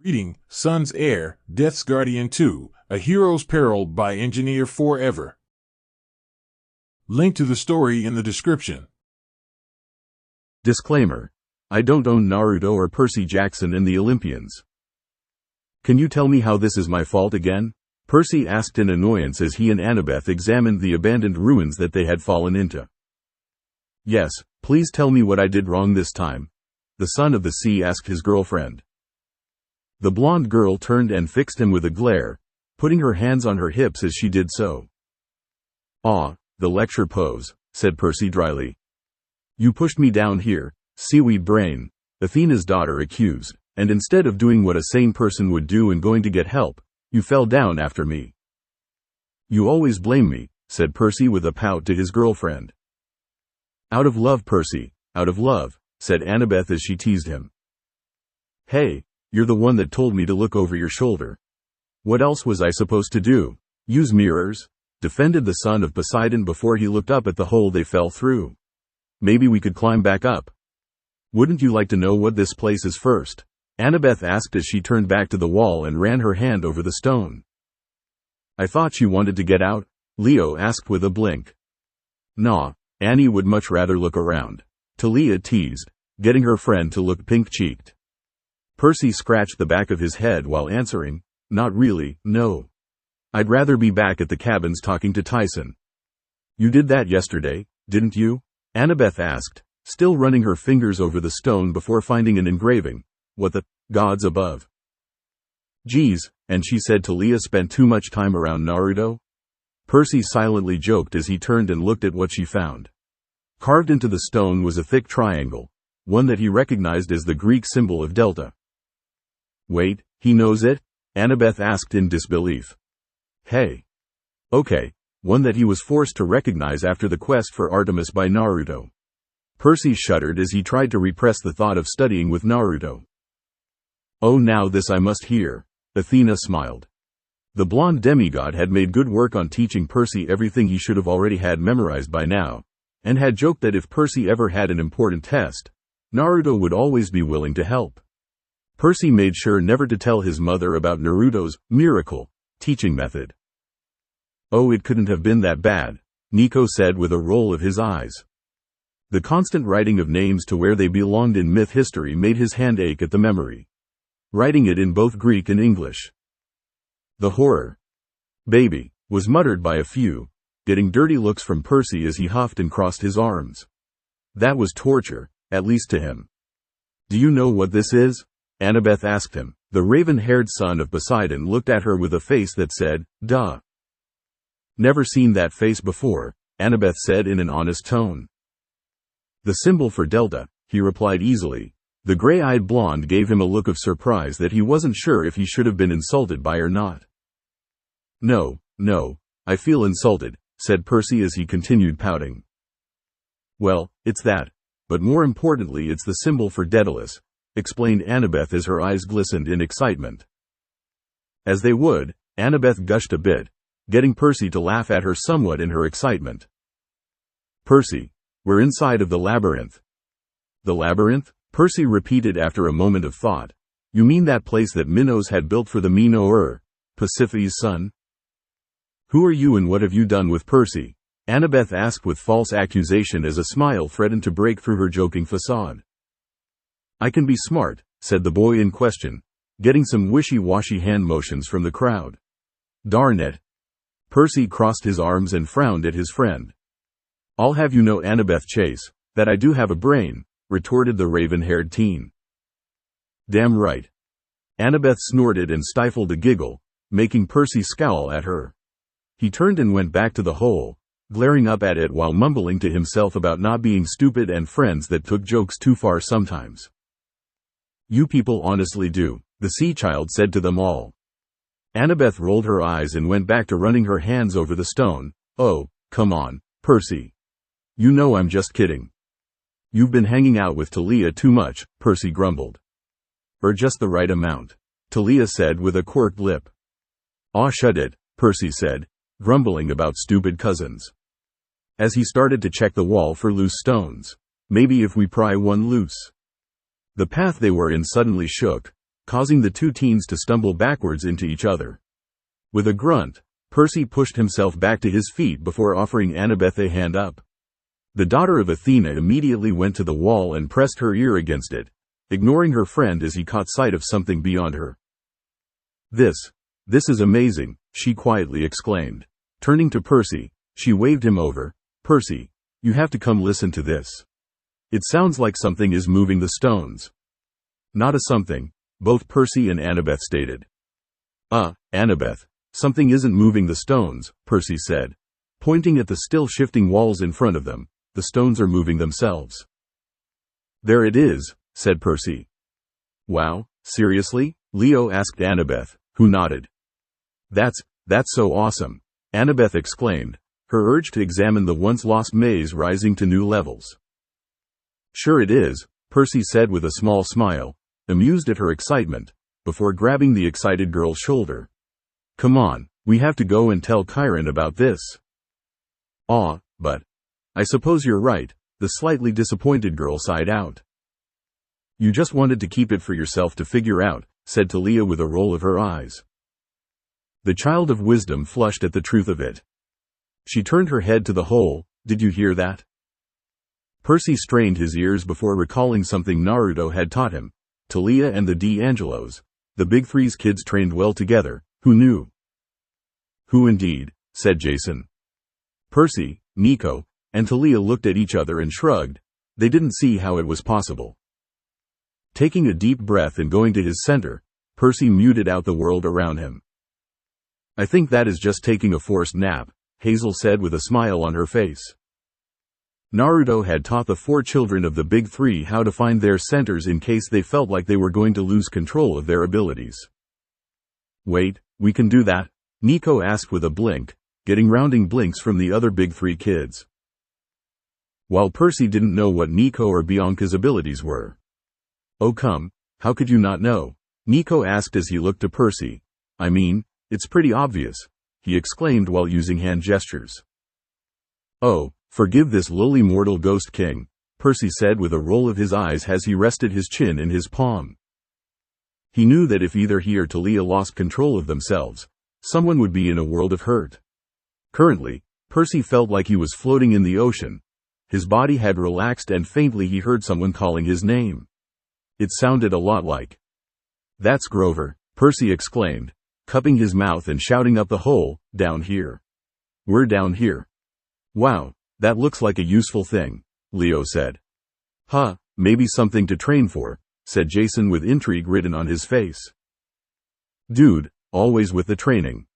Reading, Son's Heir, Death's Guardian 2, A Hero's Peril by Engineer Forever. Link to the story in the description. Disclaimer. I don't own Naruto or Percy Jackson and the Olympians. Can you tell me how this is my fault again? Percy asked in annoyance as he and Annabeth examined the abandoned ruins that they had fallen into. Yes, please tell me what I did wrong this time, the son of the sea asked his girlfriend. The blonde girl turned and fixed him with a glare, putting her hands on her hips as she did so. "Ah, the lecture pose," said Percy dryly. "You pushed me down here, seaweed brain," Athena's daughter accused, "and instead of doing what a sane person would do and going to get help, you fell down after me." "You always blame me," said Percy with a pout to his girlfriend. "Out of love, Percy, out of love," said Annabeth as she teased him. "Hey, you're the one that told me to look over your shoulder. What else was I supposed to do? Use mirrors?" defended the son of Poseidon before he looked up at the hole they fell through. "Maybe we could climb back up." "Wouldn't you like to know what this place is first?" Annabeth asked as she turned back to the wall and ran her hand over the stone. "I thought she wanted to get out," Leo asked with a blink. "Nah, Annie would much rather look around," Talia teased, getting her friend to look pink-cheeked. Percy scratched the back of his head while answering, "Not really, no. I'd rather be back at the cabins talking to Tyson." "You did that yesterday, didn't you?" Annabeth asked, still running her fingers over the stone before finding an engraving. "What the gods above?" "Geez, and she said Talia spent too much time around Naruto?" Percy silently joked as he turned and looked at what she found. Carved into the stone was a thick triangle, one that he recognized as the Greek symbol of delta. "Wait, he knows it?" Annabeth asked in disbelief. "Hey. Okay, one that he was forced to recognize after the quest for Artemis by Naruto." Percy shuddered as he tried to repress the thought of studying with Naruto. "Oh, now this I must hear," Athena smiled. The blonde demigod had made good work on teaching Percy everything he should have already had memorized by now, and had joked that if Percy ever had an important test, Naruto would always be willing to help. Percy made sure never to tell his mother about Naruto's miracle teaching method. "Oh, it couldn't have been that bad," Nico said with a roll of his eyes. The constant writing of names to where they belonged in myth history made his hand ache at the memory. Writing it in both Greek and English. "The horror. Baby," was muttered by a few, getting dirty looks from Percy as he huffed and crossed his arms. That was torture, at least to him. "Do you know what this is?" Annabeth asked him. The raven-haired son of Poseidon looked at her with a face that said, "Duh." "Never seen that face before," Annabeth said in an honest tone. "The symbol for delta," he replied easily. The gray-eyed blonde gave him a look of surprise that he wasn't sure if he should have been insulted by or not. No, I feel insulted," said Percy as he continued pouting. "Well, it's that, but more importantly it's the symbol for Daedalus," explained Annabeth as her eyes glistened in excitement. As they would, Annabeth gushed a bit, getting Percy to laugh at her somewhat in her excitement. "Percy, we're inside of the labyrinth." "The labyrinth?" Percy repeated after a moment of thought. "You mean that place that Minos had built for the Minotaur, Pasiphae's son?" "Who are you and what have you done with Percy?" Annabeth asked with false accusation as a smile threatened to break through her joking facade. "I can be smart," said the boy in question, getting some wishy-washy hand motions from the crowd. "Darn it." Percy crossed his arms and frowned at his friend. "I'll have you know, Annabeth Chase, that I do have a brain," retorted the raven-haired teen. "Damn right." Annabeth snorted and stifled a giggle, making Percy scowl at her. He turned and went back to the hole, glaring up at it while mumbling to himself about not being stupid and friends that took jokes too far sometimes. "You people honestly do," the sea child said to them all. Annabeth rolled her eyes and went back to running her hands over the stone. "Oh, come on, Percy. You know I'm just kidding." "You've been hanging out with Talia too much," Percy grumbled. "Or just the right amount," Talia said with a quirked lip. "Aw, shut it," Percy said, grumbling about stupid cousins. As he started to check the wall for loose stones. "Maybe if we pry one loose." The path they were in suddenly shook, causing the two teens to stumble backwards into each other. With a grunt, Percy pushed himself back to his feet before offering Annabeth a hand up. The daughter of Athena immediately went to the wall and pressed her ear against it, ignoring her friend as he caught sight of something beyond her. This is amazing," she quietly exclaimed. Turning to Percy, she waved him over. "Percy, you have to come listen to this. It sounds like something is moving the stones." "Not a something," both Percy and Annabeth stated. Annabeth, something isn't moving the stones," Percy said. Pointing at the still shifting walls in front of them, "the stones are moving themselves." "There it is," said Percy. "Wow, seriously?" Leo asked Annabeth, who nodded. That's so awesome," Annabeth exclaimed, her urge to examine the once-lost maze rising to new levels. "Sure it is," Percy said with a small smile, amused at her excitement, before grabbing the excited girl's shoulder. "Come on, we have to go and tell Chiron about this." But I suppose you're right," the slightly disappointed girl sighed out. "You just wanted to keep it for yourself to figure out," said Talia with a roll of her eyes. The child of wisdom flushed at the truth of it. She turned her head to the hole. "Did you hear that?" Percy strained his ears before recalling something Naruto had taught him. Talia and the D'Angelos, the Big Three's kids trained well together. Who knew? "Who indeed," said Jason. Percy, Nico, and Talia looked at each other and shrugged. They didn't see how it was possible. Taking a deep breath and going to his center, Percy muted out the world around him. "I think that is just taking a forced nap," Hazel said with a smile on her face. Naruto had taught the 4 children of the Big Three how to find their centers in case they felt like they were going to lose control of their abilities. "Wait, we can do that?" Nico asked with a blink, getting rounding blinks from the other Big Three kids. While Percy didn't know what Nico or Bianca's abilities were. "Oh come, how could you not know?" Nico asked as he looked to Percy. "I mean, it's pretty obvious," he exclaimed while using hand gestures. "Oh, forgive this lowly mortal ghost king," Percy said with a roll of his eyes as he rested his chin in his palm. He knew that if either he or Talia lost control of themselves, someone would be in a world of hurt. Currently, Percy felt like he was floating in the ocean. His body had relaxed and faintly he heard someone calling his name. It sounded a lot like, "That's Grover," Percy exclaimed, cupping his mouth and shouting up the hole, "Down here. We're down here." "Wow, that looks like a useful thing," Leo said. Maybe something to train for," said Jason with intrigue written on his face. "Dude, always with the training."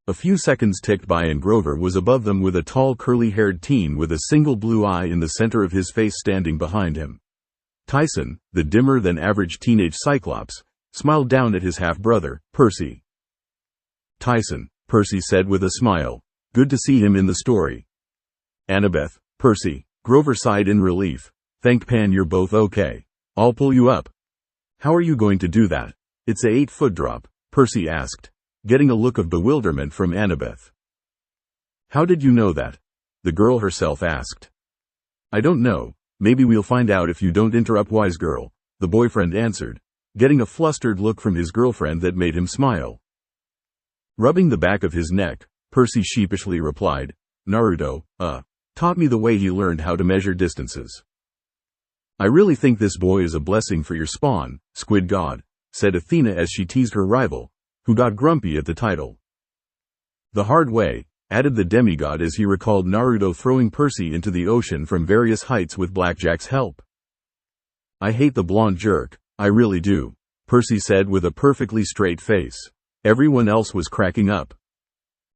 A few seconds ticked by and Grover was above them with a tall curly-haired teen with a single blue eye in the center of his face standing behind him. Tyson, the dimmer-than-average teenage Cyclops, smiled down at his half-brother, Percy. "Tyson," Percy said with a smile. "Good to see him in the story." "Annabeth, Percy," Grover sighed in relief. "Thank Pan you're both okay. I'll pull you up." "How are you going to do that?" "It's a 8-foot drop," Percy asked, getting a look of bewilderment from Annabeth. "How did you know that?" the girl herself asked. "I don't know. Maybe we'll find out if you don't interrupt, wise girl," the boyfriend answered, getting a flustered look from his girlfriend that made him smile. Rubbing the back of his neck, Percy sheepishly replied, "Naruto, taught me the way he learned how to measure distances." "I really think this boy is a blessing for your spawn, Squid God," said Athena as she teased her rival, who got grumpy at the title. "The hard way," added the demigod as he recalled Naruto throwing Percy into the ocean from various heights with Blackjack's help. "I hate the blonde jerk, I really do," Percy said with a perfectly straight face. Everyone else was cracking up.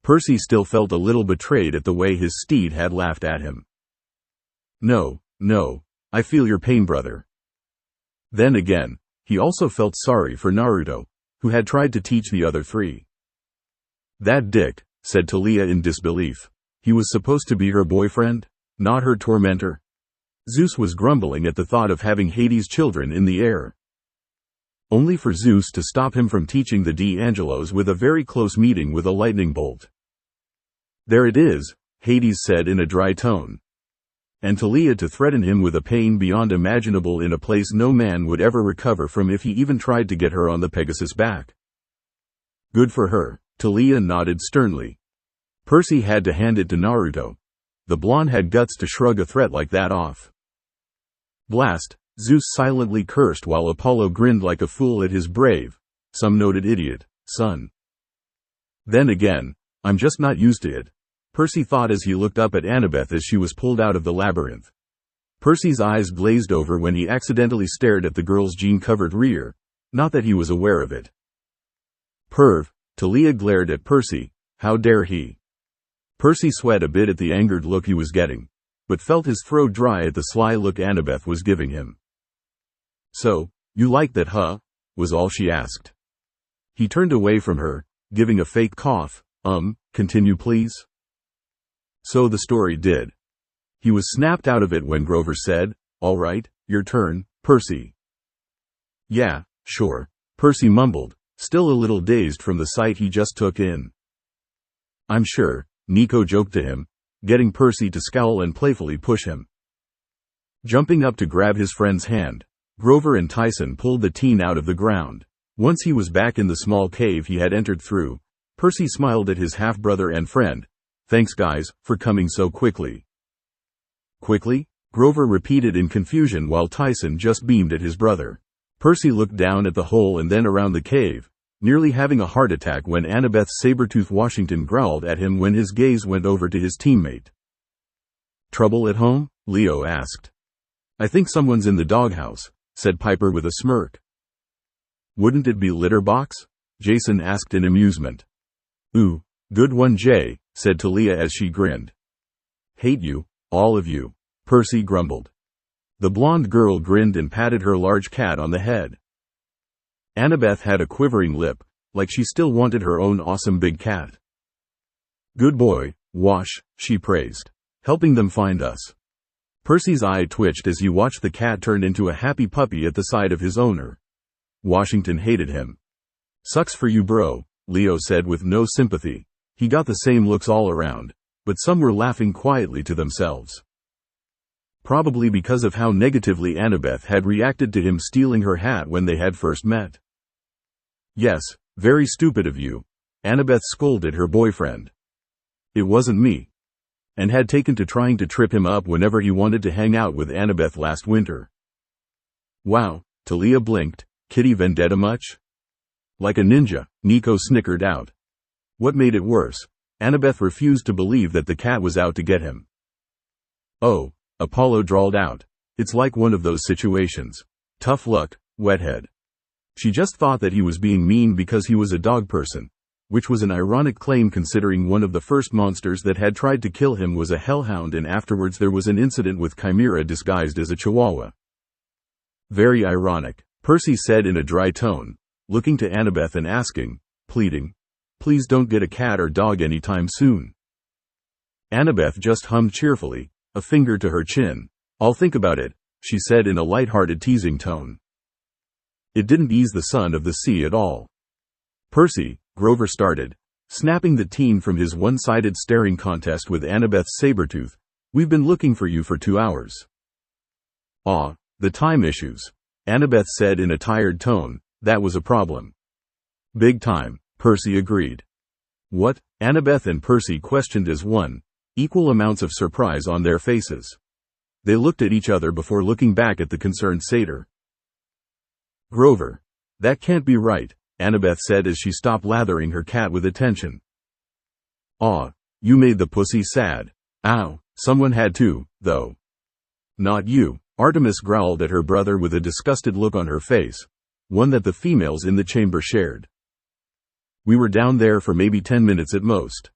Percy still felt a little betrayed at the way his steed had laughed at him. No, I feel your pain, brother." Then again, he also felt sorry for Naruto, who had tried to teach the other 3. "That dick," said Talia in disbelief. "He was supposed to be her boyfriend, not her tormentor." Zeus was grumbling at the thought of having Hades' children in the air. Only for Zeus to stop him from teaching the D'Angelos with a very close meeting with a lightning bolt. "There it is," Hades said in a dry tone. and Talia to threaten him with a pain beyond imaginable in a place no man would ever recover from if he even tried to get her on the Pegasus back. Good for her, Talia nodded sternly. Percy had to hand it to Naruto. The blonde had guts to shrug a threat like that off. Blast, Zeus silently cursed while Apollo grinned like a fool at his brave, some noted idiot, son. Then again, I'm just not used to it, Percy thought as he looked up at Annabeth as she was pulled out of the labyrinth. Percy's eyes glazed over when he accidentally stared at the girl's jean-covered rear, not that he was aware of it. Perv, Talia glared at Percy, how dare he? Percy sweat a bit at the angered look he was getting, but felt his throat dry at the sly look Annabeth was giving him. So, you like that, huh? Was all she asked. He turned away from her, giving a fake cough. Continue please? So the story did. He was snapped out of it when Grover said, all right, your turn, Percy. Yeah, sure, Percy mumbled, still a little dazed from the sight he just took in. I'm sure, Nico joked to him, getting Percy to scowl and playfully push him. Jumping up to grab his friend's hand, Grover and Tyson pulled the teen out of the ground. Once he was back in the small cave he had entered through, Percy smiled at his half-brother and friend. Thanks guys, for coming so quickly. Quickly? Grover repeated in confusion while Tyson just beamed at his brother. Percy looked down at the hole and then around the cave, nearly having a heart attack when Annabeth Sabertooth Washington growled at him when his gaze went over to his teammate. Trouble at home? Leo asked. I think someone's in the doghouse, said Piper with a smirk. Wouldn't it be Litterbox? Jason asked in amusement. Ooh, good one Jay, said Talia as she grinned. Hate you, all of you, Percy grumbled. The blonde girl grinned and patted her large cat on the head. Annabeth had a quivering lip, like she still wanted her own awesome big cat. Good boy, Wash, she praised, helping them find us. Percy's eye twitched as he watched the cat turn into a happy puppy at the side of his owner. Washington hated him. Sucks for you bro, Leo said with no sympathy. He got the same looks all around, but some were laughing quietly to themselves. Probably because of how negatively Annabeth had reacted to him stealing her hat when they had first met. Yes, very stupid of you, Annabeth scolded her boyfriend. It wasn't me. And had taken to trying to trip him up whenever he wanted to hang out with Annabeth last winter. Wow, Talia blinked, kitty vendetta much? Like a ninja, Nico snickered out. What made it worse? Annabeth refused to believe that the cat was out to get him. Oh, Apollo drawled out. It's like one of those situations. Tough luck, wethead. She just thought that he was being mean because he was a dog person, which was an ironic claim considering one of the first monsters that had tried to kill him was a hellhound and afterwards there was an incident with Chimera disguised as a chihuahua. Very ironic, Percy said in a dry tone, looking to Annabeth and asking, pleading, please don't get a cat or dog anytime soon. Annabeth just hummed cheerfully, a finger to her chin. I'll think about it, she said in a light-hearted teasing tone. It didn't ease the son of the sea at all. Percy, Grover started, snapping the teen from his one-sided staring contest with Annabeth Sabertooth. We've been looking for you for 2 hours. Ah, the time issues, Annabeth said in a tired tone. That was a problem. Big time, Percy agreed. What? Annabeth and Percy questioned as one, equal amounts of surprise on their faces. They looked at each other before looking back at the concerned satyr. Grover. That can't be right, Annabeth said as she stopped lathering her cat with attention. Aw, you made the pussy sad. Ow, someone had to, though. Not you, Artemis growled at her brother with a disgusted look on her face, one that the females in the chamber shared. We were down there for maybe 10 minutes at most.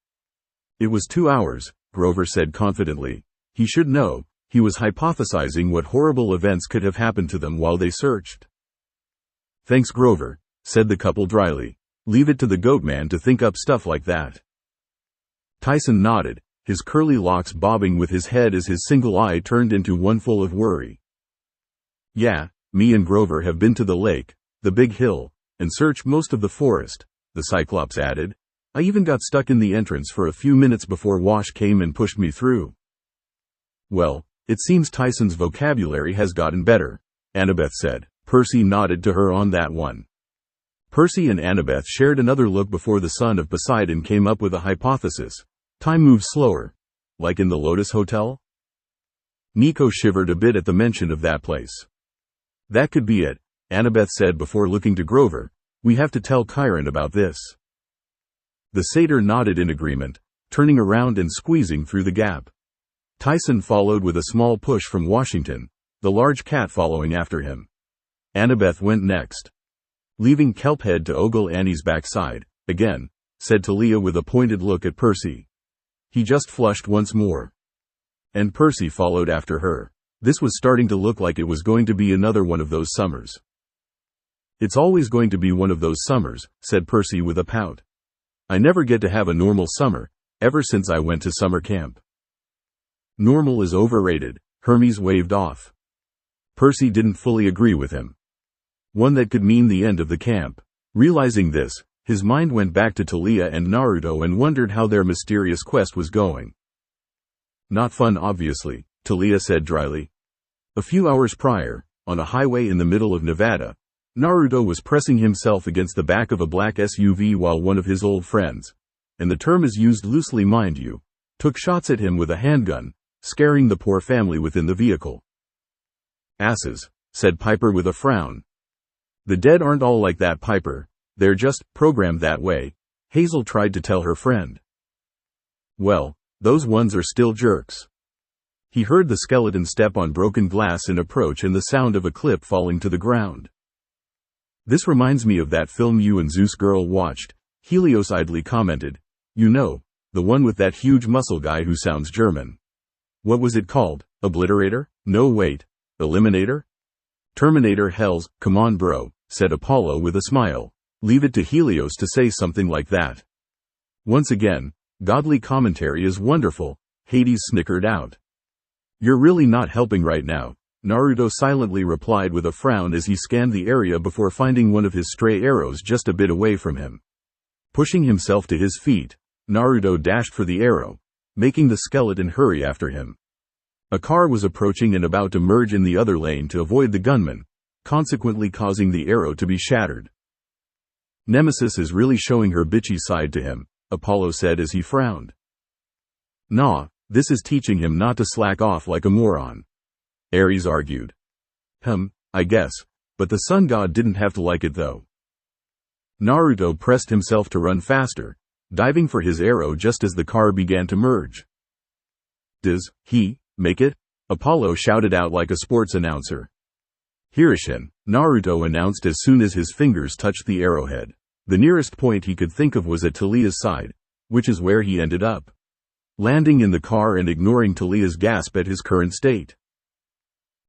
It was 2 hours, Grover said confidently. He should know, he was hypothesizing what horrible events could have happened to them while they searched. Thanks Grover, said the couple dryly. Leave it to the goat man to think up stuff like that. Tyson nodded, his curly locks bobbing with his head as his single eye turned into one full of worry. Yeah, me and Grover have been to the lake, the big hill, and searched most of the forest, the Cyclops added. I even got stuck in the entrance for a few minutes before Wash came and pushed me through. Well, It seems Tyson's vocabulary has gotten better, Annabeth said. Percy nodded to her on that one. Percy and Annabeth shared another look before the son of Poseidon came up with a hypothesis. Time moves slower. Like in the Lotus Hotel? Nico shivered a bit at the mention of that place. That could be it, Annabeth said before looking to Grover. We have to tell Chiron about this. The satyr nodded in agreement, turning around and squeezing through the gap. Tyson followed with a small push from Washington, the large cat following after him. Annabeth went next. Leaving Kelphead to ogle Annie's backside, again, said Talia with a pointed look at Percy. He just flushed once more. And Percy followed after her. This was starting to look like it was going to be another one of those summers. It's always going to be one of those summers, said Percy with a pout. I never get to have a normal summer, ever since I went to summer camp. Normal is overrated, Hermes waved off. Percy didn't fully agree with him. One that could mean the end of the camp. Realizing this, his mind went back to Talia and Naruto and wondered how their mysterious quest was going. Not fun, obviously, Talia said dryly. A few hours prior, on a highway in the middle of Nevada, Naruto was pressing himself against the back of a black SUV while one of his old friends, and the term is used loosely mind you, took shots at him with a handgun, scaring the poor family within the vehicle. Asses, said Piper with a frown. The dead aren't all like that, Piper, they're just programmed that way, Hazel tried to tell her friend. Well, those ones are still jerks. He heard the skeleton step on broken glass in approach and the sound of a clip falling to the ground. This reminds me of that film you and Zeus girl watched, Helios idly commented. You know, the one with that huge muscle guy who sounds German. What was it called? Obliterator? No wait. Eliminator? Terminator. Hells, come on bro, said Apollo with a smile. Leave it to Helios to say something like that. Once again, godly commentary is wonderful, Hades snickered out. You're really not helping right now, Naruto silently replied with a frown as he scanned the area before finding one of his stray arrows just a bit away from him. Pushing himself to his feet, Naruto dashed for the arrow, making the skeleton hurry after him. A car was approaching and about to merge in the other lane to avoid the gunman, consequently causing the arrow to be shattered. Nemesis is really showing her bitchy side to him, Apollo said as he frowned. Nah, this is teaching him not to slack off like a moron, Ares argued. I guess, but the sun god didn't have to like it though. Naruto pressed himself to run faster, diving for his arrow just as the car began to merge. Does he make it? Apollo shouted out like a sports announcer. Hirishin, Naruto announced as soon as his fingers touched the arrowhead. The nearest point he could think of was at Talia's side, which is where he ended up. Landing in the car and ignoring Talia's gasp at his current state.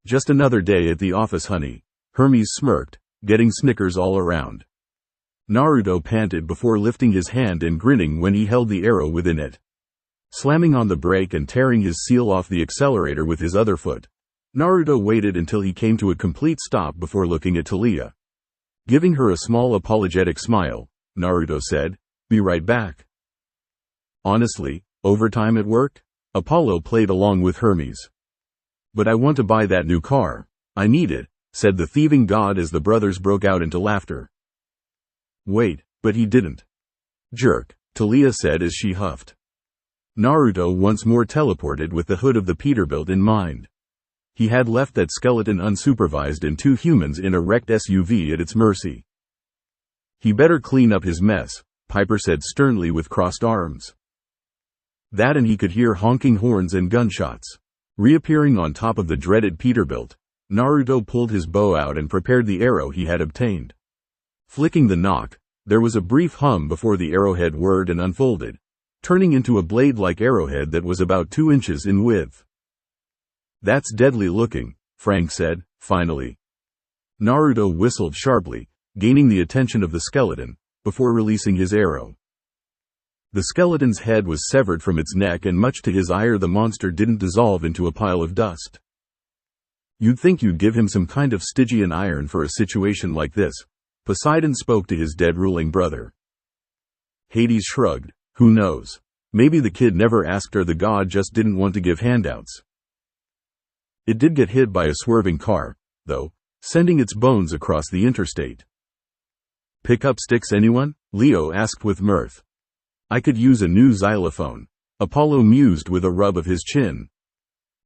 Just another day at the office, honey, Hermes smirked, getting snickers all around. Naruto panted before lifting his hand and grinning when he held the arrow within it. Slamming on the brake and tearing his seal off the accelerator with his other foot, Naruto waited until he came to a complete stop before looking at Talia. Giving her a small apologetic smile, Naruto said, "Be right back." Honestly, overtime at work? Apollo played along with Hermes. But I want to buy that new car. I need it, said the thieving god as the brothers broke out into laughter. Wait, but he didn't. Jerk, Talia said as she huffed. Naruto once more teleported with the hood of the Peterbilt in mind. He had left that skeleton unsupervised and two humans in a wrecked SUV at its mercy. He better clean up his mess, Piper said sternly with crossed arms. That and he could hear honking horns and gunshots. Reappearing on top of the dreaded Peterbilt, Naruto pulled his bow out and prepared the arrow he had obtained. Flicking the nock, there was a brief hum before the arrowhead whirred and unfolded, turning into a blade-like arrowhead that was about 2 inches in width. That's deadly looking, Frank said, finally. Naruto whistled sharply, gaining the attention of the skeleton, before releasing his arrow. The skeleton's head was severed from its neck and much to his ire the monster didn't dissolve into a pile of dust. You'd think you'd give him some kind of Stygian iron for a situation like this, Poseidon spoke to his dead ruling brother. Hades shrugged. Who knows? Maybe the kid never asked or the god just didn't want to give handouts. It did get hit by a swerving car, though, sending its bones across the interstate. Pick up sticks, anyone? Leo asked with mirth. I could use a new xylophone, Apollo mused with a rub of his chin.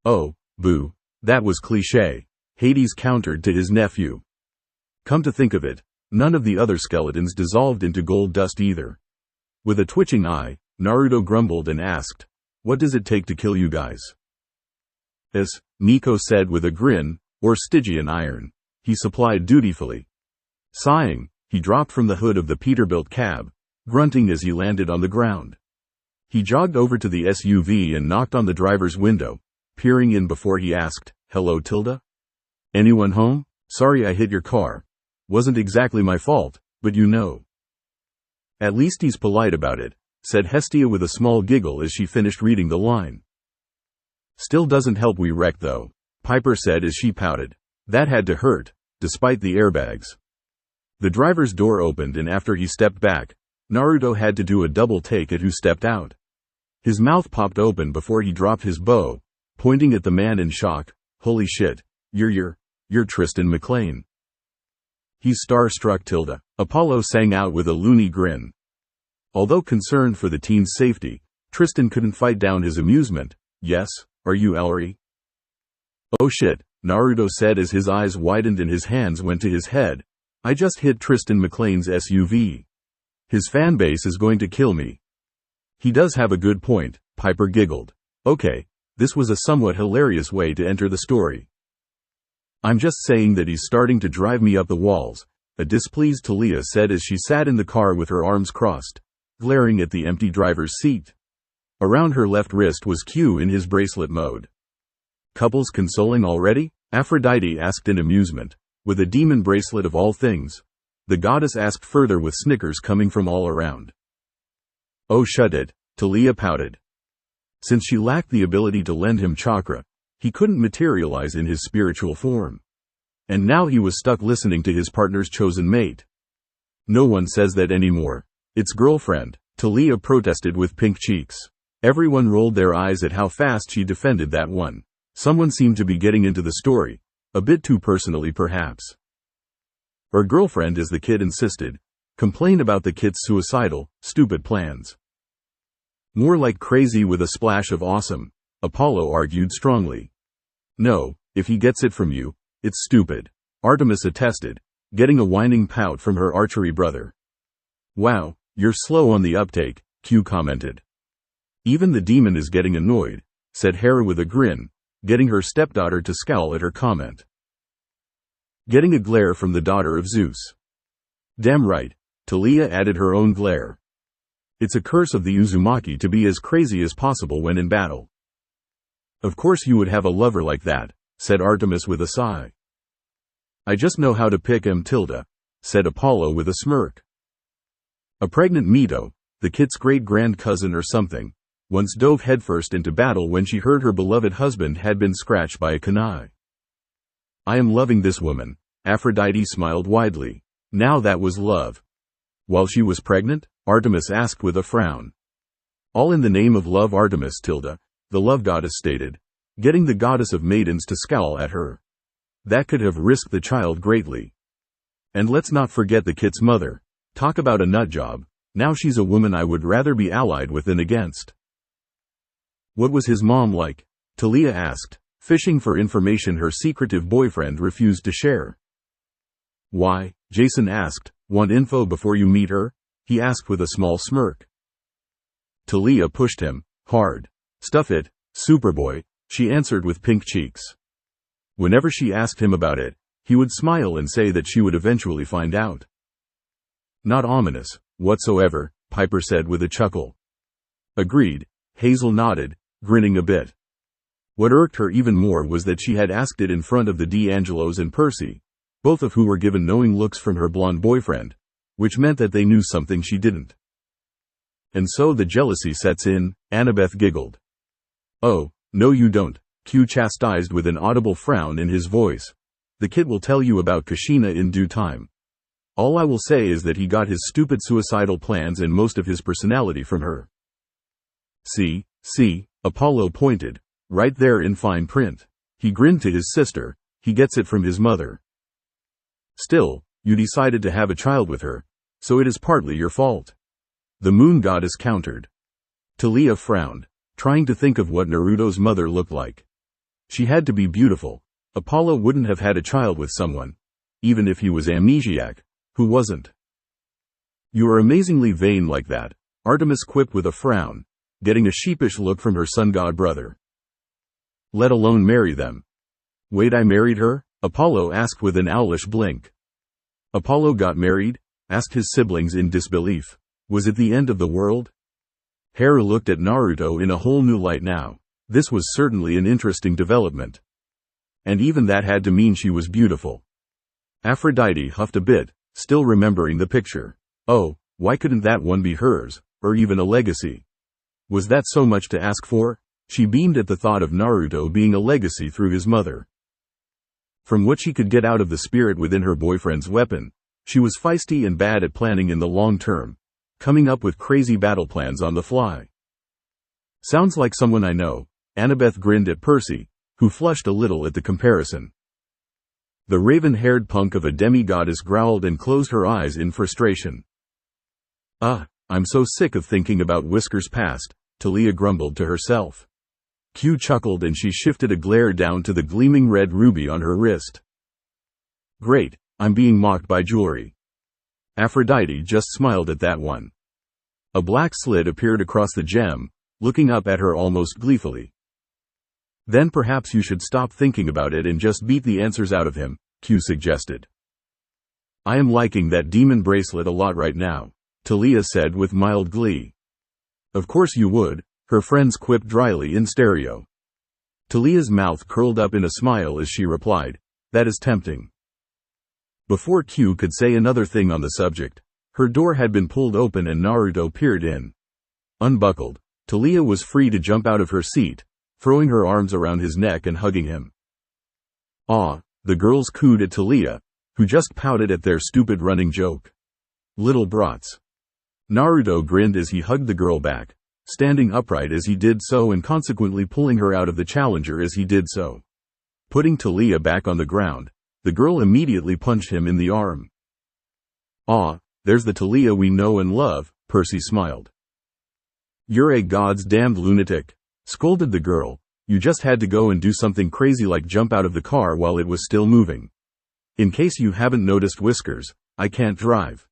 Oh, boo, that was cliché, Hades countered to his nephew. Come to think of it, none of the other skeletons dissolved into gold dust either. With a twitching eye, Naruto grumbled and asked, what does it take to kill you guys? Nico said with a grin, or Stygian iron. He supplied dutifully. Sighing, he dropped from the hood of the Peterbilt cab, grunting as he landed on the ground. He jogged over to the SUV and knocked on the driver's window, peering in before he asked, hello Tilda? Anyone home? Sorry I hit your car. Wasn't exactly my fault, but you know. At least he's polite about it, said Hestia with a small giggle as she finished reading the line. Still doesn't help we wrecked though, Piper said as she pouted. That had to hurt, despite the airbags. The driver's door opened and after he stepped back, Naruto had to do a double take at who stepped out. His mouth popped open before he dropped his bow, pointing at the man in shock. Holy shit, you're Tristan McLean. He's starstruck Tilda, Apollo sang out with a loony grin. Although concerned for the teen's safety, Tristan couldn't fight down his amusement. Yes, are you Ellery? Oh shit, Naruto said as his eyes widened and his hands went to his head. I just hit Tristan McLean's SUV. His fanbase is going to kill me. He does have a good point, Piper giggled. Okay, this was a somewhat hilarious way to enter the story. I'm just saying that he's starting to drive me up the walls, a displeased Talia said as she sat in the car with her arms crossed, glaring at the empty driver's seat. Around her left wrist was Q in his bracelet mode. Couples consoling already? Aphrodite asked in amusement, with a demon bracelet of all things. The goddess asked further with snickers coming from all around. Oh shut it, Talia pouted. Since she lacked the ability to lend him chakra, he couldn't materialize in his spiritual form. And now he was stuck listening to his partner's chosen mate. No one says that anymore. It's girlfriend, Talia protested with pink cheeks. Everyone rolled their eyes at how fast she defended that one. Someone seemed to be getting into the story, a bit too personally perhaps. Her girlfriend, as the kid insisted, complained about the kid's suicidal, stupid plans. More like crazy with a splash of awesome, Apollo argued strongly. No, if he gets it from you, it's stupid, Artemis attested, getting a whining pout from her archery brother. Wow, you're slow on the uptake, Q commented. Even the demon is getting annoyed, said Heir with a grin, getting her stepdaughter to scowl at her comment. Getting a glare from the daughter of Zeus. Damn right, Talia added her own glare. It's a curse of the Uzumaki to be as crazy as possible when in battle. Of course you would have a lover like that, said Artemis with a sigh. I just know how to pick him Tilda, said Apollo with a smirk. A pregnant Mito, the kid's great-grand cousin or something, once dove headfirst into battle when she heard her beloved husband had been scratched by a kunai. I am loving this woman, Aphrodite smiled widely. Now that was love. While she was pregnant? Artemis asked with a frown. All in the name of love Artemis Tilda, the love goddess stated, getting the goddess of maidens to scowl at her. That could have risked the child greatly. And let's not forget the kid's mother. Talk about a nut job. Now she's a woman I would rather be allied with than against. What was his mom like? Talia asked, fishing for information her secretive boyfriend refused to share. Why? Jason asked, want info before you meet her? He asked with a small smirk. Talia pushed him, hard. Stuff it, Superboy, she answered with pink cheeks. Whenever she asked him about it, he would smile and say that she would eventually find out. Not ominous, whatsoever, Piper said with a chuckle. Agreed, Hazel nodded, grinning a bit. What irked her even more was that she had asked it in front of the D'Angelos and Percy, both of who were given knowing looks from her blonde boyfriend, which meant that they knew something she didn't. And so the jealousy sets in, Annabeth giggled. Oh, no you don't, Q chastised with an audible frown in his voice. The kid will tell you about Kushina in due time. All I will say is that he got his stupid suicidal plans and most of his personality from her. See, Apollo pointed, right there in fine print. He grinned to his sister. He gets it from his mother. Still, you decided to have a child with her, so it is partly your fault. The moon goddess countered. Talia frowned, trying to think of what Naruto's mother looked like. She had to be beautiful. Apollo wouldn't have had a child with someone, even if he was amnesiac, who wasn't. You are amazingly vain like that, Artemis quipped with a frown, getting a sheepish look from her sun god brother. Let alone marry them. Wait, I married her? Apollo asked with an owlish blink. Apollo got married? Asked his siblings in disbelief. Was it the end of the world? Heir looked at Naruto in a whole new light now. This was certainly an interesting development. And even that had to mean she was beautiful. Aphrodite huffed a bit, still remembering the picture. Oh, why couldn't that one be hers, or even a legacy? Was that so much to ask for? She beamed at the thought of Naruto being a legacy through his mother. From what she could get out of the spirit within her boyfriend's weapon, she was feisty and bad at planning in the long term, coming up with crazy battle plans on the fly. Sounds like someone I know, Annabeth grinned at Percy, who flushed a little at the comparison. The raven-haired punk of a demi-goddess growled and closed her eyes in frustration. I'm so sick of thinking about Whisker's past, Talia grumbled to herself. Q chuckled and she shifted a glare down to the gleaming red ruby on her wrist. Great, I'm being mocked by jewelry. Aphrodite just smiled at that one. A black slit appeared across the gem, looking up at her almost gleefully. Then perhaps you should stop thinking about it and just beat the answers out of him, Q suggested. I am liking that demon bracelet a lot right now, Talia said with mild glee. Of course you would, her friends quipped dryly in stereo. Talia's mouth curled up in a smile as she replied, that is tempting. Before Q could say another thing on the subject, her door had been pulled open and Naruto peered in. Unbuckled, Talia was free to jump out of her seat, throwing her arms around his neck and hugging him. Aw, the girls cooed at Talia, who just pouted at their stupid running joke. Little brats. Naruto grinned as he hugged the girl back, standing upright as he did so and consequently pulling her out of the challenger as he did so. Putting Talia back on the ground, the girl immediately punched him in the arm. Aw, there's the Talia we know and love, Percy smiled. You're a god's damned lunatic, scolded the girl. You just had to go and do something crazy like jump out of the car while it was still moving. In case you haven't noticed, Whiskers, I can't drive.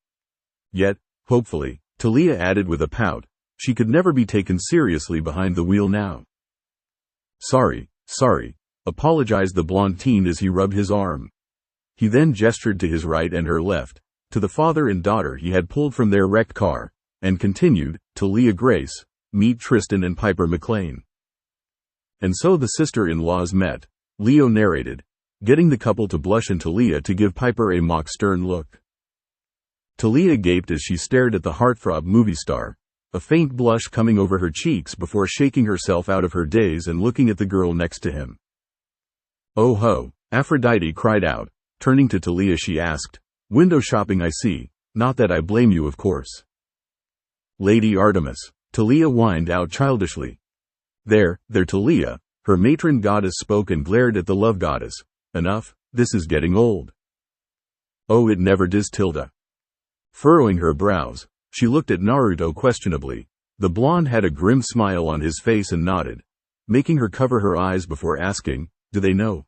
Yet, hopefully, Talia added with a pout, she could never be taken seriously behind the wheel now. Sorry, apologized the blonde teen as he rubbed his arm. He then gestured to his right and her left, to the father and daughter he had pulled from their wrecked car, and continued, Talia Grace, meet Tristan and Piper McLean. And so the sister-in-laws met, Leo narrated, getting the couple to blush and Talia to give Piper a mock stern look. Talia gaped as she stared at the heartthrob movie star, a faint blush coming over her cheeks before shaking herself out of her daze and looking at the girl next to him. Oh ho, Aphrodite cried out, turning to Talia she asked, window shopping I see, not that I blame you of course. Lady Artemis, Talia whined out childishly. There, Talia, her matron goddess spoke and glared at the love goddess. Enough, this is getting old. Oh, it never does, Tilda. Furrowing her brows, she looked at Naruto questionably. The blonde had a grim smile on his face and nodded, making her cover her eyes before asking, do they know?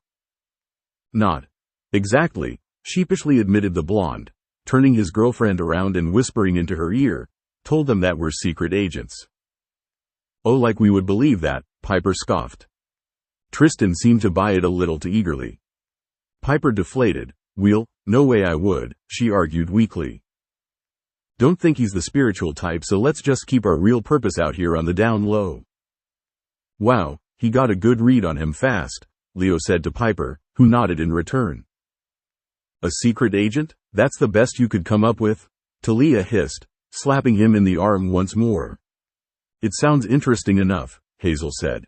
Not exactly, sheepishly admitted the blonde, turning his girlfriend around and whispering into her ear, told them that we're secret agents. Oh, like we would believe that, Piper scoffed. Tristan seemed to buy it a little too eagerly. Piper deflated. Well, no way I would, she argued weakly. Don't think he's the spiritual type, so let's just keep our real purpose out here on the down low. Wow, he got a good read on him fast, Leo said to Piper, who nodded in return. A secret agent? That's the best you could come up with? Talia hissed, slapping him in the arm once more. It sounds interesting enough, Hazel said.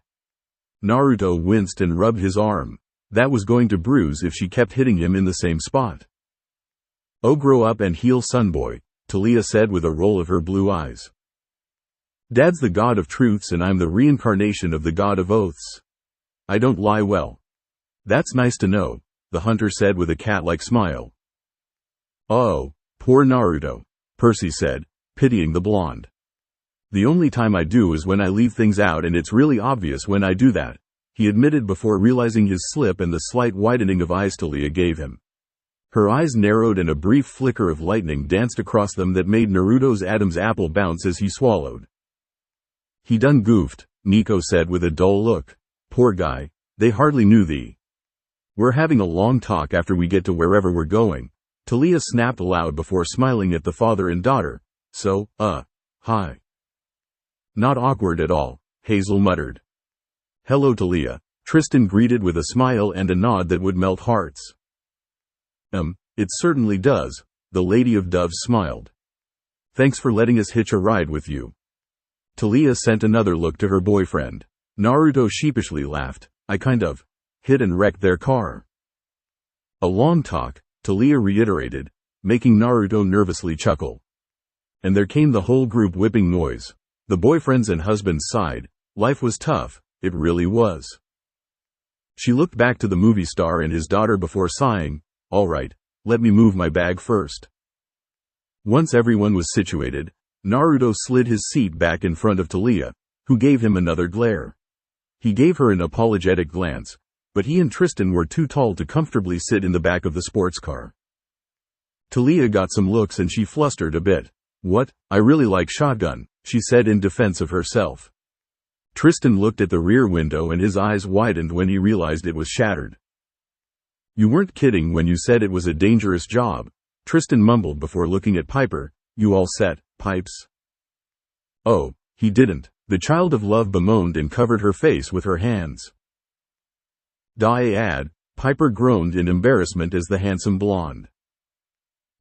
Naruto winced and rubbed his arm. That was going to bruise if she kept hitting him in the same spot. Oh, grow up and heal, sonboy, Talia said with a roll of her blue eyes. Dad's the god of truths and I'm the reincarnation of the god of oaths. I don't lie well. That's nice to know, the hunter said with a cat-like smile. Oh, poor Naruto, Percy said, pitying the blonde. The only time I do is when I leave things out, and it's really obvious when I do that, he admitted before realizing his slip and the slight widening of eyes Talia gave him. Her eyes narrowed and a brief flicker of lightning danced across them that made Naruto's Adam's apple bounce as he swallowed. He done goofed, Nico said with a dull look. Poor guy, they hardly knew thee. We're having a long talk after we get to wherever we're going, Talia snapped aloud before smiling at the father and daughter. So, hi. Not awkward at all, Hazel muttered. Hello Talia, Tristan greeted with a smile and a nod that would melt hearts. It certainly does, the Lady of Doves smiled. Thanks for letting us hitch a ride with you. Talia sent another look to her boyfriend. Naruto sheepishly laughed. I kind of hit and wrecked their car. A long talk, Talia reiterated, making Naruto nervously chuckle. And there came the whole group whipping noise. The boyfriends and husbands sighed. Life was tough, it really was. She looked back to the movie star and his daughter before sighing, all right, let me move my bag first. Once everyone was situated, Naruto slid his seat back in front of Talia, who gave him another glare. He gave her an apologetic glance, but he and Tristan were too tall to comfortably sit in the back of the sports car. Talia got some looks and she flustered a bit. What, I really like shotgun, she said in defense of herself. Tristan looked at the rear window and his eyes widened when he realized it was shattered. You weren't kidding when you said it was a dangerous job, Tristan mumbled before looking at Piper. You all set, Pipes? Oh, he didn't, the child of love bemoaned and covered her face with her hands. Die-ad, Piper groaned in embarrassment as the handsome blonde.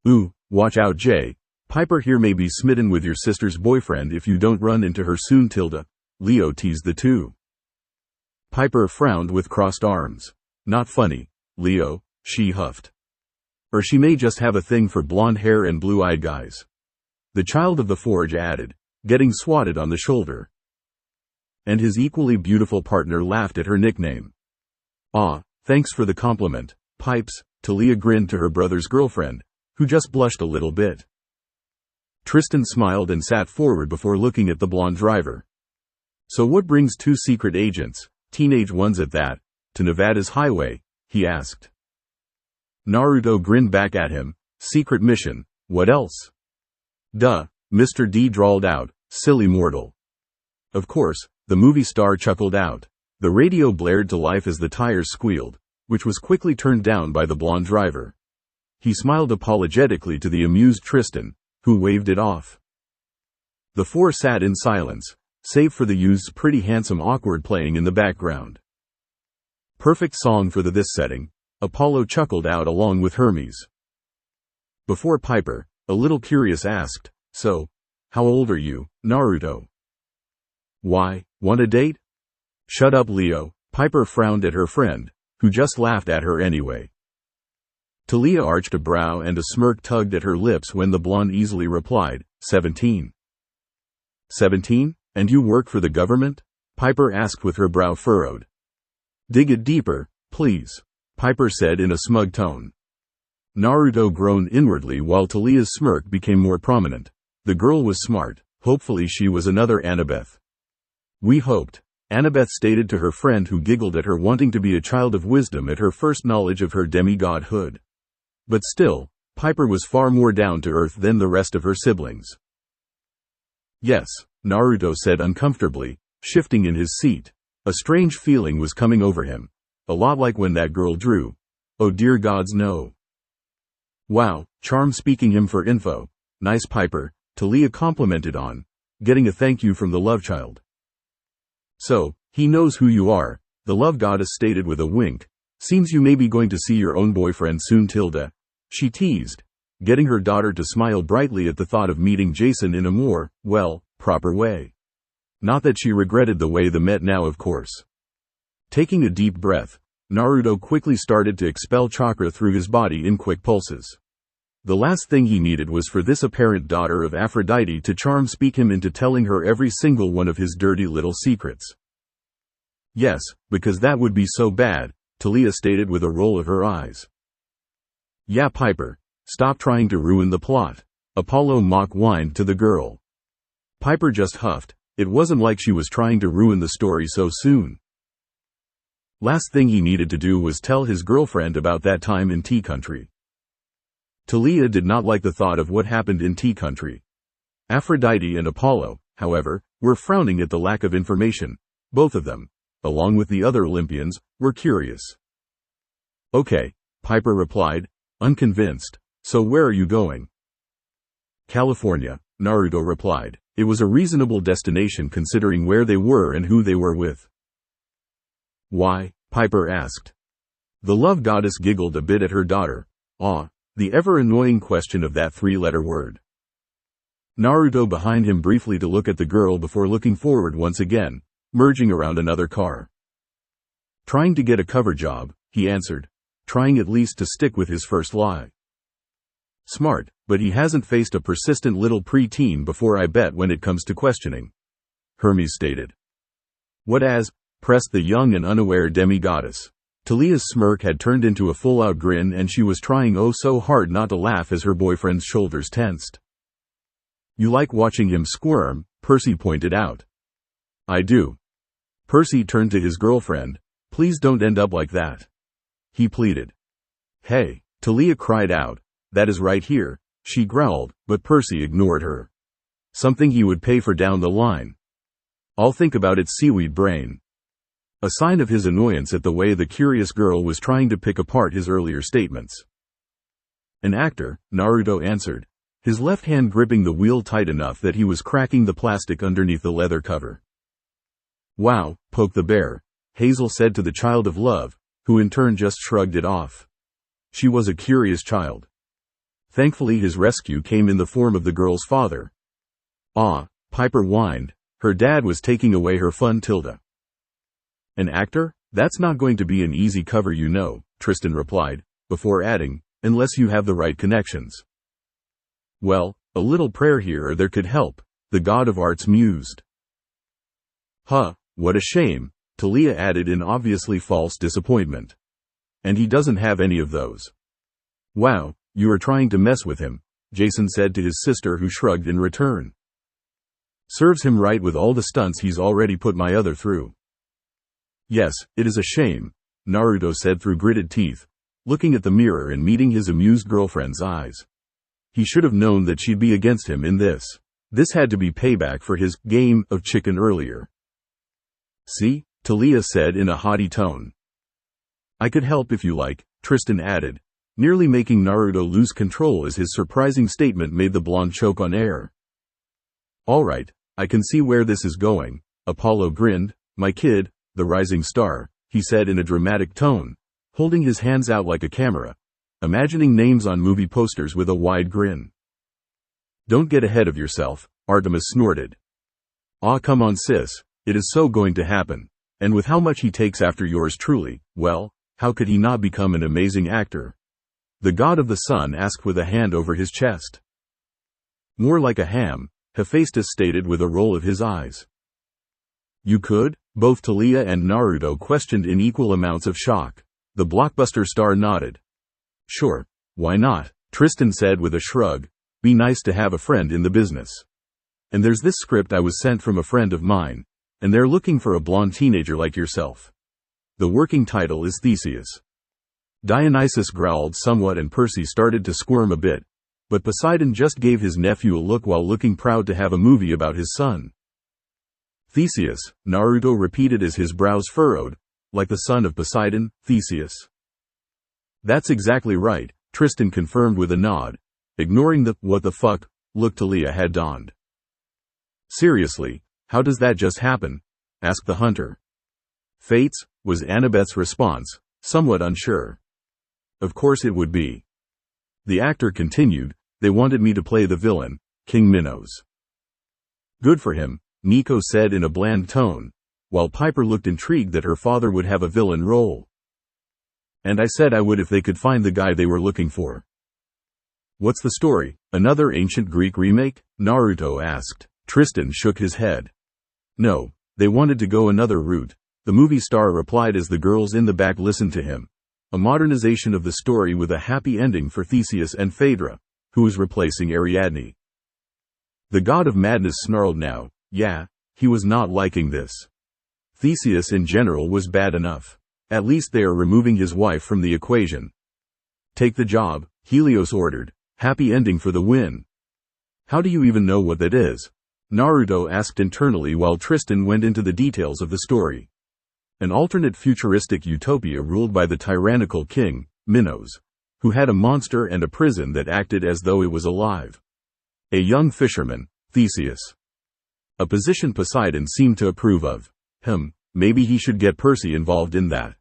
Ooh, watch out Jay, Piper here may be smitten with your sister's boyfriend if you don't run into her soon Tilda, Leo teased the two. Piper frowned with crossed arms. Not funny, Leo, she huffed. Or she may just have a thing for blonde hair and blue-eyed guys. The child of the forge added, getting swatted on the shoulder. And his equally beautiful partner laughed at her nickname. Ah, thanks for the compliment, Pipes, Talia grinned to her brother's girlfriend, who just blushed a little bit. Tristan smiled and sat forward before looking at the blonde driver. So what brings two secret agents, teenage ones at that, to Nevada's highway? He asked. Naruto grinned back at him. Secret mission, what else? Duh, Mr. D drawled out, silly mortal. Of course, the movie star chuckled out. The radio blared to life as the tires squealed, which was quickly turned down by the blonde driver. He smiled apologetically to the amused Tristan, who waved it off. The four sat in silence, save for the youth's pretty handsome awkward playing in the background. Perfect song for this setting, Apollo chuckled out along with Hermes. Before Piper, a little curious asked, so, how old are you, Naruto? Why, want a date? Shut up Leo, Piper frowned at her friend, who just laughed at her anyway. Talia arched a brow and a smirk tugged at her lips when the blonde easily replied, 17. 17? And you work for the government? Piper asked with her brow furrowed. Dig it deeper, please, Piper said in a smug tone. Naruto groaned inwardly while Talia's smirk became more prominent. The girl was smart, hopefully she was another Annabeth. We hoped, Annabeth stated to her friend who giggled at her wanting to be a child of wisdom at her first knowledge of her demigodhood. But still, Piper was far more down to earth than the rest of her siblings. Yes, Naruto said uncomfortably, shifting in his seat. A strange feeling was coming over him. A lot like when that girl drew. Oh dear gods no. Wow, charm speaking him for info. Nice Piper, Talia complimented on, getting a thank you from the love child. So, he knows who you are, the love goddess stated with a wink. Seems you may be going to see your own boyfriend soon Tilda. She teased, getting her daughter to smile brightly at the thought of meeting Jason in a more, well, proper way. Not that she regretted the way they met now of course. Taking a deep breath, Naruto quickly started to expel chakra through his body in quick pulses. The last thing he needed was for this apparent daughter of Aphrodite to charm speak him into telling her every single one of his dirty little secrets. Yes, because that would be so bad, Talia stated with a roll of her eyes. Yeah, Piper, stop trying to ruin the plot, Apollo mock whined to the girl. Piper just huffed. It wasn't like she was trying to ruin the story so soon. Last thing he needed to do was tell his girlfriend about that time in Tea Country. Talia did not like the thought of what happened in Tea Country. Aphrodite and Apollo, however, were frowning at the lack of information. Both of them, along with the other Olympians, were curious. Okay, Piper replied, unconvinced. So where are you going? California, Naruto replied. It was a reasonable destination considering where they were and who they were with. Why? Piper asked. The love goddess giggled a bit at her daughter. The ever-annoying question of that three-letter word. Naruto behind him briefly to look at the girl before looking forward once again, merging around another car. Trying to get a cover job, he answered, trying at least to stick with his first lie. Smart, but he hasn't faced a persistent little preteen before, I bet, when it comes to questioning. Hermes stated. What as? Pressed the young and unaware demi-goddess. Talia's smirk had turned into a full-out grin and she was trying oh so hard not to laugh as her boyfriend's shoulders tensed. You like watching him squirm, Percy pointed out. I do. Percy turned to his girlfriend. Please don't end up like that. He pleaded. Hey, Talia cried out. That is right here, she growled, but Percy ignored her. Something he would pay for down the line. I'll think about it, seaweed brain. A sign of his annoyance at the way the curious girl was trying to pick apart his earlier statements. An actor, Naruto answered, his left hand gripping the wheel tight enough that he was cracking the plastic underneath the leather cover. Wow, Poke the Bear, Hazel said to the child of love, who in turn just shrugged it off. She was a curious child. Thankfully his rescue came in the form of the girl's father. Piper whined, her dad was taking away her fun tilde. An actor? That's not going to be an easy cover, you know, Tristan replied, before adding, unless you have the right connections. Well, a little prayer here or there could help, the god of arts mused. What a shame, Talia added in obviously false disappointment. And he doesn't have any of those. Wow, you are trying to mess with him, Jason said to his sister, who shrugged in return. Serves him right with all the stunts he's already put my other through. Yes, it is a shame, Naruto said through gritted teeth, looking at the mirror and meeting his amused girlfriend's eyes. He should have known that she'd be against him in this. This had to be payback for his game of chicken earlier. See, Talia said in a haughty tone. I could help if you like, Tristan added, nearly making Naruto lose control as his surprising statement made the blonde choke on air. All right, I can see where this is going, Apollo grinned. My kid, the rising star, he said in a dramatic tone, holding his hands out like a camera, imagining names on movie posters with a wide grin. Don't get ahead of yourself, Artemis snorted. Come on sis, it is so going to happen, and with how much he takes after yours truly, well, how could he not become an amazing actor? The god of the sun asked with a hand over his chest. More like a ham, Hephaestus stated with a roll of his eyes. You could? Both Talia and Naruto questioned in equal amounts of shock. The blockbuster star nodded. Sure, why not? Tristan said with a shrug. Be nice to have a friend in the business. And there's this script I was sent from a friend of mine, and they're looking for a blonde teenager like yourself. The working title is Theseus. Dionysus growled somewhat and Percy started to squirm a bit, but Poseidon just gave his nephew a look while looking proud to have a movie about his son. Theseus, Naruto repeated as his brows furrowed, like the son of Poseidon, Theseus. That's exactly right, Tristan confirmed with a nod, ignoring the what the fuck look Talia had donned. Seriously, how does that just happen? Asked the hunter. Fates, was Annabeth's response, somewhat unsure. Of course it would be. The actor continued, they wanted me to play the villain, King Minos. Good for him, Nico said in a bland tone, while Piper looked intrigued that her father would have a villain role. And I said I would if they could find the guy they were looking for. What's the story, another ancient Greek remake? Naruto asked. Tristan shook his head. No, they wanted to go another route, the movie star replied as the girls in the back listened to him. A modernization of the story with a happy ending for Theseus and Phaedra, who was replacing Ariadne. The god of madness snarled now. Yeah, he was not liking this. Theseus in general was bad enough. At least they are removing his wife from the equation. Take the job, Helios ordered. Happy ending for the win. How do you even know what that is? Naruto asked internally while Tristan went into the details of the story. An alternate futuristic utopia ruled by the tyrannical king, Minos, who had a monster and a prison that acted as though it was alive. A young fisherman, Theseus. A position Poseidon seemed to approve of. Maybe he should get Percy involved in that.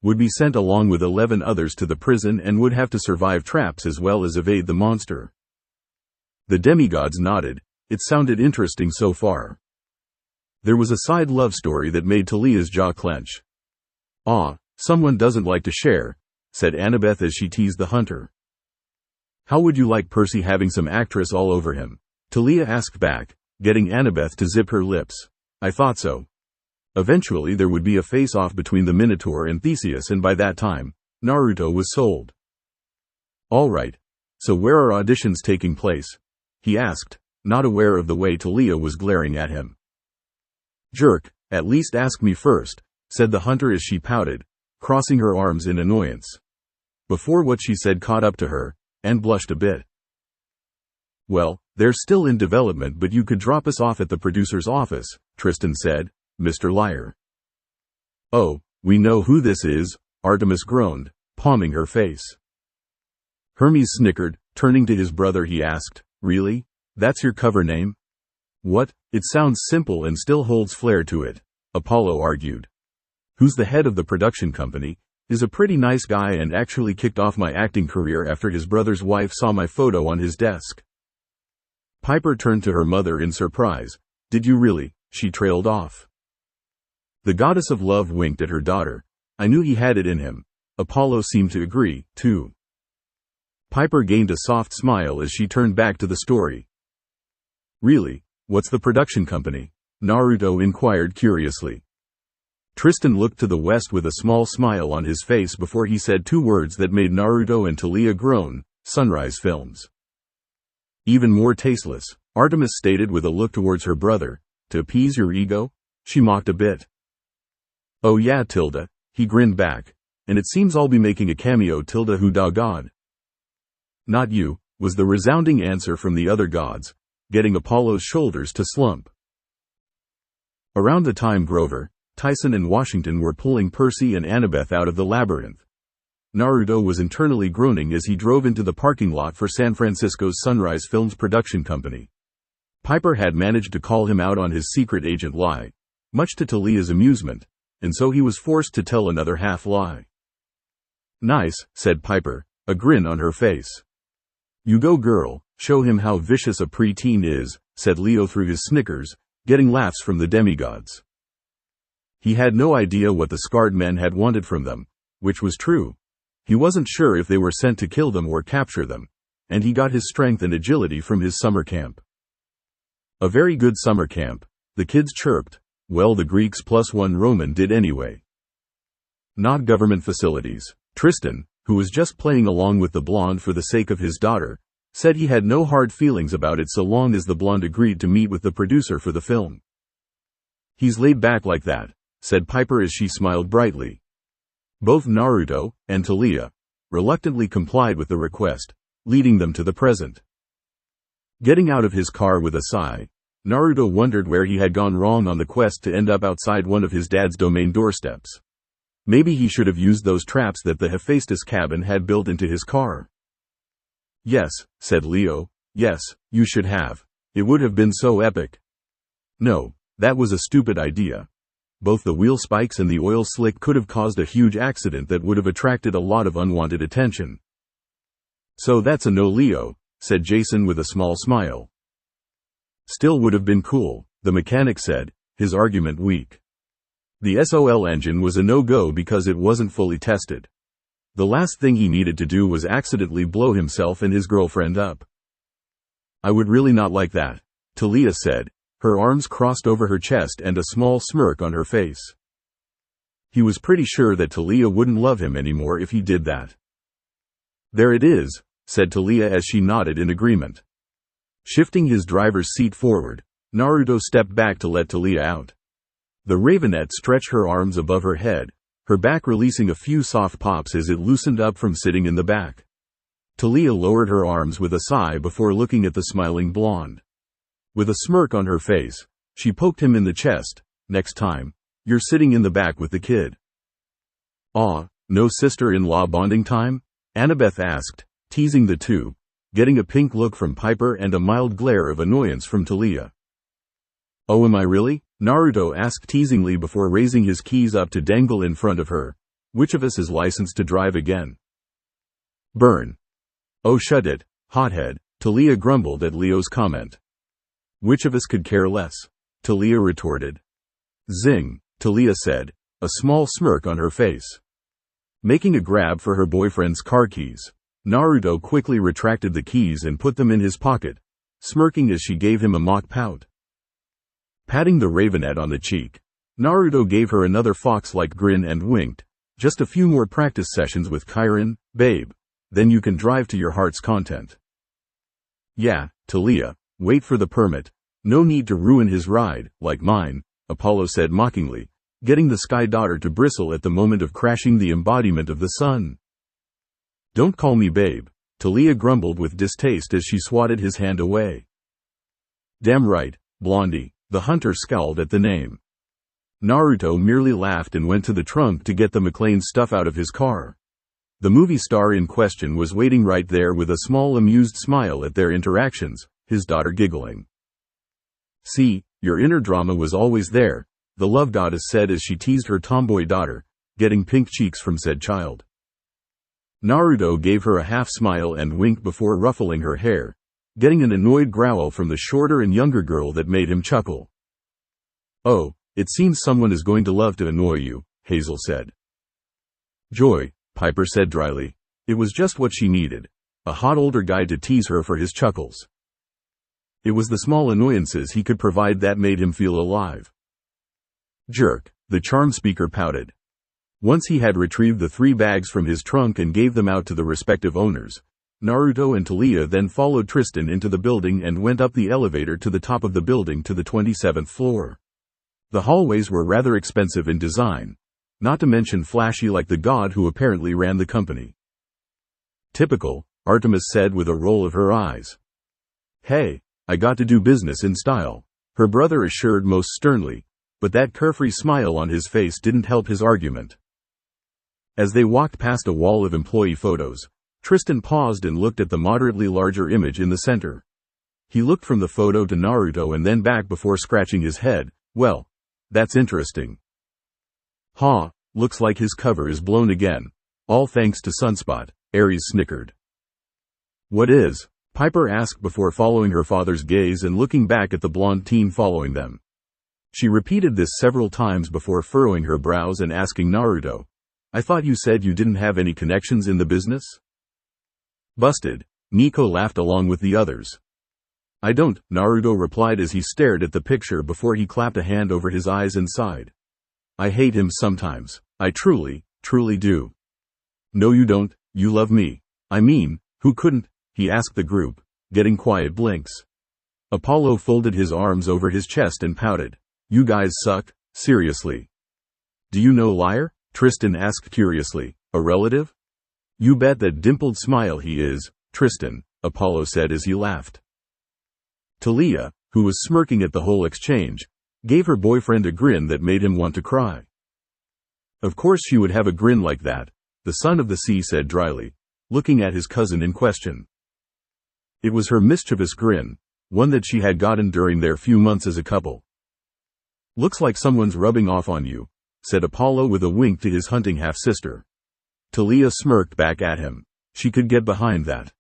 Would be sent along with 11 others to the prison and would have to survive traps as well as evade the monster. The demigods nodded. It sounded interesting so far. There was a side love story that made Talia's jaw clench. "Ah, someone doesn't like to share," said Annabeth as she teased the hunter. "How would you like Percy having some actress all over him?" Talia asked back, getting Annabeth to zip her lips. "I thought so." Eventually there would be a face-off between the Minotaur and Theseus, and by that time, Naruto was sold. "Alright. So where are auditions taking place?" he asked, not aware of the way Talia was glaring at him. "Jerk, at least ask me first," said the hunter as she pouted, crossing her arms in annoyance. Before what she said caught up to her, and blushed a bit. "Well, they're still in development, but you could drop us off at the producer's office," Tristan said, "Mr. Liar." "Oh, we know who this is," Artemis groaned, palming her face. Hermes snickered, turning to his brother he asked, "Really? That's your cover name?" "What? It sounds simple and still holds flair to it," Apollo argued. "Who's the head of the production company, is a pretty nice guy and actually kicked off my acting career after his brother's wife saw my photo on his desk." Piper turned to her mother in surprise. "Did you really?" She trailed off. The goddess of love winked at her daughter. "I knew he had it in him." Apollo seemed to agree, too. Piper gained a soft smile as she turned back to the story. "Really? What's the production company?" Naruto inquired curiously. Tristan looked to the west with a small smile on his face before he said two words that made Naruto and Talia groan: Sunrise Films. "Even more tasteless," Artemis stated with a look towards her brother. "To appease your ego?" She mocked a bit. "Oh yeah, Tilda," he grinned back. "And it seems I'll be making a cameo, Tilda who da god." "Not you," was the resounding answer from the other gods, getting Apollo's shoulders to slump. Around the time Grover, Tyson and Washington were pulling Percy and Annabeth out of the labyrinth, Naruto was internally groaning as he drove into the parking lot for San Francisco's Sunrise Films production company. Piper had managed to call him out on his secret agent lie, much to Talia's amusement, and so he was forced to tell another half lie. "Nice," said Piper, a grin on her face. "You go girl, show him how vicious a preteen is," said Leo through his snickers, getting laughs from the demigods. He had no idea what the scarred men had wanted from them, which was true. He wasn't sure if they were sent to kill them or capture them, and he got his strength and agility from his summer camp. A very good summer camp, the kids chirped. Well, the Greeks plus one Roman did anyway. Not government facilities. Tristan, who was just playing along with the blonde for the sake of his daughter, said he had no hard feelings about it so long as the blonde agreed to meet with the producer for the film. "He's laid back like that," said Piper as she smiled brightly. Both Naruto and Talia reluctantly complied with the request, leading them to the present. Getting out of his car with a sigh, Naruto wondered where he had gone wrong on the quest to end up outside one of his dad's domain doorsteps. Maybe he should have used those traps that the Hephaestus cabin had built into his car. "Yes," said Leo, "yes, you should have. It would have been so epic." "No, that was a stupid idea. Both the wheel spikes and the oil slick could have caused a huge accident that would have attracted a lot of unwanted attention." "So that's a no, Leo," said Jason with a small smile. "Still would have been cool," the mechanic said, his argument weak. The SOL engine was a no-go because it wasn't fully tested. The last thing he needed to do was accidentally blow himself and his girlfriend up. "I would really not like that," Talia said, her arms crossed over her chest and a small smirk on her face. He was pretty sure that Talia wouldn't love him anymore if he did that. "There it is," said Talia as she nodded in agreement. Shifting his driver's seat forward, Naruto stepped back to let Talia out. The Ravenette stretched her arms above her head, her back releasing a few soft pops as it loosened up from sitting in the back. Talia lowered her arms with a sigh before looking at the smiling blonde. With a smirk on her face, she poked him in the chest. "Next time, you're sitting in the back with the kid." "Aw, no sister-in-law bonding time?" Annabeth asked, teasing the two, getting a pink look from Piper and a mild glare of annoyance from Talia. "Oh, am I really?" Naruto asked teasingly before raising his keys up to dangle in front of her. "Which of us is licensed to drive again?" "Burn." "Oh, shut it, hothead," Talia grumbled at Leo's comment. "Which of us could care less?" Talia retorted. "Zing," Talia said, a small smirk on her face. Making a grab for her boyfriend's car keys, Naruto quickly retracted the keys and put them in his pocket, smirking as she gave him a mock pout. Patting the Ravenette on the cheek, Naruto gave her another fox-like grin and winked. "Just a few more practice sessions with Chiron, babe. Then you can drive to your heart's content." "Yeah, Talia, wait for the permit. No need to ruin his ride, like mine," Apollo said mockingly, getting the Sky Daughter to bristle at the moment of crashing the embodiment of the sun. "Don't call me babe," Talia grumbled with distaste as she swatted his hand away. "Damn right, Blondie," the hunter scowled at the name. Naruto merely laughed and went to the trunk to get the McLean stuff out of his car. The movie star in question was waiting right there with a small amused smile at their interactions, his daughter giggling. "See, your inner drama was always there," the love goddess said as she teased her tomboy daughter, getting pink cheeks from said child. Naruto gave her a half smile and wink before ruffling her hair, getting an annoyed growl from the shorter and younger girl that made him chuckle. "Oh, it seems someone is going to love to annoy you," Hazel said. "Joy," Piper said dryly. It was just what she needed, a hot older guy to tease her for his chuckles. It was the small annoyances he could provide that made him feel alive. "Jerk," the charm speaker pouted. Once he had retrieved the 3 bags from his trunk and gave them out to the respective owners, Naruto and Talia then followed Tristan into the building and went up the elevator to the top of the building to the 27th floor. The hallways were rather expensive in design, not to mention flashy like the god who apparently ran the company. "Typical," Artemis said with a roll of her eyes. "Hey, I got to do business in style," her brother assured most sternly, but that carefree smile on his face didn't help his argument. As they walked past a wall of employee photos, Tristan paused and looked at the moderately larger image in the center. He looked from the photo to Naruto and then back before scratching his head. "Well, that's interesting." "Huh, looks like his cover is blown again. All thanks to Sunspot," Ares snickered. "What is?" Piper asked before following her father's gaze and looking back at the blonde teen following them. She repeated this several times before furrowing her brows and asking Naruto, "I thought you said you didn't have any connections in the business?" "Busted," Nico laughed along with the others. "I don't," Naruto replied as he stared at the picture before he clapped a hand over his eyes and sighed. "I hate him sometimes. I truly, truly do." "No you don't, you love me. I mean, who couldn't?" he asked the group, getting quiet blinks. Apollo folded his arms over his chest and pouted. "You guys suck, seriously." "Do you know Liar?" Tristan asked curiously. "A relative?" "You bet that dimpled smile he is, Tristan," Apollo said as he laughed. Talia, who was smirking at the whole exchange, gave her boyfriend a grin that made him want to cry. "Of course she would have a grin like that," the son of the sea said dryly, looking at his cousin in question. It was her mischievous grin, one that she had gotten during their few months as a couple. "Looks like someone's rubbing off on you," said Apollo with a wink to his hunting half-sister. Talia smirked back at him. She could get behind that.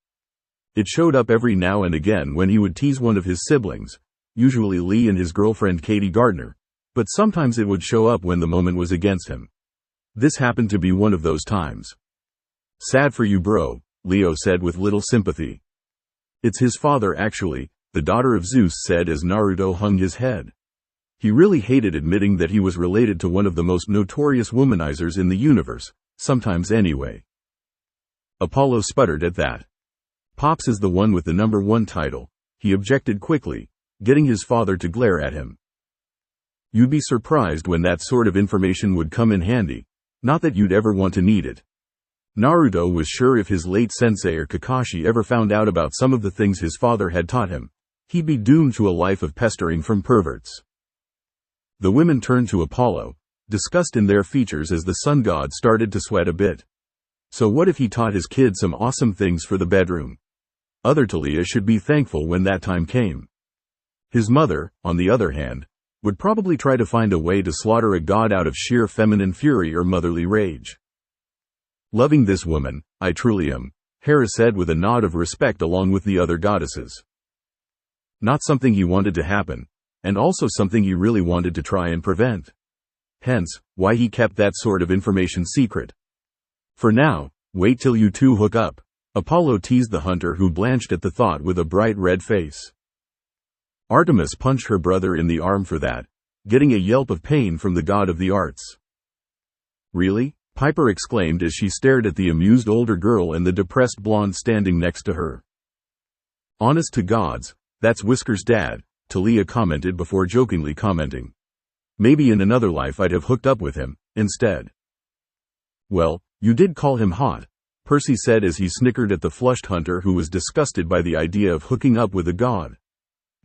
It showed up every now and again when he would tease one of his siblings, usually Lee and his girlfriend Katie Gardner, but sometimes it would show up when the moment was against him. This happened to be one of those times. "Sad for you bro," Leo said with little sympathy. "It's his father actually," the daughter of Zeus said as Naruto hung his head. He really hated admitting that he was related to one of the most notorious womanizers in the universe, sometimes anyway. Apollo sputtered at that. Pops is the one with the #1 title, he objected quickly, getting his father to glare at him. You'd be surprised when that sort of information would come in handy, not that you'd ever want to need it. Naruto was sure if his late sensei or Kakashi ever found out about some of the things his father had taught him, he'd be doomed to a life of pestering from perverts. The women turned to Apollo, disgust in their features as the sun god started to sweat a bit. So what if he taught his kid some awesome things for the bedroom? Other Talia should be thankful when that time came. His mother, on the other hand, would probably try to find a way to slaughter a god out of sheer feminine fury or motherly rage. Loving this woman, I truly am, Heir said with a nod of respect along with the other goddesses. Not something he wanted to happen, and also something he really wanted to try and prevent. Hence, why he kept that sort of information secret. For now, wait till you two hook up, Apollo teased the hunter who blanched at the thought with a bright red face. Artemis punched her brother in the arm for that, getting a yelp of pain from the god of the arts. Really? Piper exclaimed as she stared at the amused older girl and the depressed blonde standing next to her. Honest to gods, that's Whisker's dad, Talia commented before jokingly commenting. Maybe in another life I'd have hooked up with him, instead. Well, you did call him hot, Percy said as he snickered at the flushed hunter who was disgusted by the idea of hooking up with a god.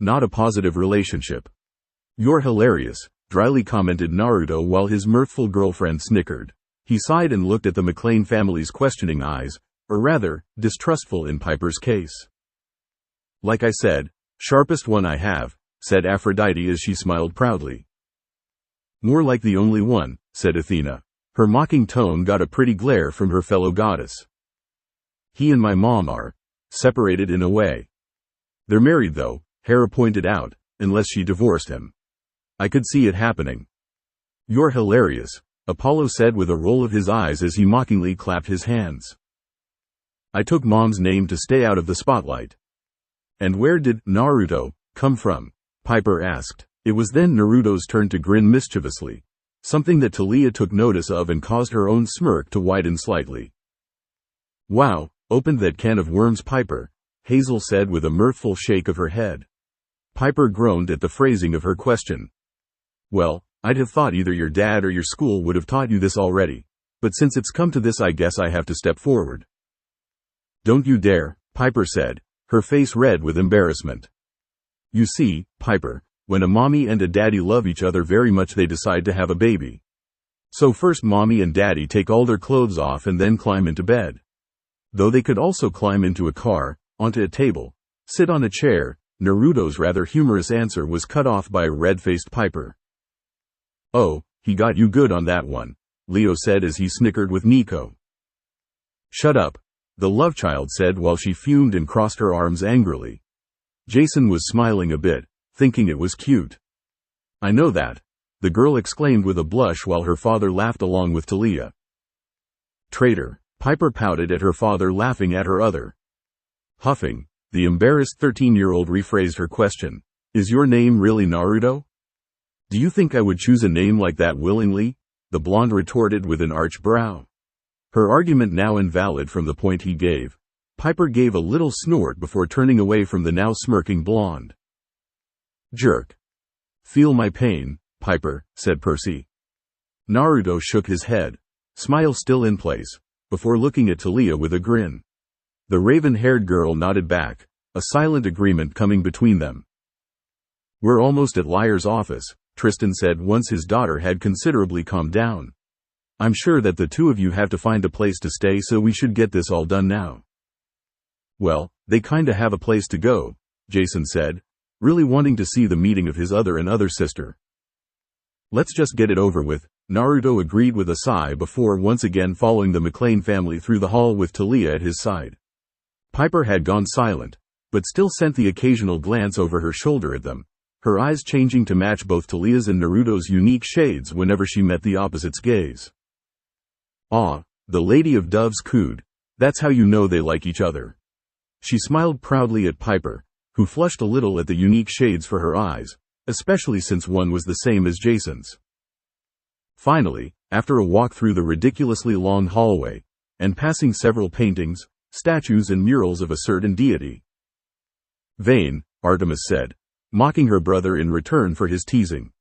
Not a positive relationship. You're hilarious, dryly commented Naruto while his mirthful girlfriend snickered. He sighed and looked at the McLean family's questioning eyes, or rather, distrustful in Piper's case. Like I said, sharpest one I have, said Aphrodite as she smiled proudly. More like the only one, said Athena. Her mocking tone got a pretty glare from her fellow goddess. He and my mom are separated in a way. They're married though, Heir pointed out, unless she divorced him. I could see it happening. You're hilarious, Apollo said with a roll of his eyes as he mockingly clapped his hands. I took mom's name to stay out of the spotlight. And where did Naruto come from? Piper asked. It was then Naruto's turn to grin mischievously, something that Talia took notice of and caused her own smirk to widen slightly. Wow, opened that can of worms, Piper, Hazel said with a mirthful shake of her head. Piper groaned at the phrasing of her question. Well, I'd have thought either your dad or your school would have taught you this already, but since it's come to this I guess I have to step forward. Don't you dare, Piper said, her face red with embarrassment. You see, Piper, when a mommy and a daddy love each other very much they decide to have a baby. So first mommy and daddy take all their clothes off and then climb into bed. Though they could also climb into a car, onto a table, sit on a chair. Naruto's rather humorous answer was cut off by a red-faced Piper. Oh, he got you good on that one, Leo said as he snickered with Nico. Shut up, the love child said while she fumed and crossed her arms angrily. Jason was smiling a bit, thinking it was cute. I know that, the girl exclaimed with a blush while her father laughed along with Talia. Traitor, Piper pouted at her father laughing at her other. Huffing, the embarrassed 13-year-old rephrased her question. Is your name really Naruto? Do you think I would choose a name like that willingly? The blonde retorted with an arched brow. Her argument now invalid from the point he gave. Piper gave a little snort before turning away from the now smirking blonde. Jerk. Feel my pain, Piper, said Percy. Naruto shook his head, smile still in place, before looking at Talia with a grin. The raven-haired girl nodded back, a silent agreement coming between them. We're almost at Liar's office, Tristan said once his daughter had considerably calmed down. I'm sure that the two of you have to find a place to stay, so we should get this all done now. Well, they kinda have a place to go, Jason said, really wanting to see the meeting of his other sister. Let's just get it over with, Naruto agreed with a sigh before once again following the McLean family through the hall with Talia at his side. Piper had gone silent, but still sent the occasional glance over her shoulder at them, her eyes changing to match both Talia's and Naruto's unique shades whenever she met the opposite's gaze. Ah, the Lady of Doves cooed, that's how you know they like each other. She smiled proudly at Piper, who flushed a little at the unique shades for her eyes, especially since one was the same as Jason's. Finally, after a walk through the ridiculously long hallway, and passing several paintings, statues and murals of a certain deity. "Vain," Artemis said, mocking her brother in return for his teasing.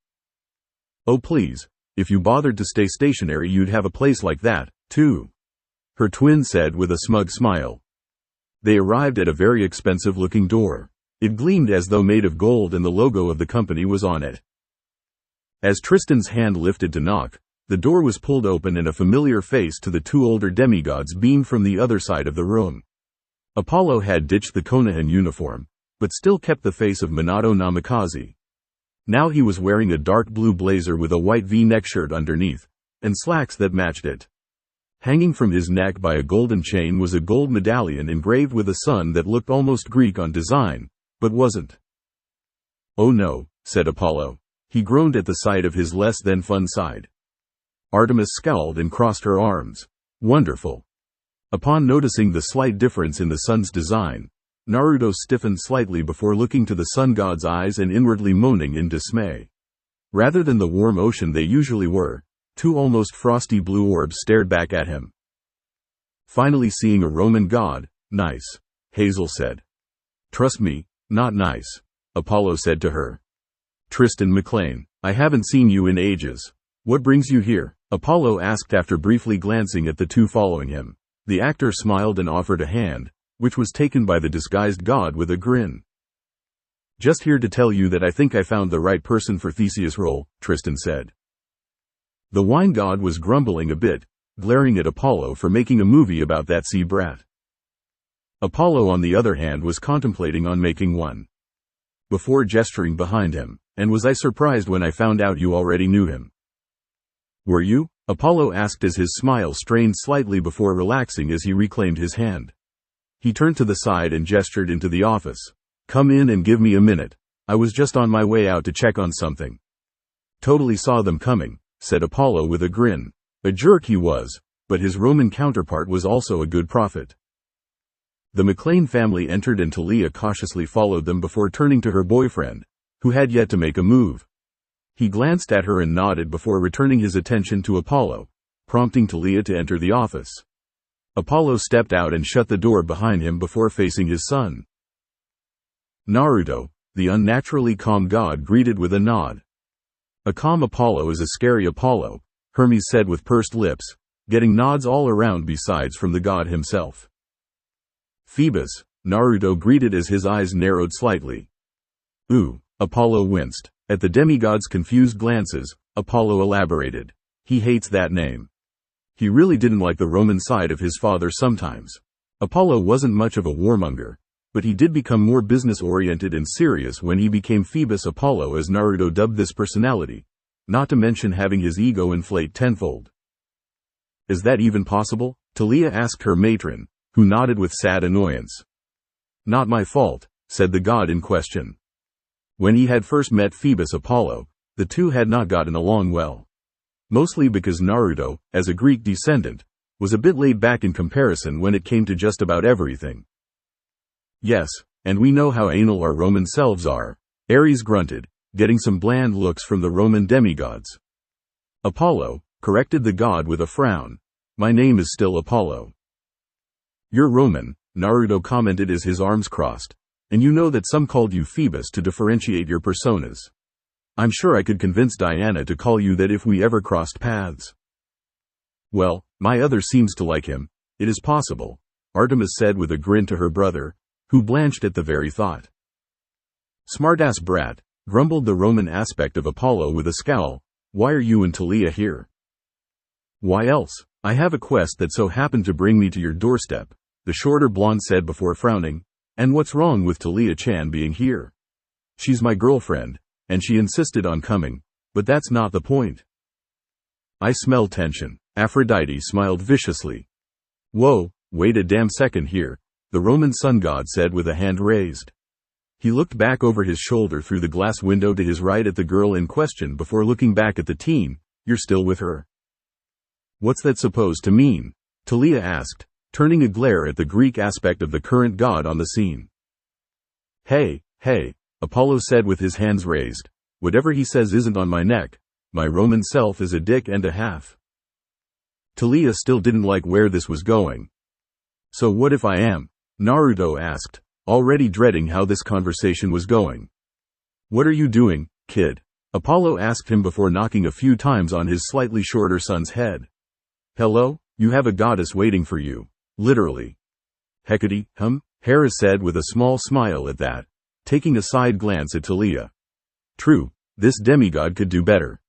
"Oh please, if you bothered to stay stationary you'd have a place like that, too," her twin said with a smug smile. They arrived at a very expensive-looking door. It gleamed as though made of gold and the logo of the company was on it. As Tristan's hand lifted to knock, the door was pulled open and a familiar face to the two older demigods beamed from the other side of the room. Apollo had ditched the Konohan uniform, but still kept the face of Minato Namikaze. Now he was wearing a dark blue blazer with a white V-neck shirt underneath, and slacks that matched it. Hanging from his neck by a golden chain was a gold medallion engraved with a sun that looked almost Greek on design, but wasn't. "Oh no," said Apollo. He groaned at the sight of his less than fun side. Artemis scowled and crossed her arms. "Wonderful." Upon noticing the slight difference in the sun's design, Naruto stiffened slightly before looking to the sun god's eyes and inwardly moaning in dismay. Rather than the warm ocean they usually were, two almost frosty blue orbs stared back at him. "Finally seeing a Roman god, nice," Hazel said. "Trust me, not nice," Apollo said to her. "Tristan McLean, I haven't seen you in ages. What brings you here?" Apollo asked after briefly glancing at the two following him. The actor smiled and offered a hand, which was taken by the disguised god with a grin. "Just here to tell you that I think I found the right person for Theseus' role," Tristan said. The wine god was grumbling a bit, glaring at Apollo for making a movie about that sea brat. Apollo on the other hand was contemplating on making one. Before gesturing behind him, "And was I surprised when I found out you already knew him?" "Were you?" Apollo asked as his smile strained slightly before relaxing as he reclaimed his hand. He turned to the side and gestured into the office. "Come in and give me a minute. I was just on my way out to check on something." "Totally saw them coming," said Apollo with a grin. A jerk he was, but his Roman counterpart was also a good prophet. The McLean family entered and Talia cautiously followed them before turning to her boyfriend, who had yet to make a move. He glanced at her and nodded before returning his attention to Apollo, prompting Talia to enter the office. Apollo stepped out and shut the door behind him before facing his son. Naruto, the unnaturally calm god, greeted with a nod. "A calm Apollo is a scary Apollo," Hermes said with pursed lips, getting nods all around besides from the god himself. "Phoebus," Naruto greeted as his eyes narrowed slightly. "Ooh," Apollo winced. At the demigod's confused glances, Apollo elaborated. "He hates that name. He really didn't like the Roman side of his father sometimes." Apollo wasn't much of a warmonger, but he did become more business-oriented and serious when he became Phoebus Apollo, as Naruto dubbed this personality, not to mention having his ego inflate tenfold. "Is that even possible?" Talia asked her matron, who nodded with sad annoyance. "Not my fault," said the god in question. When he had first met Phoebus Apollo, the two had not gotten along well. Mostly because Naruto, as a Greek descendant, was a bit laid back in comparison when it came to just about everything. "Yes, and we know how anal our Roman selves are," Ares grunted, getting some bland looks from the Roman demigods. "Apollo," corrected the god with a frown. "My name is still Apollo." "You're Roman," Naruto commented as his arms crossed. "And you know that some called you Phoebus to differentiate your personas. I'm sure I could convince Diana to call you that if we ever crossed paths." "Well, my other seems to like him. It is possible," Artemis said with a grin to her brother, who blanched at the very thought. "Smartass brat," grumbled the Roman aspect of Apollo with a scowl. "Why are you and Talia here?" "Why else? I have a quest that so happened to bring me to your doorstep," the shorter blonde said before frowning. "And what's wrong with Talia-chan being here? She's my girlfriend, and she insisted on coming, but that's not the point." "I smell tension," Aphrodite smiled viciously. "Whoa, wait a damn second here," the Roman sun god said with a hand raised. He looked back over his shoulder through the glass window to his right at the girl in question before looking back at the teen. "You're still with her?" "What's that supposed to mean?" Talia asked, turning a glare at the Greek aspect of the current god on the scene. Hey, Apollo said with his hands raised. Whatever he says isn't on my neck. My Roman self is a dick and a half. Talia still didn't like where this was going. So what if I am? Naruto asked, already dreading how this conversation was going. What are you doing, kid? Apollo asked him before knocking a few times on his slightly shorter son's head. Hello? You have a goddess waiting for you. Literally. Hecate, Heir said with a small smile at that, taking a side glance at Talia. True, this demigod could do better.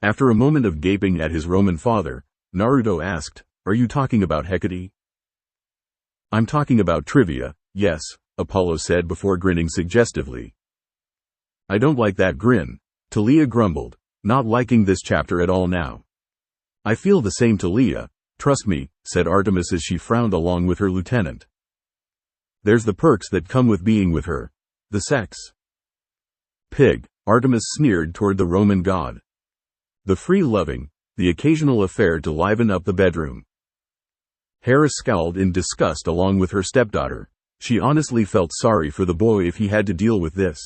After a moment of gaping at his Roman father, Naruto asked, are you talking about Hecate? I'm talking about trivia, yes, Apollo said before grinning suggestively. I don't like that grin, Talia grumbled, not liking this chapter at all now. I feel the same, Talia, trust me, said Artemis as she frowned along with her lieutenant. There's the perks that come with being with her. The sex. Pig, Artemis sneered toward the Roman god. The free-loving, the occasional affair to liven up the bedroom. Hera scowled in disgust along with her stepdaughter. She honestly felt sorry for the boy if he had to deal with this.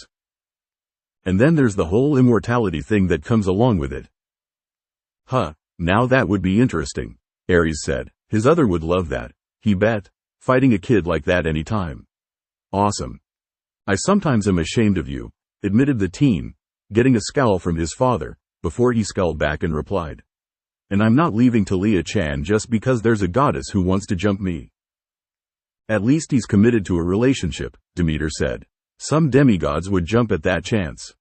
And then there's the whole immortality thing that comes along with it. Huh, now that would be interesting, Ares said. His other would love that, he bet, fighting a kid like that anytime. Awesome. I sometimes am ashamed of you, admitted the teen, getting a scowl from his father, before he scowled back and replied. And I'm not leaving Talia-chan just because there's a goddess who wants to jump me. At least he's committed to a relationship, Demeter said. Some demigods would jump at that chance.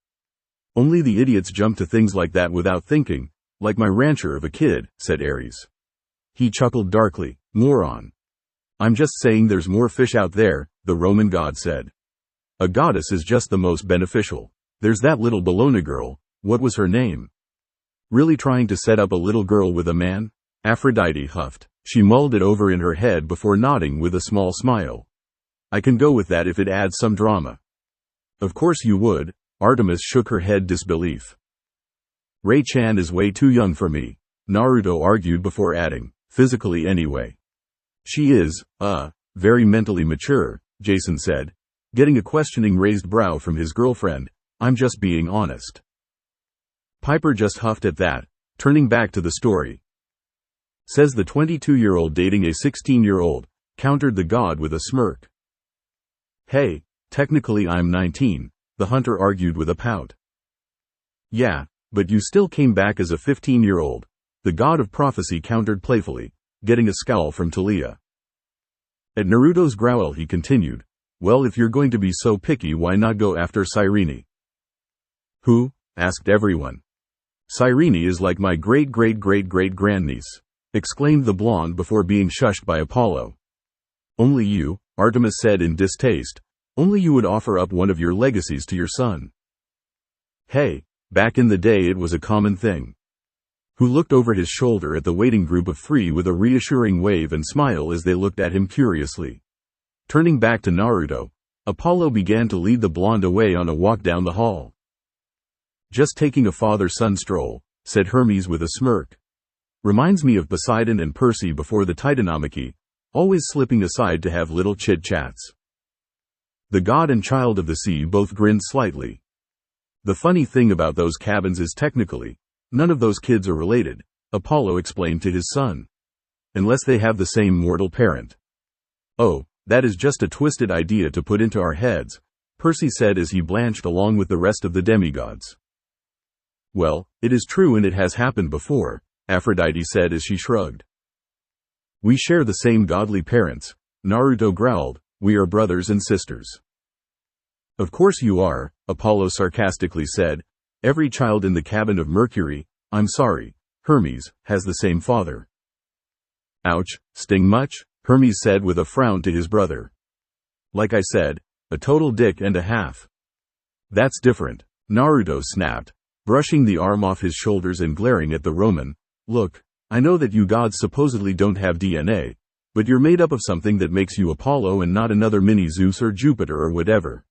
Only the idiots jump to things like that without thinking, like my rancher of a kid, said Ares. He chuckled darkly. Moron. I'm just saying there's more fish out there, the Roman god said. A goddess is just the most beneficial. There's that little Bologna girl, what was her name? Really trying to set up a little girl with a man? Aphrodite huffed. She mulled it over in her head before nodding with a small smile. I can go with that if it adds some drama. Of course you would, Artemis shook her head disbelief. Ray-chan is way too young for me, Naruto argued before adding, physically anyway. She is, very mentally mature, Jason said, getting a questioning raised brow from his girlfriend. I'm just being honest. Piper just huffed at that, turning back to the story. Says the 22-year-old dating a 16-year-old, countered the god with a smirk. Hey, technically I'm 19, the hunter argued with a pout. Yeah, but you still came back as a 15-year-old, the god of prophecy countered playfully, getting a scowl from Talia. At Naruto's growl he continued, well if you're going to be so picky why not go after Cyrene? Who? Asked everyone. Cyrene is like my great-great-great-great-grandniece, exclaimed the blonde before being shushed by Apollo. Only you, Artemis said in distaste, only you would offer up one of your legacies to your son. Hey, back in the day it was a common thing. Who looked over his shoulder at the waiting group of three with a reassuring wave and smile as they looked at him curiously. Turning back to Naruto, Apollo began to lead the blonde away on a walk down the hall. Just taking a father-son stroll, said Hermes with a smirk. Reminds me of Poseidon and Percy before the Titanomachy, always slipping aside to have little chit-chats. The god and child of the sea both grinned slightly. The funny thing about those cabins is technically, none of those kids are related, Apollo explained to his son. Unless they have the same mortal parent. Oh, that is just a twisted idea to put into our heads, Percy said as he blanched along with the rest of the demigods. Well, it is true and it has happened before, Aphrodite said as she shrugged. We share the same godly parents, Naruto growled, we are brothers and sisters. Of course you are, Apollo sarcastically said, every child in the cabin of Mercury, I'm sorry, Hermes, has the same father. Ouch, sting much? Hermes said with a frown to his brother. Like I said, a total dick and a half. That's different, Naruto snapped, brushing the arm off his shoulders and glaring at the Roman. Look, I know that you gods supposedly don't have DNA, but you're made up of something that makes you Apollo and not another mini Zeus or Jupiter or whatever.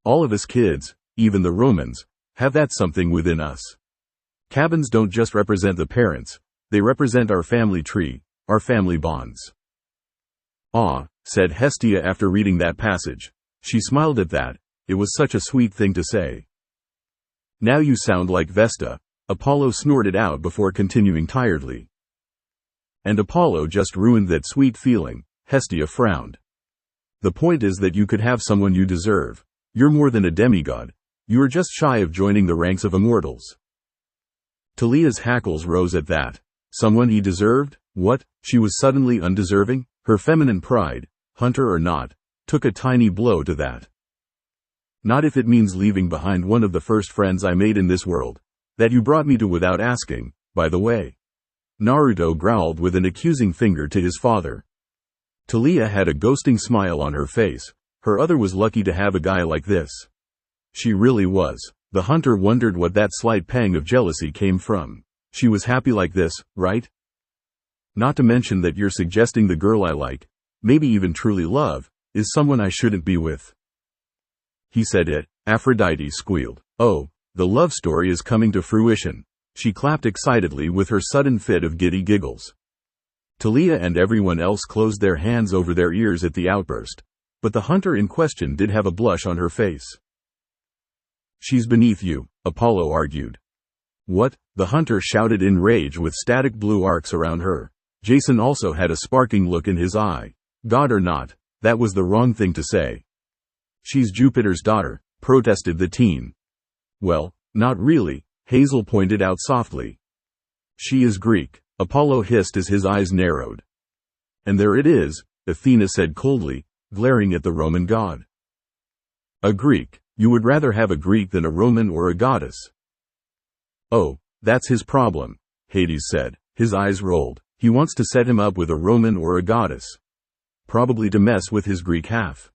All of us kids, even the Romans, have that something within us. Cabins don't just represent the parents, they represent our family tree, our family bonds. Ah, said Hestia after reading that passage. She smiled at that, it was such a sweet thing to say. Now you sound like Vesta, Apollo snorted out before continuing tiredly. And Apollo just ruined that sweet feeling, Hestia frowned. The point is that you could have someone you deserve. You're more than a demigod. You are just shy of joining the ranks of immortals. Talia's hackles rose at that. Someone he deserved? What? She was suddenly undeserving? Her feminine pride, hunter or not, took a tiny blow to that. Not if it means leaving behind one of the first friends I made in this world, that you brought me to without asking, by the way. Naruto growled with an accusing finger to his father. Talia had a ghosting smile on her face. Her other was lucky to have a guy like this. She really was. The hunter wondered what that slight pang of jealousy came from. She was happy like this, right? Not to mention that you're suggesting the girl I like, maybe even truly love, is someone I shouldn't be with. He said it. Aphrodite squealed. Oh, the love story is coming to fruition. She clapped excitedly with her sudden fit of giddy giggles. Talia and everyone else closed their hands over their ears at the outburst, but the hunter in question did have a blush on her face. She's beneath you, Apollo argued. What? The hunter shouted in rage with static blue arcs around her. Jason also had a sparking look in his eye. God or not, that was the wrong thing to say. She's Jupiter's daughter, protested the teen. Well, not really, Hazel pointed out softly. She is Greek, Apollo hissed as his eyes narrowed. And there it is, Athena said coldly, glaring at the Roman god. A Greek, you would rather have a Greek than a Roman or a goddess. Oh, that's his problem, Hades said, his eyes rolled. He wants to set him up with a Roman or a goddess. Probably to mess with his Greek half.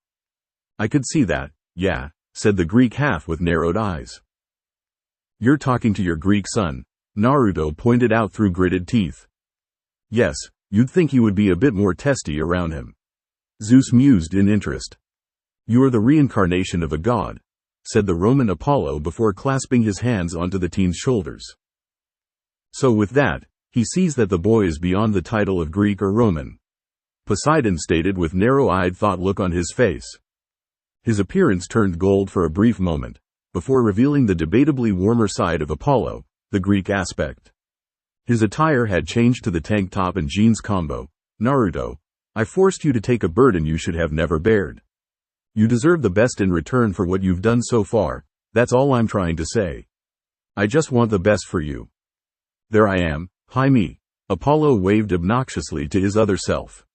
I could see that, yeah, said the Greek half with narrowed eyes. You're talking to your Greek son, Naruto pointed out through gritted teeth. Yes, you'd think he would be a bit more testy around him. Zeus mused in interest. You are the reincarnation of a god, said the Roman Apollo before clasping his hands onto the teen's shoulders. So with that, he sees that the boy is beyond the title of Greek or Roman. Poseidon stated with narrow-eyed thought look on his face. His appearance turned gold for a brief moment, before revealing the debatably warmer side of Apollo, the Greek aspect. His attire had changed to the tank top and jeans combo. Naruto, I forced you to take a burden you should have never bared. You deserve the best in return for what you've done so far, that's all I'm trying to say. I just want the best for you. There I am, hi me. Apollo waved obnoxiously to his other self.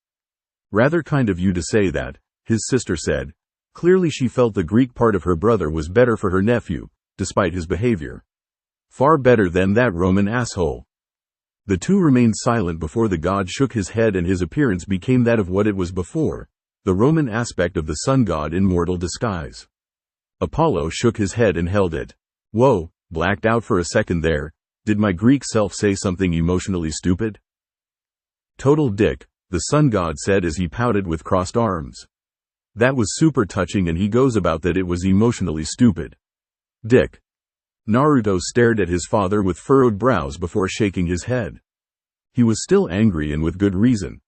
Rather kind of you to say that, his sister said. Clearly she felt the Greek part of her brother was better for her nephew, despite his behavior. Far better than that Roman asshole. The two remained silent before the god shook his head and his appearance became that of what it was before, the Roman aspect of the sun god in mortal disguise. Apollo shook his head and held it. Whoa, blacked out for a second there, did my Greek self say something emotionally stupid? Total dick, the sun god said as he pouted with crossed arms. That was super touching and he goes about that it was emotionally stupid. Dick. Naruto stared at his father with furrowed brows before shaking his head. He was still angry and with good reason.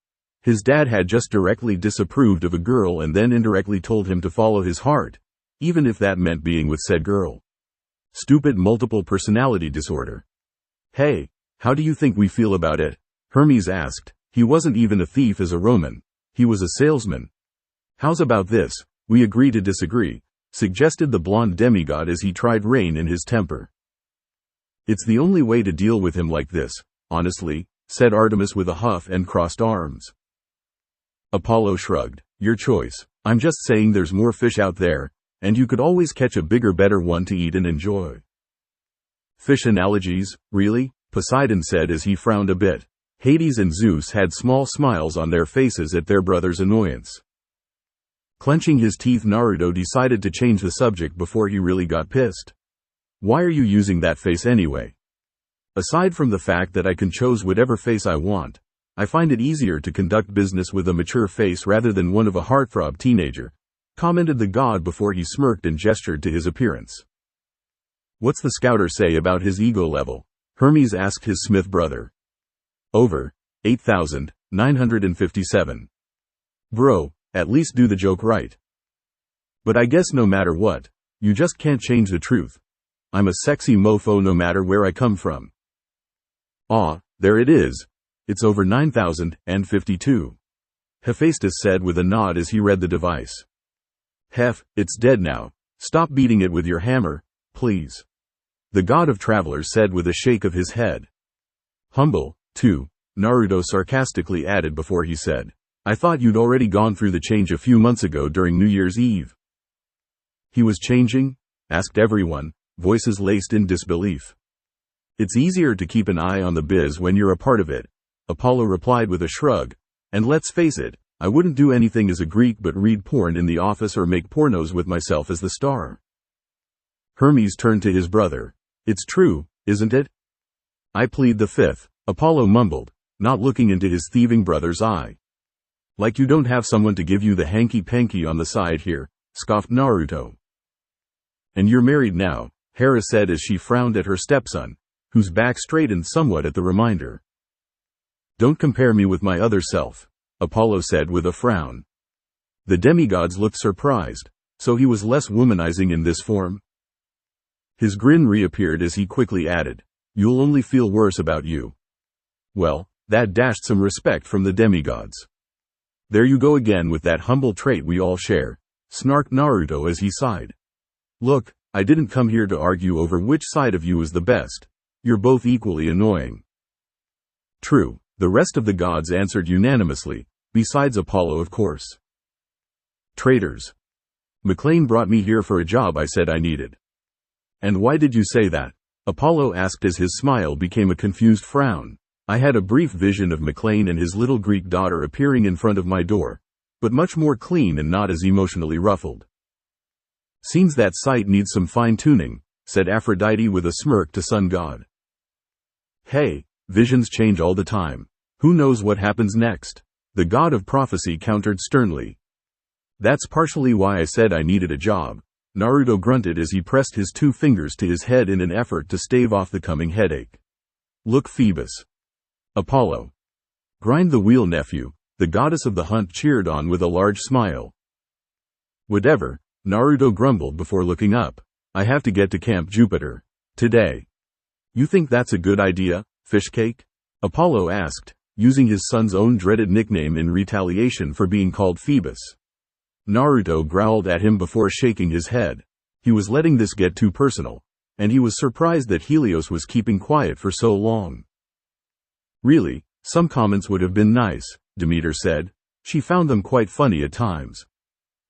His dad had just directly disapproved of a girl and then indirectly told him to follow his heart, even if that meant being with said girl. Stupid multiple personality disorder. Hey, how do you think we feel about it? Hermes asked. He wasn't even a thief as a Roman. He was a salesman. How's about this? We agree to disagree, suggested the blonde demigod as he tried rein in his temper. It's the only way to deal with him like this, honestly, said Artemis with a huff and crossed arms. Apollo shrugged. Your choice. I'm just saying there's more fish out there, and you could always catch a bigger better one to eat and enjoy. Fish analogies, really? Poseidon said as he frowned a bit. Hades and Zeus had small smiles on their faces at their brother's annoyance. Clenching his teeth, Naruto decided to change the subject before he really got pissed. Why are you using that face anyway? Aside from the fact that I can choose whatever face I want, I find it easier to conduct business with a mature face rather than one of a heartthrob teenager, commented the god before he smirked and gestured to his appearance. What's the scouter say about his ego level? Hermes asked his smith brother. Over 8,957. Bro, at least do the joke right. But I guess no matter what, you just can't change the truth. I'm a sexy mofo no matter where I come from. Ah, there it is. It's over 9,052. Hephaestus said with a nod as he read the device. Hef, it's dead now. Stop beating it with your hammer, please. The god of travelers said with a shake of his head. Humble, too, Naruto sarcastically added before he said, I thought you'd already gone through the change a few months ago during New Year's Eve. He was changing? Asked everyone, voices laced in disbelief. It's easier to keep an eye on the biz when you're a part of it, Apollo replied with a shrug, and let's face it, I wouldn't do anything as a Greek but read porn in the office or make pornos with myself as the star. Hermes turned to his brother. It's true, isn't it? I plead the fifth, Apollo mumbled, not looking into his thieving brother's eye. Like you don't have someone to give you the hanky-panky on the side here, scoffed Naruto. And you're married now, Hera said as she frowned at her stepson, whose back straightened somewhat at the reminder. Don't compare me with my other self, Apollo said with a frown. The demigods looked surprised, so he was less womanizing in this form. His grin reappeared as he quickly added, You'll only feel worse about you. Well, that dashed some respect from the demigods. There you go again with that humble trait we all share, snarked Naruto as he sighed. Look, I didn't come here to argue over which side of you is the best. You're both equally annoying. True, the rest of the gods answered unanimously, besides Apollo of course. Traitors. McLean brought me here for a job I said I needed. And why did you say that? Apollo asked as his smile became a confused frown. I had a brief vision of McLean and his little Greek daughter appearing in front of my door, but much more clean and not as emotionally ruffled. Seems that sight needs some fine-tuning, said Aphrodite with a smirk to sun god. Hey, visions change all the time. Who knows what happens next? The god of prophecy countered sternly. That's partially why I said I needed a job, Naruto grunted as he pressed his 2 fingers to his head in an effort to stave off the coming headache. Look Phoebus. Apollo. Grind the wheel nephew, the goddess of the hunt cheered on with a large smile. Whatever, Naruto grumbled before looking up. I have to get to Camp Jupiter. Today. You think that's a good idea, Fishcake? Apollo asked, using his son's own dreaded nickname in retaliation for being called Phoebus. Naruto growled at him before shaking his head. He was letting this get too personal, and he was surprised that Helios was keeping quiet for so long. Really, some comments would have been nice, Demeter said. She found them quite funny at times.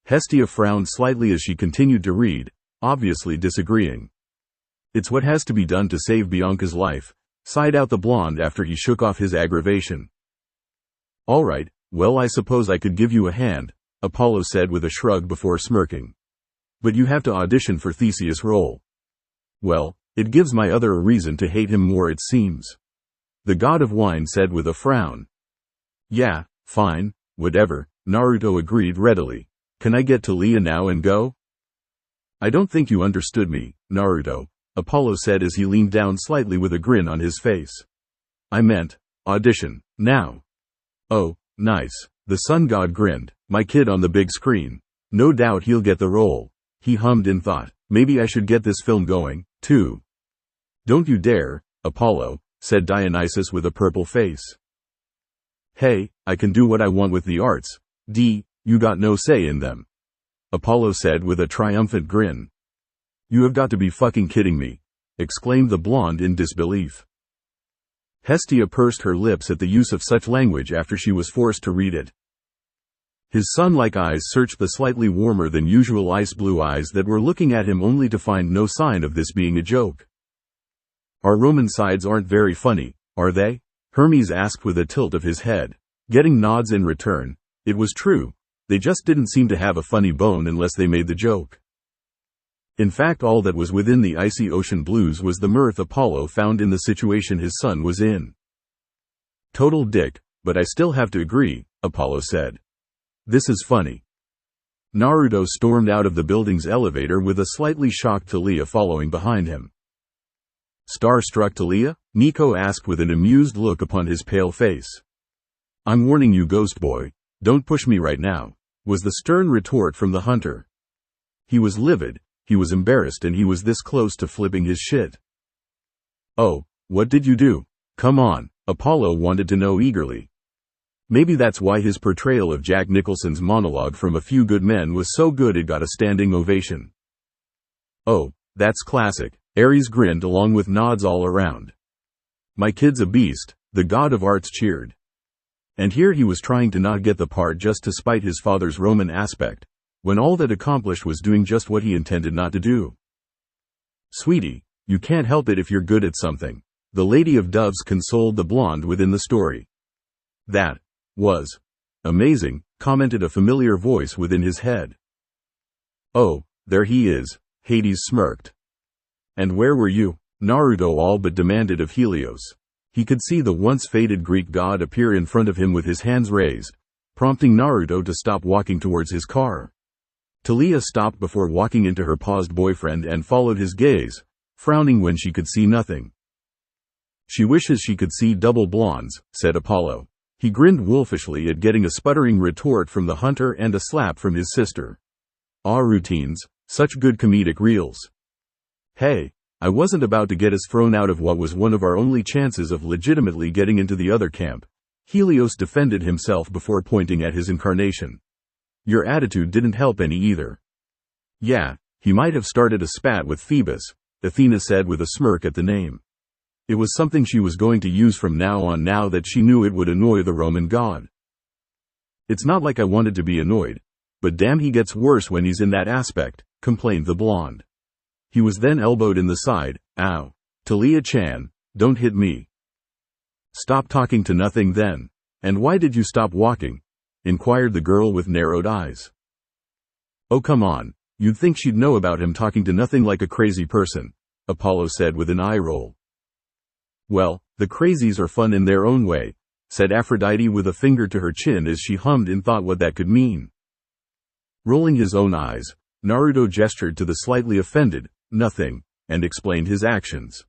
Hestia frowned slightly as she continued to read, obviously disagreeing. It's what has to be done to save Bianca's life, sighed out the blonde after he shook off his aggravation. All right, well I suppose I could give you a hand, Apollo said with a shrug before smirking. But you have to audition for Theseus' role. Well, it gives my other a reason to hate him more it seems. The god of wine said with a frown. Yeah, fine, whatever, Naruto agreed readily. Can I get to Leah now and go? I don't think you understood me, Naruto, Apollo said as he leaned down slightly with a grin on his face. I meant, audition, now. Oh, nice, the sun god grinned, my kid on the big screen. No doubt he'll get the role. He hummed in thought, maybe I should get this film going, too. Don't you dare, Apollo, said Dionysus with a purple face. Hey, I can do what I want with the arts. You got no say in them. Apollo said with a triumphant grin. You have got to be fucking kidding me, exclaimed the blonde in disbelief. Hestia pursed her lips at the use of such language after she was forced to read it. His sun-like eyes searched the slightly warmer than usual ice blue eyes that were looking at him only to find no sign of this being a joke. Our Roman sides aren't very funny, are they? Hermes asked with a tilt of his head. Getting nods in return. It was true. They just didn't seem to have a funny bone unless they made the joke. In fact, all that was within the icy ocean blues was the mirth Apollo found in the situation his son was in. Total dick, but I still have to agree, Apollo said. This is funny. Naruto stormed out of the building's elevator with a slightly shocked Talia following behind him. Starstruck Talia? Nico asked with an amused look upon his pale face. I'm warning you, ghost boy. Don't push me right now, was the stern retort from the hunter. He was livid. He was embarrassed and he was this close to flipping his shit. "Oh, what did you do? Come on," Apollo wanted to know eagerly. Maybe that's why his portrayal of Jack Nicholson's monologue from A Few Good Men was so good it got a standing ovation. "Oh, that's classic," Ares grinned along with nods all around. "My kid's a beast," the god of arts cheered. And here he was trying to not get the part just to spite his father's Roman aspect, when all that accomplished was doing just what he intended not to do. "Sweetie, you can't help it if you're good at something," the Lady of Doves consoled the blonde within the story. "That was amazing," commented a familiar voice within his head. "Oh, there he is," Hades smirked. "And where were you?" Naruto all but demanded of Helios. He could see the once faded Greek god appear in front of him with his hands raised, prompting Naruto to stop walking towards his car. Talia stopped before walking into her paused boyfriend and followed his gaze, frowning when she could see nothing. "She wishes she could see double blondes," said Apollo. He grinned wolfishly at getting a sputtering retort from the hunter and a slap from his sister. "Ah, routines, such good comedic reels. Hey, I wasn't about to get us thrown out of what was one of our only chances of legitimately getting into the other camp," Helios defended himself before pointing at his incarnation. "Your attitude didn't help any either." "Yeah, he might have started a spat with Phoebus," Athena said with a smirk at the name. It was something she was going to use from now on now that she knew it would annoy the Roman god. "It's not like I wanted to be annoyed, but damn, he gets worse when he's in that aspect," complained the blonde. He was then elbowed in the side. "Ow. Talia-chan, don't hit me." "Stop talking to nothing then. And why did you stop walking?" inquired the girl with narrowed eyes. "Oh come on, you'd think she'd know about him talking to nothing like a crazy person," Apollo said with an eye roll. "Well, the crazies are fun in their own way," said Aphrodite with a finger to her chin as she hummed in thought what that could mean. Rolling his own eyes, Naruto gestured to the slightly offended, "Nothing," and explained his actions.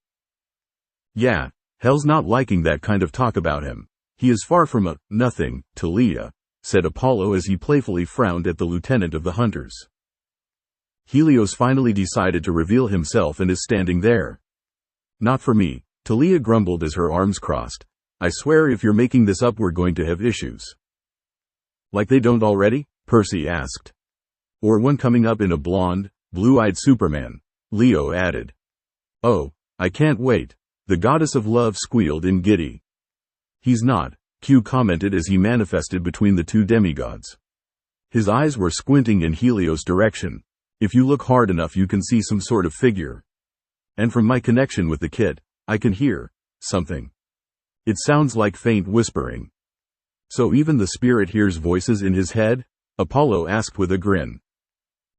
"Yeah, hell's not liking that kind of talk about him. He is far from a nothing, Talia," said Apollo as he playfully frowned at the lieutenant of the hunters. Helios finally decided to reveal himself and is standing there. "Not for me," Talia grumbled as her arms crossed. "I swear if you're making this up we're going to have issues." "Like they don't already?" Percy asked. "Or one coming up in a blonde, blue-eyed Superman," Leo added. "Oh, I can't wait," the goddess of love squealed in giddy. "He's not," Q commented as he manifested between the two demigods. His eyes were squinting in Helios' direction. "If you look hard enough you can see some sort of figure. And from my connection with the kit, I can hear something. It sounds like faint whispering." "So even the spirit hears voices in his head?" Apollo asked with a grin.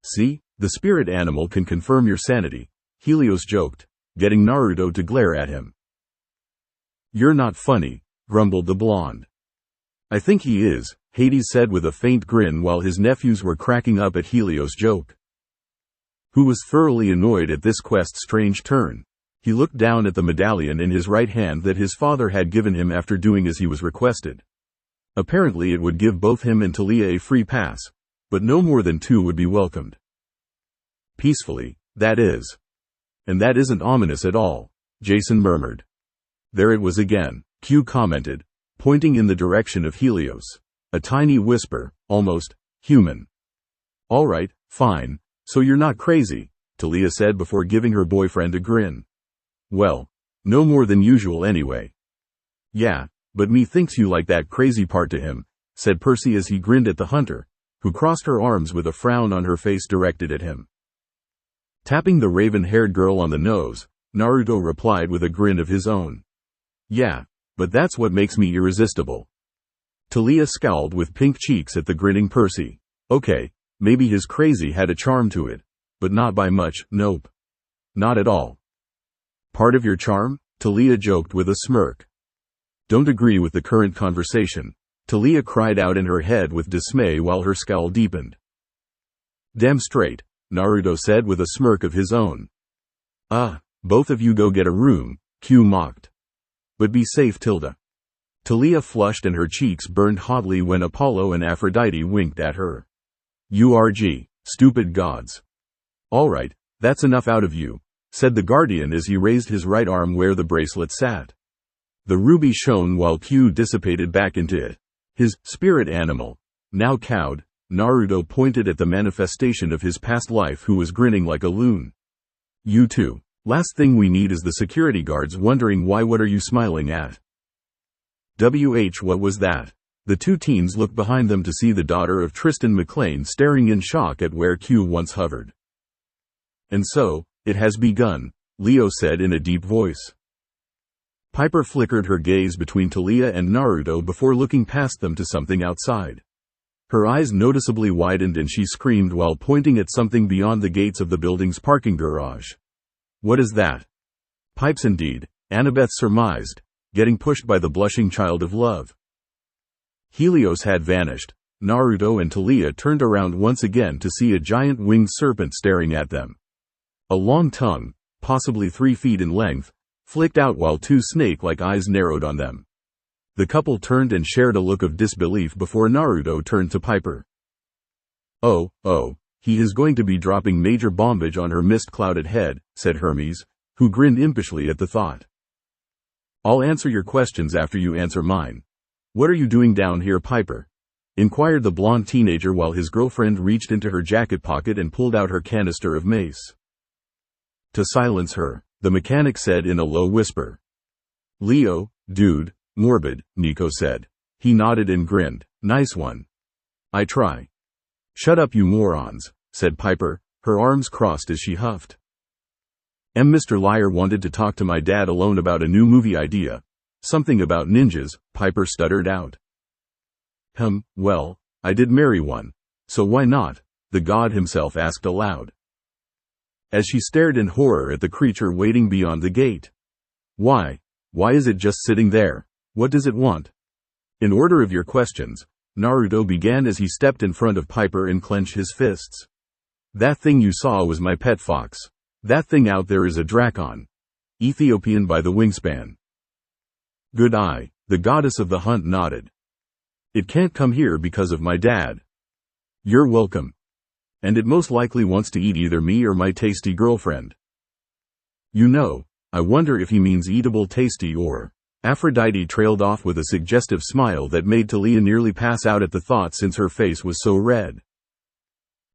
"See, the spirit animal can confirm your sanity," Helios joked, getting Naruto to glare at him. "You're not funny," grumbled the blonde. "I think he is," Hades said with a faint grin while his nephews were cracking up at Helios' joke. Who was thoroughly annoyed at this quest's strange turn. He looked down at the medallion in his right hand that his father had given him after doing as he was requested. Apparently it would give both him and Talia a free pass, but no more than 2 would be welcomed. "Peacefully, that is." "And that isn't ominous at all," Jason murmured. "There it was again," Q commented, pointing in the direction of Helios. A tiny whisper, almost human. "All right, fine, so you're not crazy," Talia said before giving her boyfriend a grin. "Well, no more than usual anyway." "Yeah, but me thinks you like that crazy part to him," said Percy as he grinned at the hunter, who crossed her arms with a frown on her face directed at him. Tapping the raven-haired girl on the nose, Naruto replied with a grin of his own. "Yeah, but that's what makes me irresistible." Talia scowled with pink cheeks at the grinning Percy. Okay, maybe his crazy had a charm to it, but not by much. Nope. Not at all. "Part of your charm?" Talia joked with a smirk. "Don't agree with the current conversation," Talia cried out in her head with dismay while her scowl deepened. "Damn straight," Naruto said with a smirk of his own. Both of you go get a room," Q mocked. "But be safe, Tilda." Talia flushed and her cheeks burned hotly when Apollo and Aphrodite winked at her. "URG, stupid gods." "Alright, That's enough out of you, said the guardian as he raised his right arm where the bracelet sat. The ruby shone while Q dissipated back into it. His spirit animal. Now cowed, Naruto pointed at the manifestation of his past life who was grinning like a loon. You too. Last thing we need is the security guards wondering why. What are you smiling at? What was that? The two teens looked behind them to see the daughter of Tristan McLean staring in shock at where Q once hovered. And so, it has begun, Leo said in a deep voice. Piper flickered her gaze between Taliah and Naruto before looking past them to something outside. Her eyes noticeably widened and she screamed while pointing at something beyond the gates of the building's parking garage. What is that? Pipes indeed, Annabeth surmised, getting pushed by the blushing child of love. Helios had vanished. Naruto and Taliah turned around once again to see a giant winged serpent staring at them. A long tongue, possibly 3 feet in length, flicked out while two snake-like eyes narrowed on them. The couple turned and shared a look of disbelief before Naruto turned to Piper. Oh, he is going to be dropping major bombage on her mist-clouded head, said Hermes, who grinned impishly at the thought. I'll answer your questions after you answer mine. What are you doing down here, Piper? Inquired the blonde teenager while his girlfriend reached into her jacket pocket and pulled out her canister of mace. To silence her, the mechanic said in a low whisper. Leo, dude, morbid, Nico said. He nodded and grinned. Nice one. I try. Shut up, you morons, said Piper, her arms crossed as she huffed. Mr. Liar wanted to talk to my dad alone about a new movie idea. Something about ninjas, Piper stuttered out. Well, I did marry one. So why not? The god himself asked aloud. As she stared in horror at the creature waiting beyond the gate. Why is it just sitting there? What does it want? In order of your questions, Naruto began as he stepped in front of Piper and clenched his fists. That thing you saw was my pet fox. That thing out there is a drakon. Ethiopian by the wingspan. Good eye, the goddess of the hunt nodded. It can't come here because of my dad. You're welcome. And it most likely wants to eat either me or my tasty girlfriend. You know, I wonder if he means eatable tasty or... Aphrodite trailed off with a suggestive smile that made Taliah nearly pass out at the thought since her face was so red.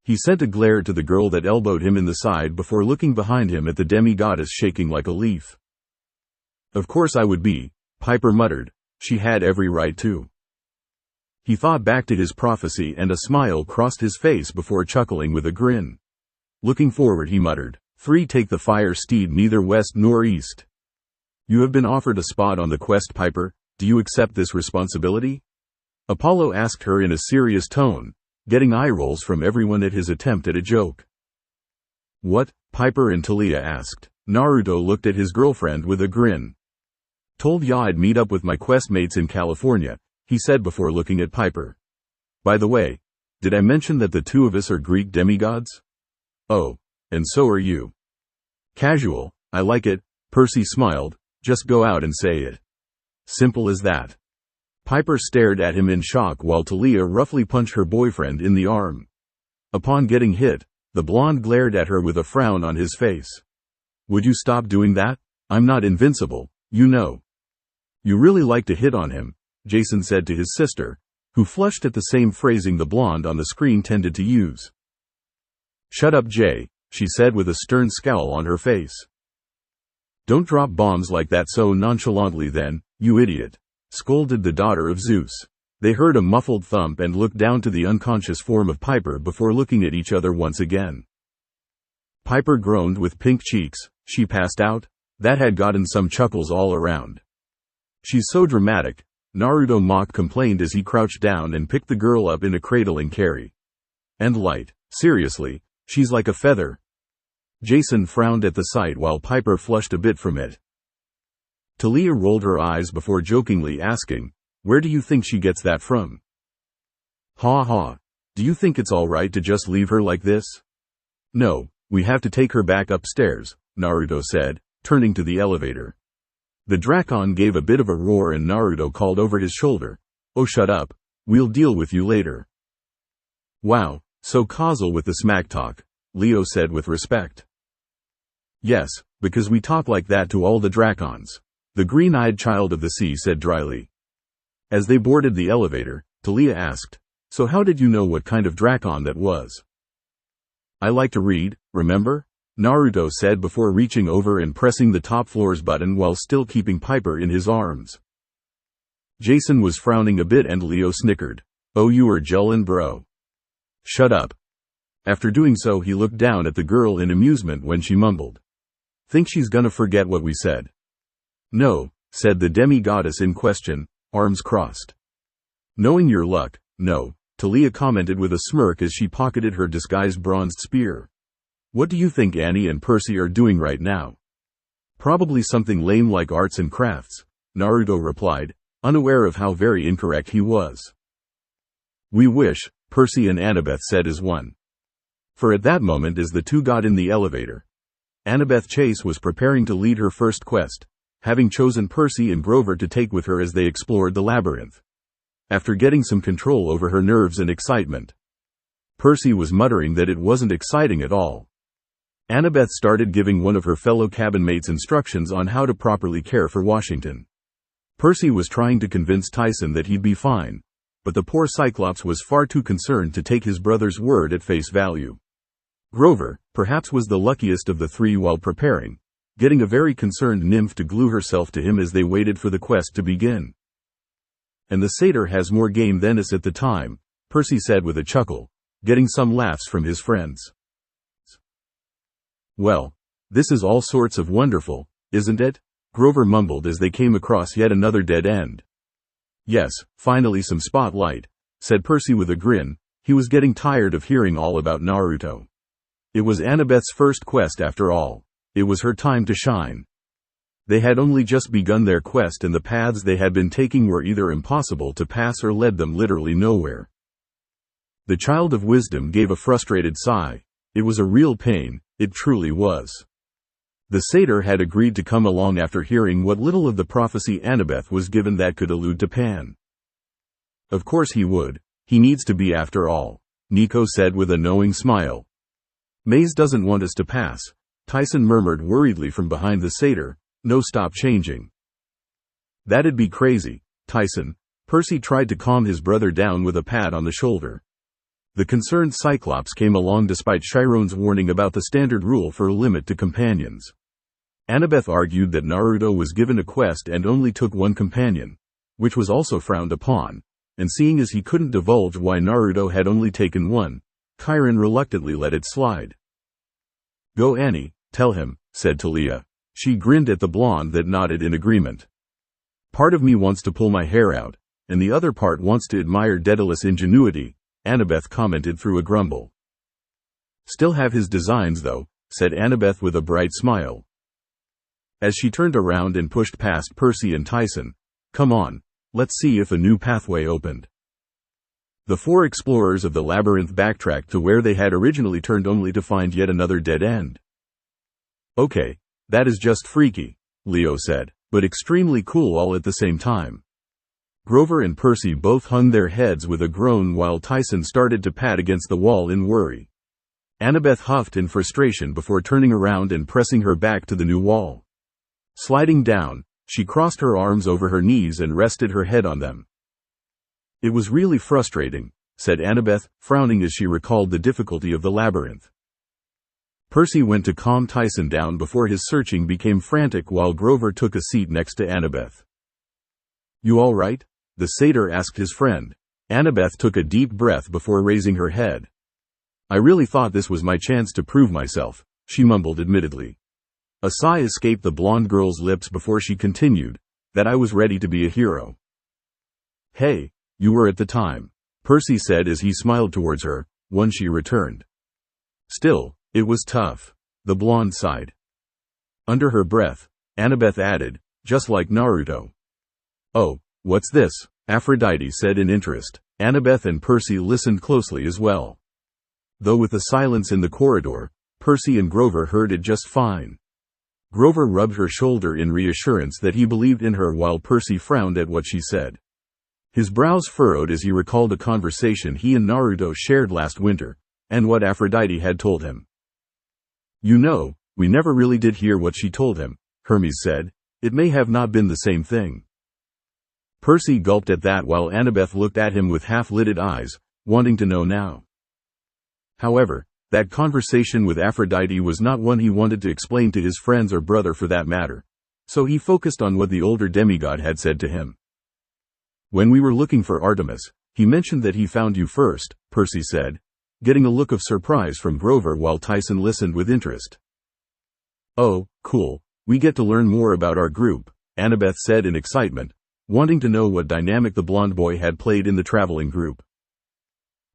He sent a glare to the girl that elbowed him in the side before looking behind him at the demi-goddess shaking like a leaf. Of course I would be, Piper muttered. She had every right to. He thought back to his prophecy and a smile crossed his face before chuckling with a grin. Looking forward he muttered, 3 Take the fire steed neither west nor east. You have been offered a spot on the quest, Piper. Do you accept this responsibility? Apollo asked her in a serious tone, getting eye rolls from everyone at his attempt at a joke. What? Piper and Taliah asked. Naruto looked at his girlfriend with a grin. Told ya I'd meet up with my quest mates in California, he said before looking at Piper. By the way, did I mention that the two of us are Greek demigods? Oh, and so are you. Casual, I like it, Percy smiled. Just go out and say it. Simple as that. Piper stared at him in shock while Taliah roughly punched her boyfriend in the arm. Upon getting hit, the blonde glared at her with a frown on his face. Would you stop doing that? I'm not invincible, you know. You really like to hit on him, Jason said to his sister, who flushed at the same phrasing the blonde on the screen tended to use. Shut up, Jay, she said with a stern scowl on her face. Don't drop bombs like that so nonchalantly then, you idiot, scolded the daughter of Zeus. They heard a muffled thump and looked down to the unconscious form of Piper before looking at each other once again. Piper groaned with pink cheeks. She passed out? That had gotten some chuckles all around. She's so dramatic, Naruto mock complained as he crouched down and picked the girl up in a cradling carry. And light, seriously, she's like a feather. Jason frowned at the sight while Piper flushed a bit from it. Taliah rolled her eyes before jokingly asking, where do you think she gets that from? Ha ha. Do you think it's alright to just leave her like this? No, we have to take her back upstairs, Naruto said, turning to the elevator. The drakon gave a bit of a roar and Naruto called over his shoulder, oh shut up, we'll deal with you later. Wow, so causal with the smack talk, Leo said with respect. Yes, because we talk like that to all the Drakons, the green-eyed child of the sea said dryly. As they boarded the elevator, Talia asked, "So how did you know what kind of Drakon that was?" "I like to read, remember?" Naruto said before reaching over and pressing the top floor's button while still keeping Piper in his arms. Jason was frowning a bit and Leo snickered. "Oh, you are Jullin, bro. Shut up." After doing so, he looked down at the girl in amusement when she mumbled, "Think she's gonna forget what we said?" "No," said the demi-goddess in question, arms crossed. "Knowing your luck, no," Talia commented with a smirk as she pocketed her disguised bronzed spear. "What do you think Annie and Percy are doing right now?" "Probably something lame like arts and crafts," Naruto replied, unaware of how very incorrect he was. "We wish," Percy and Annabeth said as one. For at that moment as the two got in the elevator, Annabeth Chase was preparing to lead her first quest, having chosen Percy and Grover to take with her as they explored the labyrinth. After getting some control over her nerves and excitement, Percy was muttering that it wasn't exciting at all. Annabeth started giving one of her fellow cabin mates instructions on how to properly care for Washington. Percy was trying to convince Tyson that he'd be fine, but the poor Cyclops was far too concerned to take his brother's word at face value. Grover, perhaps, was the luckiest of the three while preparing, getting a very concerned nymph to glue herself to him as they waited for the quest to begin. "And the satyr has more game than us at the time," Percy said with a chuckle, getting some laughs from his friends. "Well, this is all sorts of wonderful, isn't it?" Grover mumbled as they came across yet another dead end. "Yes, finally some spotlight," said Percy with a grin. He was getting tired of hearing all about Naruto. It was Annabeth's first quest after all. It was her time to shine. They had only just begun their quest and the paths they had been taking were either impossible to pass or led them literally nowhere. The child of wisdom gave a frustrated sigh. It was a real pain, it truly was. The satyr had agreed to come along after hearing what little of the prophecy Annabeth was given that could allude to Pan. Of course he would. He needs to be after all, Nico said with a knowing smile. "Maze doesn't want us to pass," Tyson murmured worriedly from behind the satyr. "No, stop changing." "That'd be crazy, Tyson." Percy tried to calm his brother down with a pat on the shoulder. The concerned Cyclops came along despite Chiron's warning about the standard rule for a limit to companions. Annabeth argued that Naruto was given a quest and only took one companion, which was also frowned upon, and seeing as he couldn't divulge why Naruto had only taken one, Chiron reluctantly let it slide. "Go Annie, tell him," said Talia. She grinned at the blonde that nodded in agreement. "Part of me wants to pull my hair out, and the other part wants to admire Daedalus' ingenuity," Annabeth commented through a grumble. "Still have his designs though," said Annabeth with a bright smile. As she turned around and pushed past Percy and Tyson, "Come on, let's see if a new pathway opened." The four explorers of the labyrinth backtracked to where they had originally turned only to find yet another dead end. "Okay, that is just freaky," Leo said, "but extremely cool all at the same time." Grover and Percy both hung their heads with a groan while Tyson started to pat against the wall in worry. Annabeth huffed in frustration before turning around and pressing her back to the new wall. Sliding down, she crossed her arms over her knees and rested her head on them. "It was really frustrating," said Annabeth, frowning as she recalled the difficulty of the labyrinth. Percy went to calm Tyson down before his searching became frantic while Grover took a seat next to Annabeth. "You all right?" the satyr asked his friend. Annabeth took a deep breath before raising her head. "I really thought this was my chance to prove myself," she mumbled admittedly. A sigh escaped the blonde girl's lips before she continued, "that I was ready to be a hero." "Hey, you were at the time," Percy said as he smiled towards her, when she returned. "Still, it was tough," the blonde sighed. Under her breath, Annabeth added, "just like Naruto." "Oh, what's this?" Aphrodite said in interest. Annabeth and Percy listened closely as well. Though with the silence in the corridor, Percy and Grover heard it just fine. Grover rubbed her shoulder in reassurance that he believed in her while Percy frowned at what she said. His brows furrowed as he recalled a conversation he and Naruto shared last winter, and what Aphrodite had told him. "You know, We never really did hear what she told him, Hermes said. It may have not been the same thing. Percy gulped at that while Annabeth looked at him with half-lidded eyes, wanting to know now. However, that conversation with Aphrodite was not one he wanted to explain to his friends or brother for that matter, so he focused on what the older demigod had said to him. When we were looking for Artemis, he mentioned that he found you first, Percy said, getting a look of surprise from Grover while Tyson listened with interest. Oh, cool, we get to learn more about our group, Annabeth said in excitement, wanting to know what dynamic the blonde boy had played in the traveling group.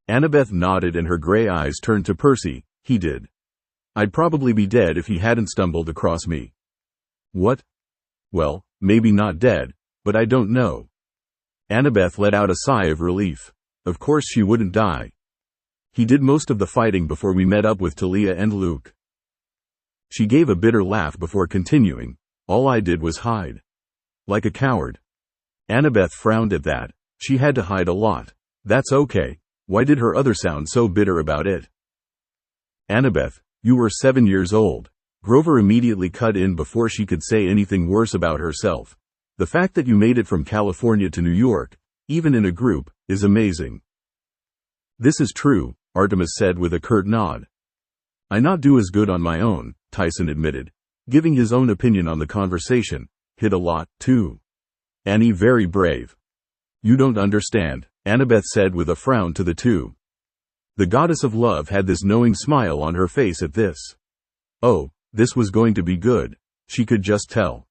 Annabeth nodded and her gray eyes turned to Percy. He did. I'd probably be dead if he hadn't stumbled across me. What? Well, maybe not dead, but I don't know. Annabeth let out a sigh of relief. Of course she wouldn't die. He did most of the fighting before we met up with Talia and Luke. She gave a bitter laugh before continuing. All I did was hide. Like a coward. Annabeth frowned at that. She had to hide a lot. That's okay. Why did her other sound so bitter about it? Annabeth, you were 7 years old. Grover immediately cut in before she could say anything worse about herself. The fact that you made it from California to New York, even in a group, is amazing. This is true, Artemis said with a curt nod. I not do as good on my own, Tyson admitted, giving his own opinion on the conversation. Hit a lot, too. Annie very brave. You don't understand, Annabeth said with a frown to the two. The goddess of love had this knowing smile on her face at this. Oh, this was going to be good. She could just tell.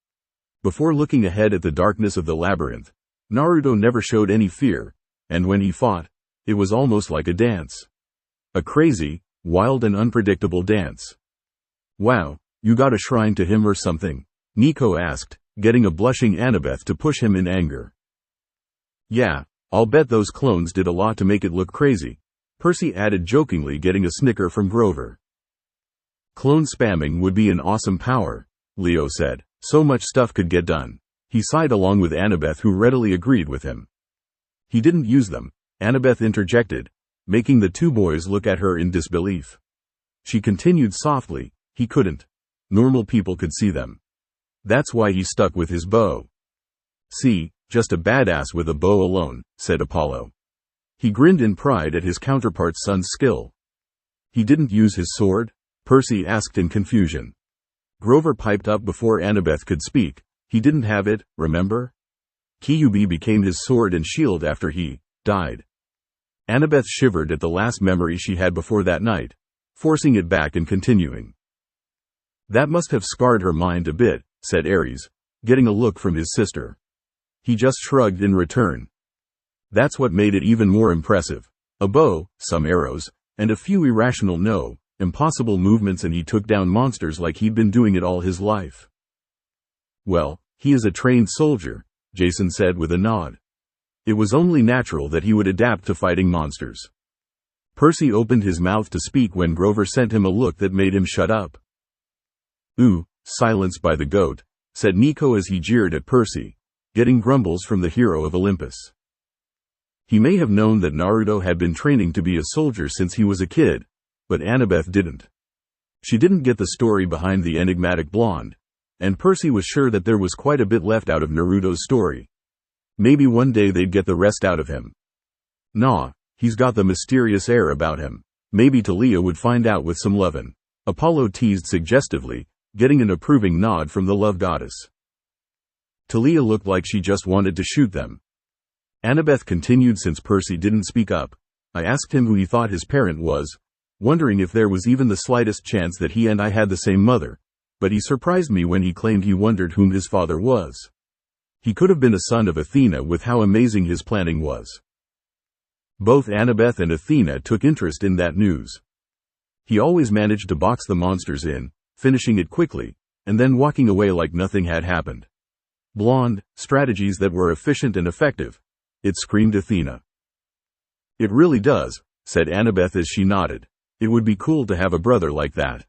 Before looking ahead at the darkness of the labyrinth, Naruto never showed any fear, and when he fought, it was almost like a dance. A crazy, wild and unpredictable dance. Wow, you got a shrine to him or something? Nico asked, getting a blushing Annabeth to push him in anger. Yeah, I'll bet those clones did a lot to make it look crazy, Percy added jokingly, getting a snicker from Grover. Clone spamming would be an awesome power, Leo said. So much stuff could get done. He sighed along with Annabeth, who readily agreed with him. He didn't use them, Annabeth interjected, making the two boys look at her in disbelief. She continued softly, he couldn't. Normal people could see them. That's why he stuck with his bow. See, just a badass with a bow alone, said Apollo. He grinned in pride at his counterpart's son's skill. He didn't use his sword? Percy asked in confusion. Grover piped up before Annabeth could speak. He didn't have it, remember? Kyuubi became his sword and shield after he died. Annabeth shivered at the last memory she had before that night, forcing it back and continuing. That must have scarred her mind a bit, said Ares, getting a look from his sister. He just shrugged in return. That's what made it even more impressive. A bow, some arrows, and a few irrational impossible movements, and he took down monsters like he'd been doing it all his life. Well, he is a trained soldier, Jason said with a nod. It was only natural that he would adapt to fighting monsters. Percy opened his mouth to speak when Grover sent him a look that made him shut up. Ooh, silenced by the goat, said Nico as he jeered at Percy, getting grumbles from the hero of Olympus. He may have known that Naruto had been training to be a soldier since he was a kid, but Annabeth didn't. She didn't get the story behind the enigmatic blonde, and Percy was sure that there was quite a bit left out of Naruto's story. Maybe one day they'd get the rest out of him. Nah, he's got the mysterious air about him. Maybe Talia would find out with some lovin', Apollo teased suggestively, getting an approving nod from the love goddess. Talia looked like she just wanted to shoot them. Annabeth continued since Percy didn't speak up. I asked him who he thought his parent was, wondering if there was even the slightest chance that he and I had the same mother, but he surprised me when he claimed he wondered whom his father was. He could have been a son of Athena with how amazing his planning was. Both Annabeth and Athena took interest in that news. He always managed to box the monsters in, finishing it quickly, and then walking away like nothing had happened. Blonde, strategies that were efficient and effective. It screamed Athena. It really does, said Annabeth as she nodded. It would be cool to have a brother like that.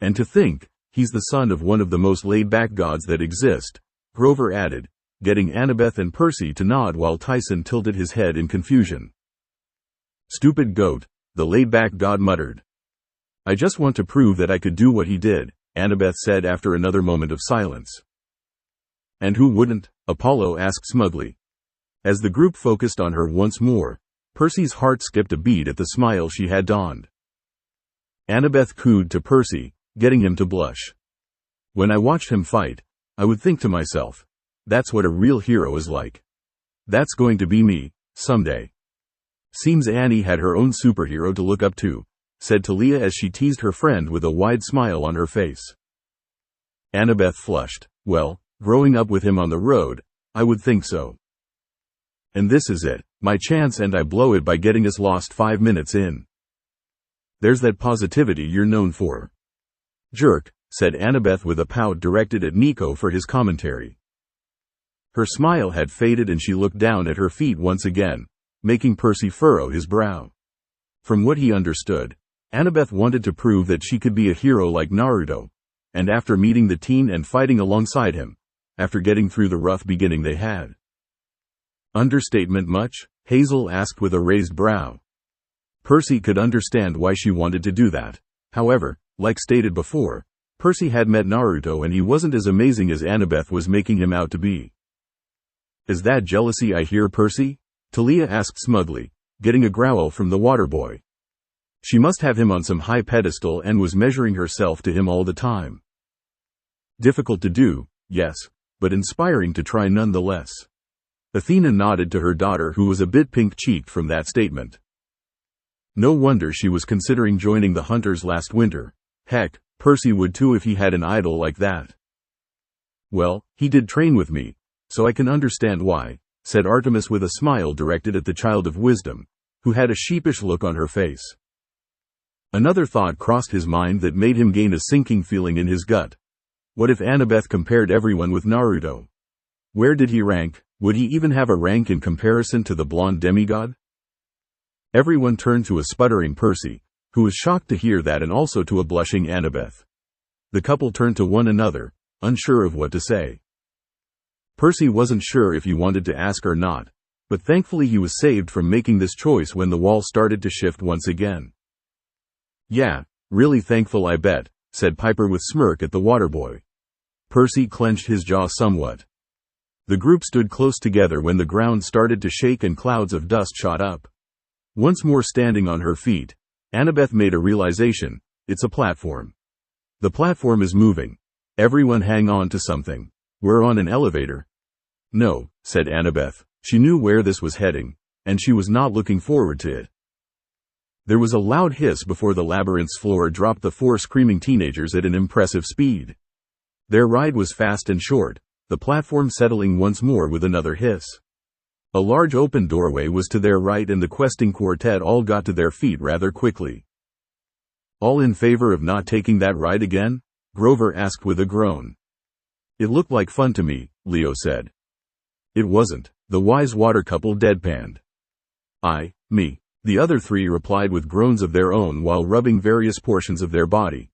And to think, he's the son of one of the most laid-back gods that exist, Grover added, getting Annabeth and Percy to nod while Tyson tilted his head in confusion. Stupid goat, the laid-back god muttered. I just want to prove that I could do what he did, Annabeth said after another moment of silence. And who wouldn't? Apollo asked smugly. As the group focused on her once more, Percy's heart skipped a beat at the smile she had donned. Annabeth cooed to Percy, getting him to blush. When I watched him fight, I would think to myself, that's what a real hero is like. That's going to be me, someday. Seems Annie had her own superhero to look up to, said Talia as she teased her friend with a wide smile on her face. Annabeth flushed. Well, growing up with him on the road, I would think so. And this is it, my chance, and I blow it by getting us lost 5 minutes in. There's that positivity you're known for. Jerk, said Annabeth with a pout directed at Nico for his commentary. Her smile had faded and she looked down at her feet once again, making Percy furrow his brow. From what he understood, Annabeth wanted to prove that she could be a hero like Naruto, and after meeting the teen and fighting alongside him, after getting through the rough beginning they had. Understatement much? Hazel asked with a raised brow. Percy could understand why she wanted to do that. However, like stated before, Percy had met Naruto and he wasn't as amazing as Annabeth was making him out to be. Is that jealousy I hear, Percy? Talia asked smugly, getting a growl from the water boy. She must have him on some high pedestal and was measuring herself to him all the time. Difficult to do, yes, but inspiring to try nonetheless. Athena nodded to her daughter, who was a bit pink-cheeked from that statement. No wonder she was considering joining the Hunters last winter. Heck, Percy would too if he had an idol like that. Well, he did train with me, so I can understand why, said Artemis with a smile directed at the child of wisdom, who had a sheepish look on her face. Another thought crossed his mind that made him gain a sinking feeling in his gut. What if Annabeth compared everyone with Naruto? Where did he rank? Would he even have a rank in comparison to the blonde demigod? Everyone turned to a sputtering Percy, who was shocked to hear that, and also to a blushing Annabeth. The couple turned to one another, unsure of what to say. Percy wasn't sure if he wanted to ask or not, but thankfully he was saved from making this choice when the wall started to shift once again. Yeah, really thankful I bet, said Piper with smirk at the waterboy. Percy clenched his jaw somewhat. The group stood close together when the ground started to shake and clouds of dust shot up. Once more standing on her feet, Annabeth made a realization. It's a platform. The platform is moving. Everyone hang on to something. We're on an elevator. No, said Annabeth. She knew where this was heading, and she was not looking forward to it. There was a loud hiss before the labyrinth's floor dropped the 4 screaming teenagers at an impressive speed. Their ride was fast and short, the platform settling once more with another hiss. A large open doorway was to their right and the questing quartet all got to their feet rather quickly. All in favor of not taking that ride again? Grover asked with a groan. It looked like fun to me, Leo said. It wasn't, the wise water couple deadpanned. Me. The other 3 replied with groans of their own while rubbing various portions of their body.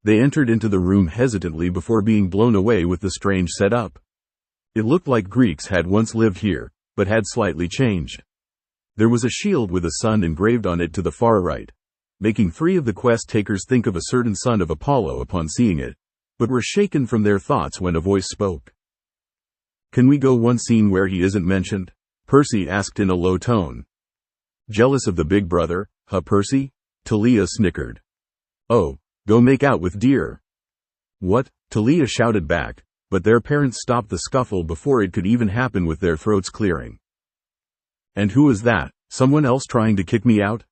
They entered into the room hesitantly before being blown away with the strange setup. It looked like Greeks had once lived here, but had slightly changed. There was a shield with a sun engraved on it to the far right, making 3 of the quest takers think of a certain son of Apollo upon seeing it, but were shaken from their thoughts when a voice spoke. Can we go one scene where he isn't mentioned? Percy asked in a low tone. Jealous of the big brother, huh, Percy? Talia snickered. Oh, go make out with dear. What? Talia shouted back, but their parents stopped the scuffle before it could even happen with their throats clearing. And who is that? Someone else trying to kick me out?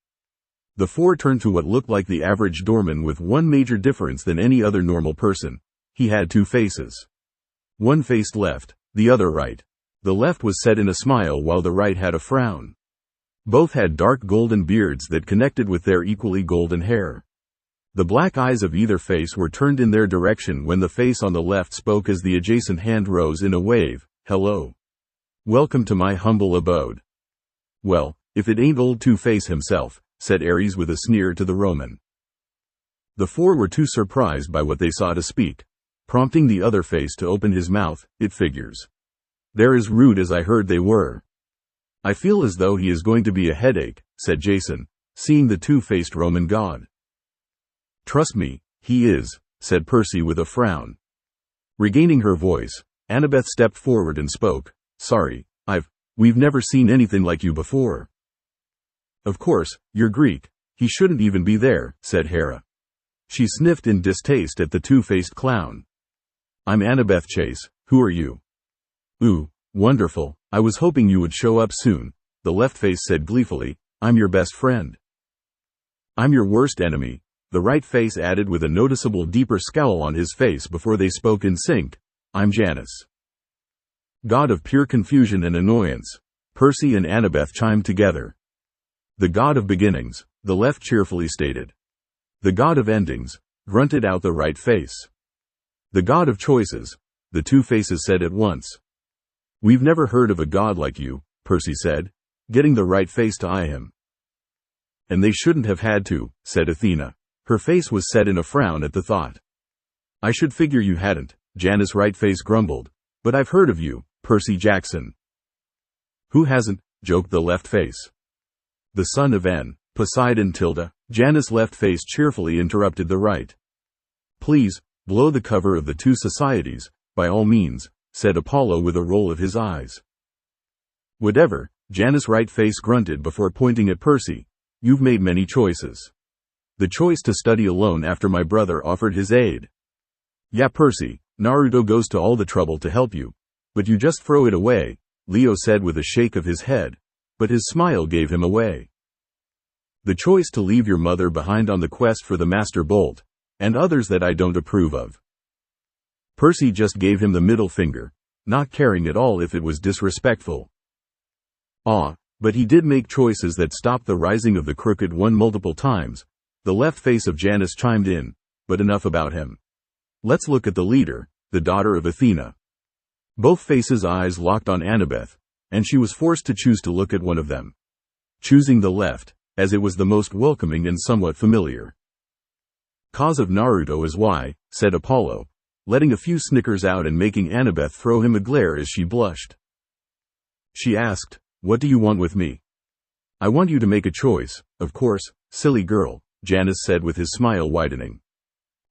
The 4 turned to what looked like the average doorman with one major difference than any other normal person. He had 2 faces. One faced left, the other right. The left was set in a smile while the right had a frown. Both had dark golden beards that connected with their equally golden hair. The black eyes of either face were turned in their direction when the face on the left spoke as the adjacent hand rose in a wave. Hello. Welcome to my humble abode. Well, if it ain't old Two-Face himself, said Ares with a sneer to the Roman. The 4 were too surprised by what they saw to speak, prompting the other face to open his mouth. It figures. They're as rude as I heard they were. I feel as though he is going to be a headache, said Jason, seeing the two-faced Roman god. Trust me, he is, said Percy with a frown. Regaining her voice, Annabeth stepped forward and spoke. Sorry, we've never seen anything like you before. Of course, you're Greek. He shouldn't even be there, said Hera. She sniffed in distaste at the two-faced clown. I'm Annabeth Chase. Who are you? Ooh, wonderful. I was hoping you would show up soon, the left face said gleefully. I'm your best friend. I'm your worst enemy, the right face added with a noticeable deeper scowl on his face before they spoke in sync. I'm Janus. God of pure confusion and annoyance. Percy and Annabeth chimed together. The God of beginnings, the left cheerfully stated. The God of endings, grunted out the right face. The God of choices, the two faces said at once. We've never heard of a god like you, Percy said, getting the right face to eye him. And they shouldn't have had to, said Athena. Her face was set in a frown at the thought. I should figure you hadn't, Janus' right face grumbled. But I've heard of you, Percy Jackson. Who hasn't, joked the left face. The son of N, Poseidon tilde, Janus' left face cheerfully interrupted the right. Please, blow the cover of the two societies, by all means, said Apollo with a roll of his eyes. Whatever, Janus' right face grunted before pointing at Percy. You've made many choices. The choice to study alone after my brother offered his aid. Yeah, Percy, Naruto goes to all the trouble to help you. But you just throw it away, Leo said with a shake of his head. But his smile gave him away. The choice to leave your mother behind on the quest for the Master Bolt, and others that I don't approve of. Percy just gave him the middle finger, not caring at all if it was disrespectful. But he did make choices that stopped the rising of the crooked one multiple times. The left face of Janus chimed in, but enough about him. Let's look at the leader, the daughter of Athena. Both faces' eyes locked on Annabeth, and she was forced to choose to look at one of them. Choosing the left, as it was the most welcoming and somewhat familiar. Cause of Naruto is why, said Apollo, letting a few snickers out and making Annabeth throw him a glare as she blushed. She asked, what do you want with me? I want you to make a choice, of course, silly girl, Janus said with his smile widening.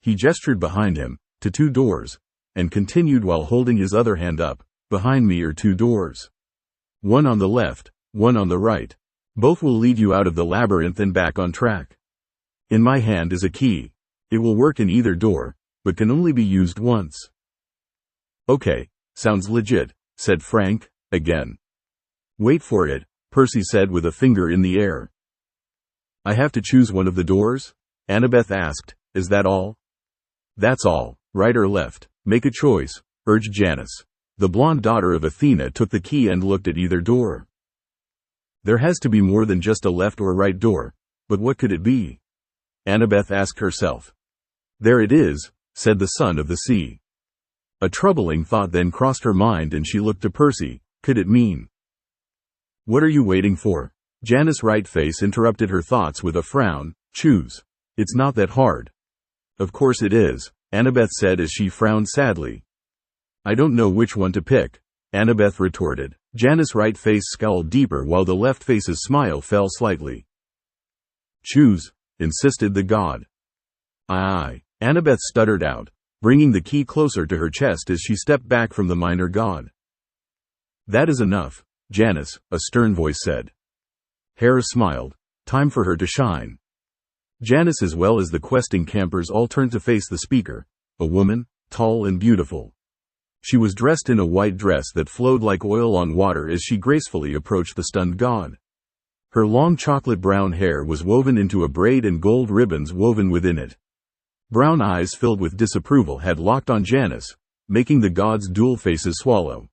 He gestured behind him, to two doors, and continued while holding his other hand up. Behind me are two doors. One on the left, one on the right. Both will lead you out of the labyrinth and back on track. In my hand is a key. It will work in either door, but can only be used once. Okay, sounds legit, said Frank, again. Wait for it, Percy said with a finger in the air. I have to choose one of the doors? Annabeth asked, is that all? That's all, right or left, make a choice, urged Janus. The blonde daughter of Athena took the key and looked at either door. There has to be more than just a left or right door, but what could it be? Annabeth asked herself. There it is, said the son of the sea. A troubling thought then crossed her mind and she looked to Percy. Could it mean? What are you waiting for? Janus' right face interrupted her thoughts with a frown. Choose. It's not that hard. Of course it is, Annabeth said as she frowned sadly. I don't know which one to pick, Annabeth retorted. Janus' right face scowled deeper while the left face's smile fell slightly. Choose, insisted the god. Aye, Annabeth stuttered out, bringing the key closer to her chest as she stepped back from the minor god. That is enough, Janus, a stern voice said. Heir smiled. Time for her to shine. Janus as well as the questing campers all turned to face the speaker, a woman, tall and beautiful. She was dressed in a white dress that flowed like oil on water as she gracefully approached the stunned god. Her long chocolate brown hair was woven into a braid and gold ribbons woven within it. Brown eyes filled with disapproval had locked on Janus, making the god's dual faces swallow.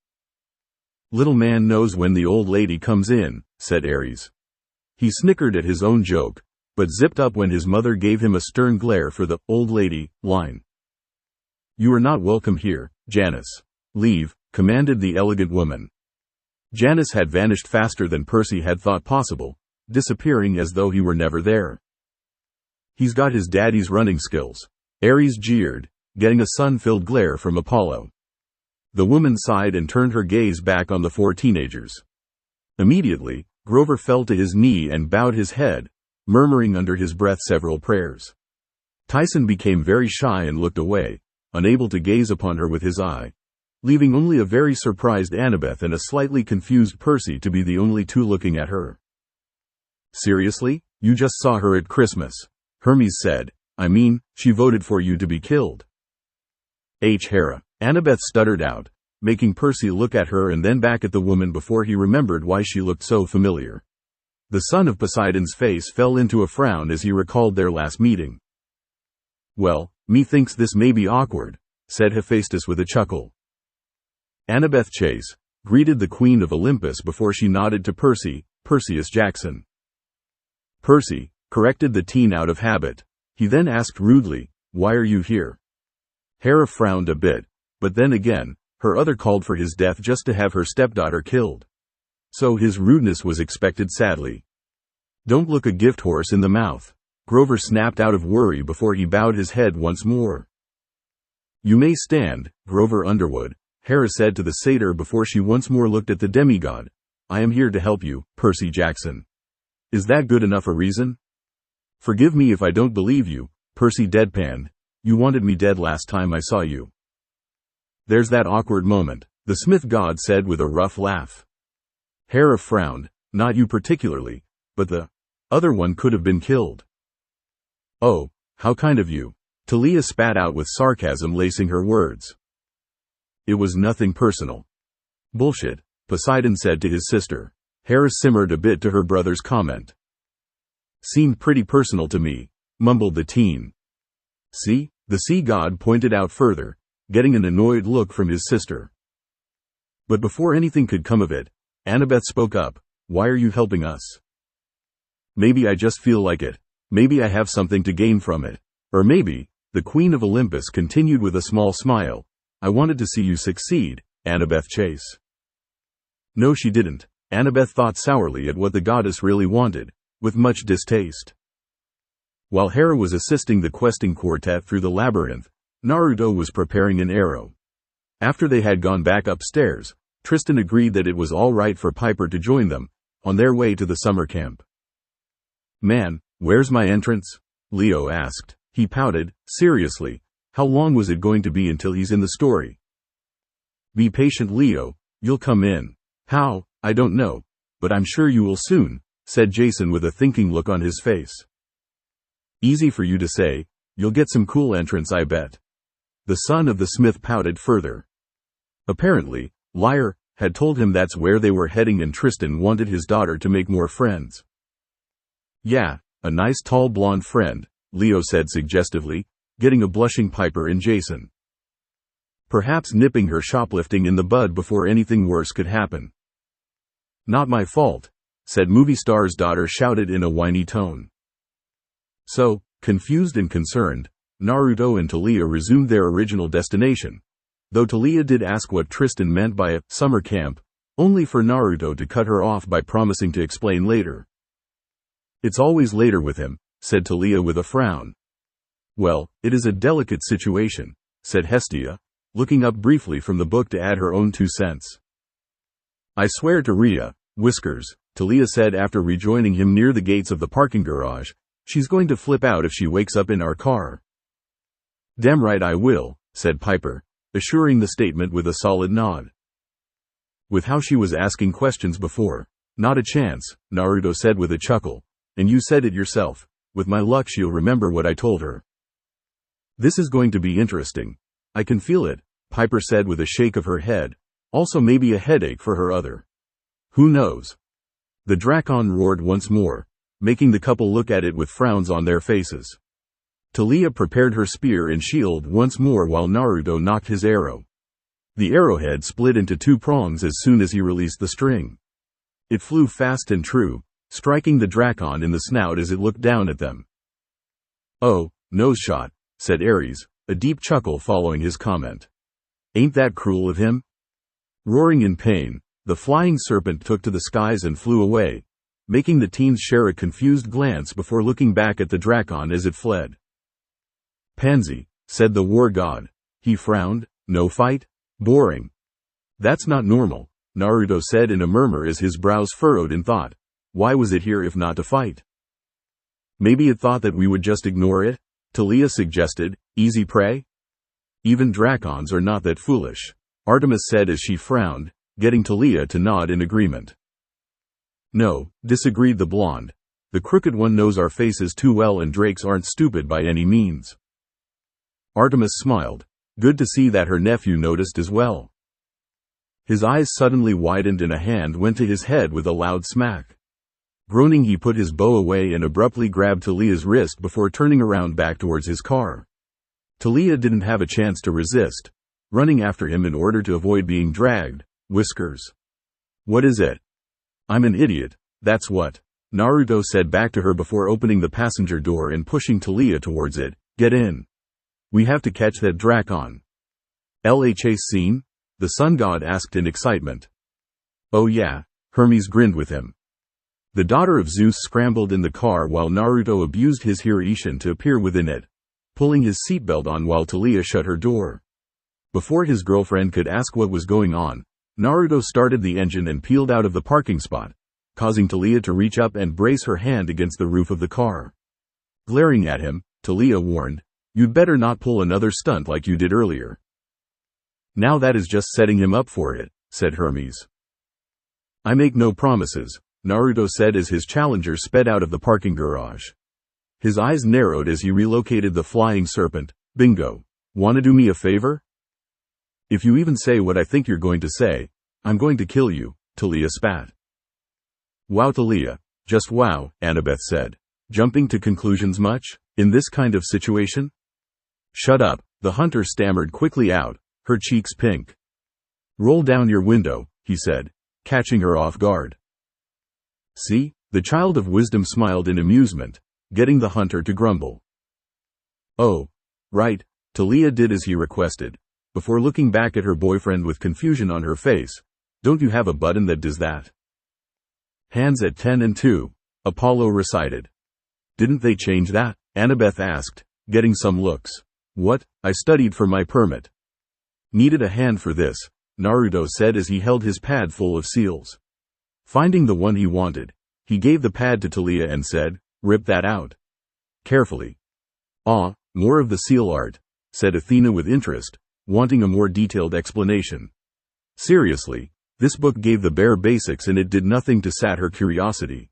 Little man knows when the old lady comes in, said Ares. He snickered at his own joke, but zipped up when his mother gave him a stern glare for the old lady line. You are not welcome here, Janus. Leave, commanded the elegant woman. Janus had vanished faster than Percy had thought possible, disappearing as though he were never there. He's got his daddy's running skills, Ares jeered, getting a sun-filled glare from Apollo. The woman sighed and turned her gaze back on the four teenagers. Immediately, Grover fell to his knee and bowed his head, murmuring under his breath several prayers. Tyson became very shy and looked away, unable to gaze upon her with his eye, leaving only a very surprised Annabeth and a slightly confused Percy to be the only two looking at her. "Seriously? You just saw her at Christmas," Hermes said. "I mean, she voted for you to be killed." Heir, Annabeth stuttered out, making Percy look at her and then back at the woman before he remembered why she looked so familiar. The son of Poseidon's face fell into a frown as he recalled their last meeting. "Well, methinks this may be awkward," said Hephaestus with a chuckle. Annabeth Chase greeted the Queen of Olympus before she nodded to Perseus Jackson. Percy corrected the teen out of habit. He then asked rudely, "Why are you here?" Hera frowned a bit, but then again, her other called for his death just to have her stepdaughter killed. So his rudeness was expected sadly. "Don't look a gift horse in the mouth," Grover snapped out of worry before he bowed his head once more. "You may stand, Grover Underwood," Hera said to the satyr before she once more looked at the demigod. "I am here to help you, Percy Jackson. Is that good enough a reason?" "Forgive me if I don't believe you," Percy deadpanned. "You wanted me dead last time I saw you." "There's that awkward moment," the Smith god said with a rough laugh. Hera frowned. "Not you particularly, but the other one could have been killed." "Oh, how kind of you," Talia spat out with sarcasm lacing her words. "It was nothing personal." "Bullshit," Poseidon said to his sister. Hera simmered a bit to her brother's comment. "Seemed pretty personal to me," mumbled the teen. "See?" the sea god pointed out further, getting an annoyed look from his sister. But before anything could come of it, Annabeth spoke up. "Why are you helping us?" "Maybe I just feel like it. Maybe I have something to gain from it. Or maybe," the Queen of Olympus continued with a small smile, "I wanted to see you succeed, Annabeth Chase." No, she didn't. Annabeth thought sourly at what the goddess really wanted, with much distaste. While Hera was assisting the questing quartet through the labyrinth, Naruto was preparing an arrow. After they had gone back upstairs, Tristan agreed that it was all right for Piper to join them, on their way to the summer camp. "Man, where's my entrance?" Leo asked. He pouted. "Seriously, how long was it going to be until he's in the story?" "Be patient, Leo, you'll come in." "How? I don't know. But I'm sure you will soon," said Jason with a thinking look on his face. "Easy for you to say. You'll get some cool entrance, I bet." The son of the smith pouted further. Apparently, Lyre had told him that's where they were heading and Tristan wanted his daughter to make more friends. "Yeah, a nice tall blonde friend," Leo said suggestively, getting a blushing Piper and Jason. "Perhaps nipping her shoplifting in the bud before anything worse could happen." "Not my fault," said Movie Star's daughter shouted in a whiny tone. So, confused and concerned, Naruto and Talia resumed their original destination, though Talia did ask what Tristan meant by a summer camp, only for Naruto to cut her off by promising to explain later. "It's always later with him," said Talia with a frown. "Well, it is a delicate situation," said Hestia, looking up briefly from the book to add her own 2 cents. "I swear to Rhea, Whiskers," Talia said after rejoining him near the gates of the parking garage, "she's going to flip out if she wakes up in our car." "Damn right I will," said Piper, assuring the statement with a solid nod. "With how she was asking questions before, not a chance," Naruto said with a chuckle, "and you said it yourself, with my luck she'll remember what I told her." "This is going to be interesting. I can feel it," Piper said with a shake of her head, also maybe a headache for her other. "Who knows?" The Drakon roared once more, making the couple look at it with frowns on their faces. Talia prepared her spear and shield once more while Naruto knocked his arrow. The arrowhead split into 2 prongs as soon as he released the string. It flew fast and true, striking the Drakon in the snout as it looked down at them. "Oh, nose shot," said Ares, a deep chuckle following his comment. "Ain't that cruel of him?" Roaring in pain, the flying serpent took to the skies and flew away, making the teens share a confused glance before looking back at the Drakon as it fled. "Pansy," said the war god. He frowned. "No fight? Boring." "That's not normal," Naruto said in a murmur as his brows furrowed in thought. "Why was it here if not to fight?" "Maybe it thought that we would just ignore it?" Talia suggested. Easy prey? Even dracons are not that foolish, Artemis said as she frowned, getting Talia to nod in agreement. No, disagreed the blonde. The crooked one knows our faces too well and drakes aren't stupid by any means. Artemis smiled. Good to see that her nephew noticed as well. His eyes suddenly widened and a hand went to his head with a loud smack. Groaning, he put his bow away and abruptly grabbed Talia's wrist before turning around back towards his car. Talia didn't have a chance to resist, running after him in order to avoid being dragged. Whiskers. What is it? I'm an idiot, that's what, Naruto said back to her before opening the passenger door and pushing Talia towards it. Get in. We have to catch that Drakon. LA chase scene? The sun god asked in excitement. Oh yeah, Hermes grinned with him. The daughter of Zeus scrambled in the car while Naruto abused his Hirishin to appear within it, pulling his seatbelt on while Talia shut her door. Before his girlfriend could ask what was going on, Naruto started the engine and peeled out of the parking spot, causing Talia to reach up and brace her hand against the roof of the car. Glaring at him, Talia warned, "You'd better not pull another stunt like you did earlier." "Now that is just setting him up for it," said Hermes. "I make no promises," Naruto said as his challenger sped out of the parking garage. His eyes narrowed as he relocated the flying serpent. Bingo. Wanna do me a favor? If you even say what I think you're going to say, I'm going to kill you, Talia spat. Wow Talia, just wow, Annabeth said. Jumping to conclusions much, in this kind of situation? Shut up, the hunter stammered quickly out, her cheeks pink. Roll down your window, he said, catching her off guard. See, the child of wisdom smiled in amusement, getting the hunter to grumble. Oh, right, Talia did as he requested, before looking back at her boyfriend with confusion on her face. Don't you have a button that does that? Hands at 10 and 2, Apollo recited. Didn't they change that? Annabeth asked, getting some looks. What? I studied for my permit. Needed a hand for this, Naruto said as he held his pad full of seals. Finding the one he wanted, he gave the pad to Talia and said, rip that out. Carefully. Ah, more of the seal art, said Athena with interest, wanting a more detailed explanation. Seriously, this book gave the bare basics and it did nothing to sat her curiosity.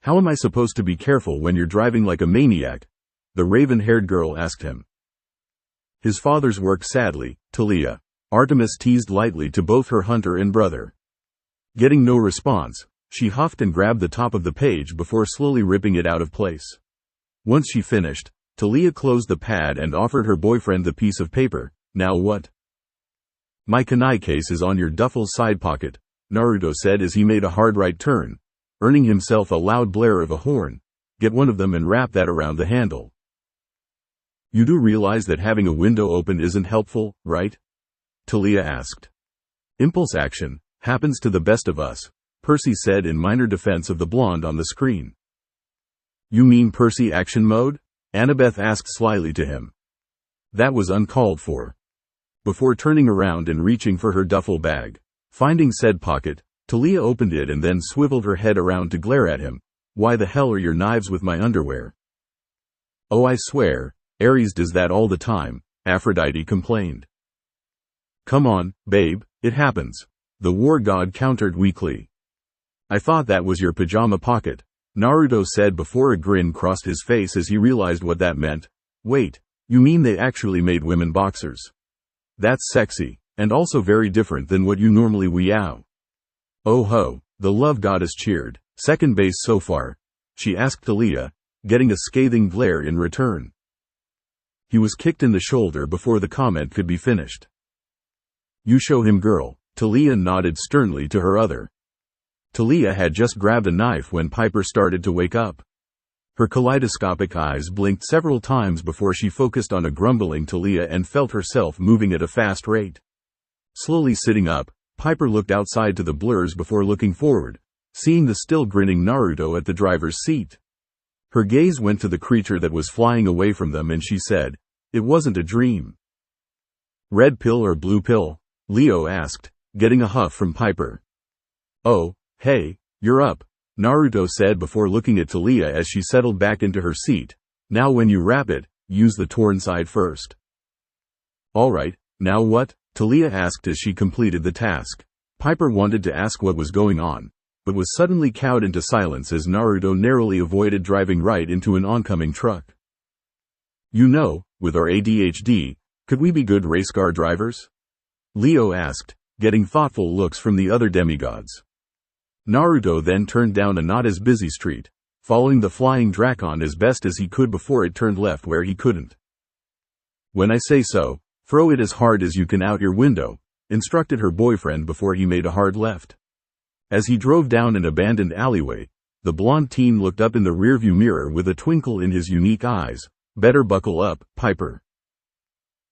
How am I supposed to be careful when you're driving like a maniac? The raven-haired girl asked him. His father's work sadly, Talia, Artemis teased lightly to both her hunter and brother. Getting no response, she huffed and grabbed the top of the page before slowly ripping it out of place. Once she finished, Talia closed the pad and offered her boyfriend the piece of paper. Now what? My kunai case is on your duffel side pocket, Naruto said as he made a hard right turn, earning himself a loud blare of a horn. Get one of them and wrap that around the handle. You do realize that having a window open isn't helpful, right? Talia asked. Impulse action happens to the best of us, Percy said in minor defense of the blonde on the screen. You mean Percy action mode? Annabeth asked slyly to him. That was uncalled for. Before turning around and reaching for her duffel bag, finding said pocket, Talia opened it and then swiveled her head around to glare at him. Why the hell are your knives with my underwear? Oh, I swear, Ares does that all the time, Aphrodite complained. Come on, babe, it happens, the war god countered weakly. I thought that was your pajama pocket, Naruto said before a grin crossed his face as he realized what that meant. Wait, you mean they actually made women boxers? That's sexy, and also very different than what you normally weow. Oh ho, the love goddess cheered. Second base so far? She asked Talia, getting a scathing glare in return. He was kicked in the shoulder before the comment could be finished. You show him, girl, Talia nodded sternly to her other. Talia had just grabbed a knife when Piper started to wake up. Her kaleidoscopic eyes blinked several times before she focused on a grumbling Talia and felt herself moving at a fast rate. Slowly sitting up, Piper looked outside to the blurs before looking forward, seeing the still grinning Naruto at the driver's seat. Her gaze went to the creature that was flying away from them and she said, it wasn't a dream. Red pill or blue pill? Leo asked, getting a huff from Piper. Oh, hey, you're up, Naruto said before looking at Talia as she settled back into her seat. Now when you wrap it, use the torn side first. Alright, now what? Talia asked as she completed the task. Piper wanted to ask what was going on, but was suddenly cowed into silence as Naruto narrowly avoided driving right into an oncoming truck. You know, with our ADHD, could we be good race car drivers? Leo asked, getting thoughtful looks from the other demigods. Naruto then turned down a not as busy street, following the flying Drakon as best as he could before it turned left where he couldn't. When I say so, throw it as hard as you can out your window, instructed her boyfriend before he made a hard left. As he drove down an abandoned alleyway, the blonde teen looked up in the rearview mirror with a twinkle in his unique eyes. Better buckle up, Piper.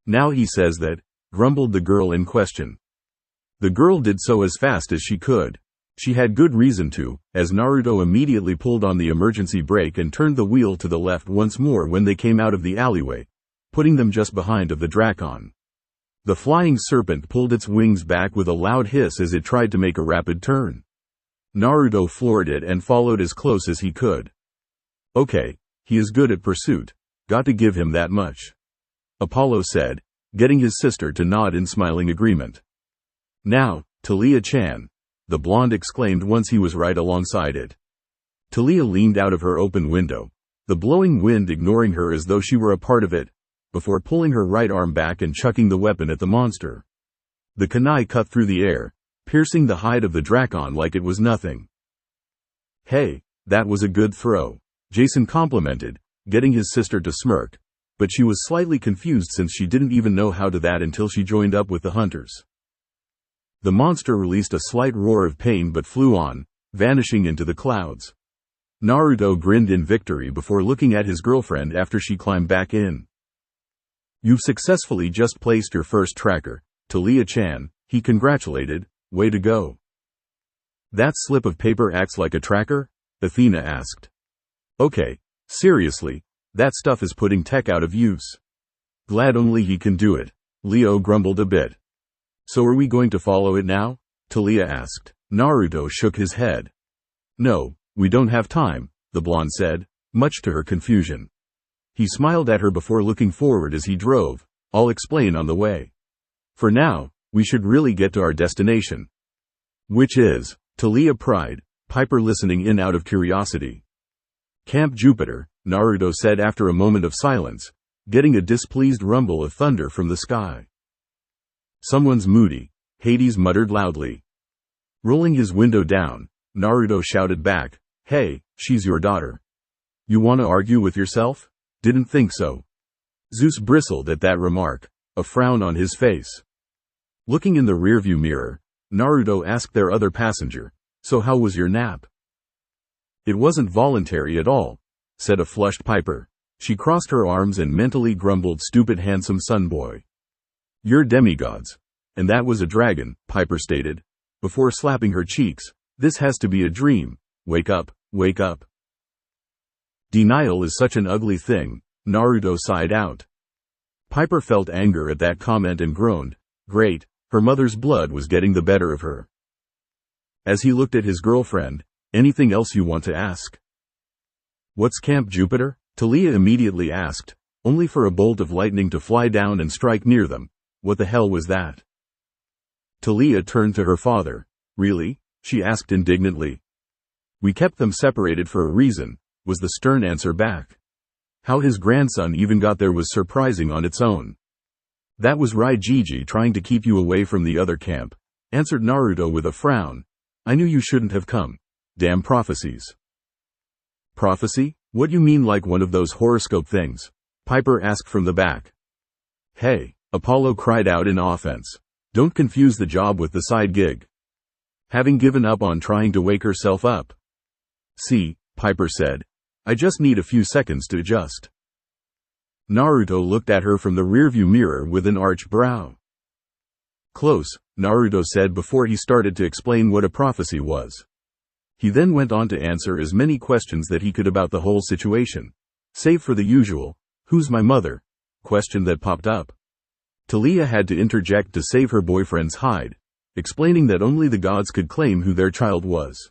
Now he says that, grumbled the girl in question. The girl did so as fast as she could. She had good reason to, as Naruto immediately pulled on the emergency brake and turned the wheel to the left once more when they came out of the alleyway, putting them just behind of the Drakon. The flying serpent pulled its wings back with a loud hiss as it tried to make a rapid turn. Naruto floored it and followed as close as he could. Okay, he is good at pursuit. Got to give him that much. Apollo said, getting his sister to nod in smiling agreement. Now, Talia-chan, the blonde exclaimed once he was right alongside it. Talia leaned out of her open window, the blowing wind ignoring her as though she were a part of it, before pulling her right arm back and chucking the weapon at the monster. The kunai cut through the air, piercing the hide of the Drakon like it was nothing. Hey, that was a good throw, Jason complimented, getting his sister to smirk, but she was slightly confused since she didn't even know how to that until she joined up with the hunters. The monster released a slight roar of pain but flew on, vanishing into the clouds. Naruto grinned in victory before looking at his girlfriend after she climbed back in. You've successfully just placed your first tracker, Talia-chan, he congratulated, way to go. That slip of paper acts like a tracker? Athena asked. Okay, seriously, that stuff is putting tech out of use. Glad only he can do it, Leo grumbled a bit. So are we going to follow it now? Talia asked. Naruto shook his head. No, we don't have time, the blonde said, much to her confusion. He smiled at her before looking forward as he drove. I'll explain on the way. For now, we should really get to our destination. Which is, Talia pried, Piper listening in out of curiosity. Camp Jupiter, Naruto said after a moment of silence, getting a displeased rumble of thunder from the sky. Someone's moody, Hades muttered loudly. Rolling his window down, Naruto shouted back, Hey, she's your daughter. You wanna argue with yourself? Didn't think so. Zeus bristled at that remark, a frown on his face. Looking in the rearview mirror, Naruto asked their other passenger, So how was your nap? It wasn't voluntary at all, said a flushed Piper. She crossed her arms and mentally grumbled, Stupid handsome sun boy. You're demigods. And that was a dragon, Piper stated, before slapping her cheeks. This has to be a dream. Wake up, wake up. Denial is such an ugly thing, Naruto sighed out. Piper felt anger at that comment and groaned. Great, her mother's blood was getting the better of her. As he looked at his girlfriend, anything else you want to ask? What's Camp Jupiter? Talia immediately asked, only for a bolt of lightning to fly down and strike near them. What the hell was that? Talia turned to her father. Really? She asked indignantly. We kept them separated for a reason, was the stern answer back. How his grandson even got there was surprising on its own. That was Raijiji trying to keep you away from the other camp, answered Naruto with a frown. I knew you shouldn't have come. Damn prophecies. Prophecy? What you mean, like one of those horoscope things? Piper asked from the back. Hey, Apollo cried out in offense. Don't confuse the job with the side gig. Having given up on trying to wake herself up. See, Piper said. I just need a few seconds to adjust. Naruto looked at her from the rearview mirror with an arched brow. Close, Naruto said before he started to explain what a prophecy was. He then went on to answer as many questions that he could about the whole situation, save for the usual, who's my mother? Question that popped up. Talia had to interject to save her boyfriend's hide, explaining that only the gods could claim who their child was.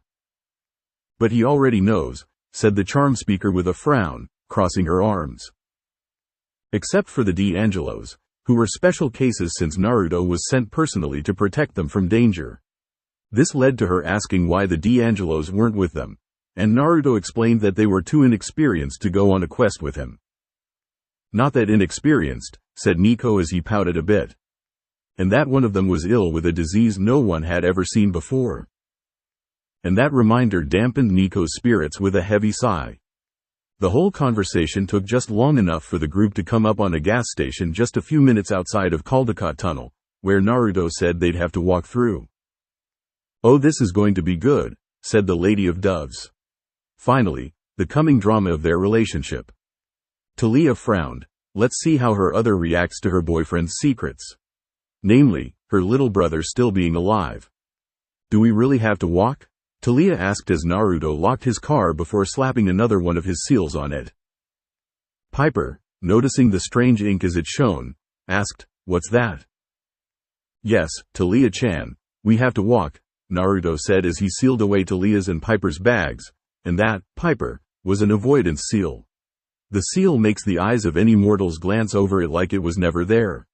But he already knows, said the charm speaker with a frown, crossing her arms. Except for the D'Angelos, who were special cases since Naruto was sent personally to protect them from danger. This led to her asking why the D'Angelos weren't with them, and Naruto explained that they were too inexperienced to go on a quest with him. Not that inexperienced, said Nico as he pouted a bit. And that one of them was ill with a disease no one had ever seen before. And that reminder dampened Nico's spirits with a heavy sigh. The whole conversation took just long enough for the group to come up on a gas station just a few minutes outside of Caldecott Tunnel, where Naruto said they'd have to walk through. "Oh, this is going to be good," said the Lady of Doves. Finally, the coming drama of their relationship. Talia frowned. Let's see how her other reacts to her boyfriend's secrets. Namely, her little brother still being alive. "Do we really have to walk?" Talia asked as Naruto locked his car before slapping another one of his seals on it. Piper, noticing the strange ink as it shone, asked, "What's that?" "Yes, Talia-chan, we have to walk," Naruto said as he sealed away Talia's and Piper's bags, and that, Piper, was an avoidance seal. The seal makes the eyes of any mortals glance over it like it was never there.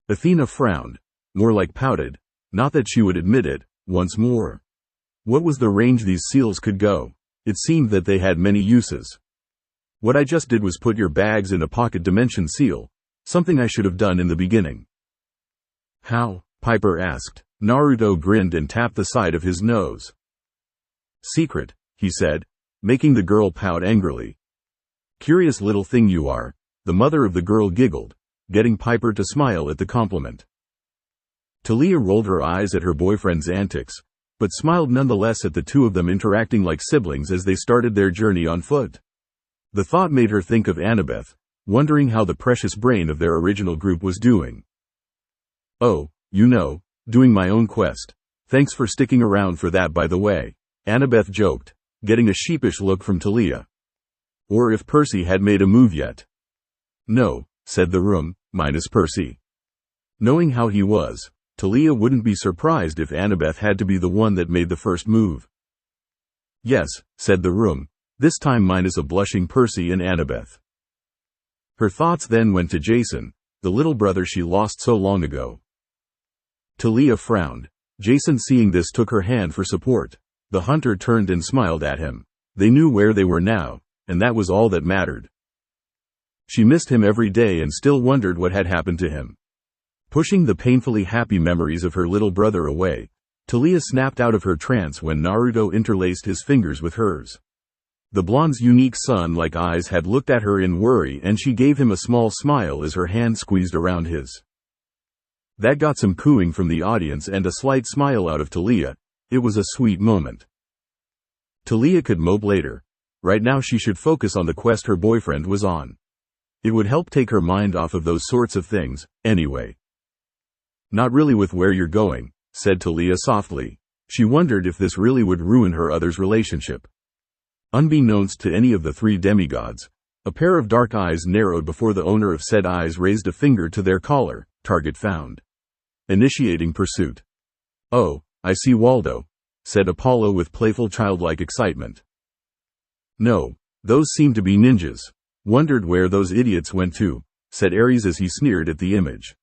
Athena frowned, more like pouted, not that she would admit it, once more. What was the range these seals could go? It seemed that they had many uses. "What I just did was put your bags in a pocket dimension seal, something I should have done in the beginning." "How?" Piper asked. Naruto grinned and tapped the side of his nose. "Secret," he said, making the girl pout angrily. "Curious little thing you are," the mother of the girl giggled, getting Piper to smile at the compliment. Talia rolled her eyes at her boyfriend's antics, but smiled nonetheless at the two of them interacting like siblings as they started their journey on foot. The thought made her think of Annabeth, wondering how the precious brain of their original group was doing. "Oh, doing my own quest. Thanks for sticking around for that, by the way," Annabeth joked, getting a sheepish look from Talia. Or if Percy had made a move yet. "No," said the room, minus Percy. Knowing how he was, Talia wouldn't be surprised if Annabeth had to be the one that made the first move. "Yes," said the room, this time minus a blushing Percy and Annabeth. Her thoughts then went to Jason, the little brother she lost so long ago. Talia frowned. Jason, seeing this, took her hand for support. The hunter turned and smiled at him. They knew where they were now, and that was all that mattered. She missed him every day and still wondered what had happened to him. Pushing the painfully happy memories of her little brother away, Talia snapped out of her trance when Naruto interlaced his fingers with hers. The blonde's unique sun-like eyes had looked at her in worry, and she gave him a small smile as her hand squeezed around his. That got some cooing from the audience and a slight smile out of Talia. It was a sweet moment. Talia could mope later. Right now she should focus on the quest her boyfriend was on. It would help take her mind off of those sorts of things, anyway. "Not really with where you're going," said Talia softly. She wondered if this really would ruin her other's relationship. Unbeknownst to any of the three demigods, a pair of dark eyes narrowed before the owner of said eyes raised a finger to their collar. Target found. Initiating pursuit. "Oh, I see Waldo," said Apollo with playful childlike excitement. "No, those seem to be ninjas. Wondered where those idiots went to," said Ares as he sneered at the image.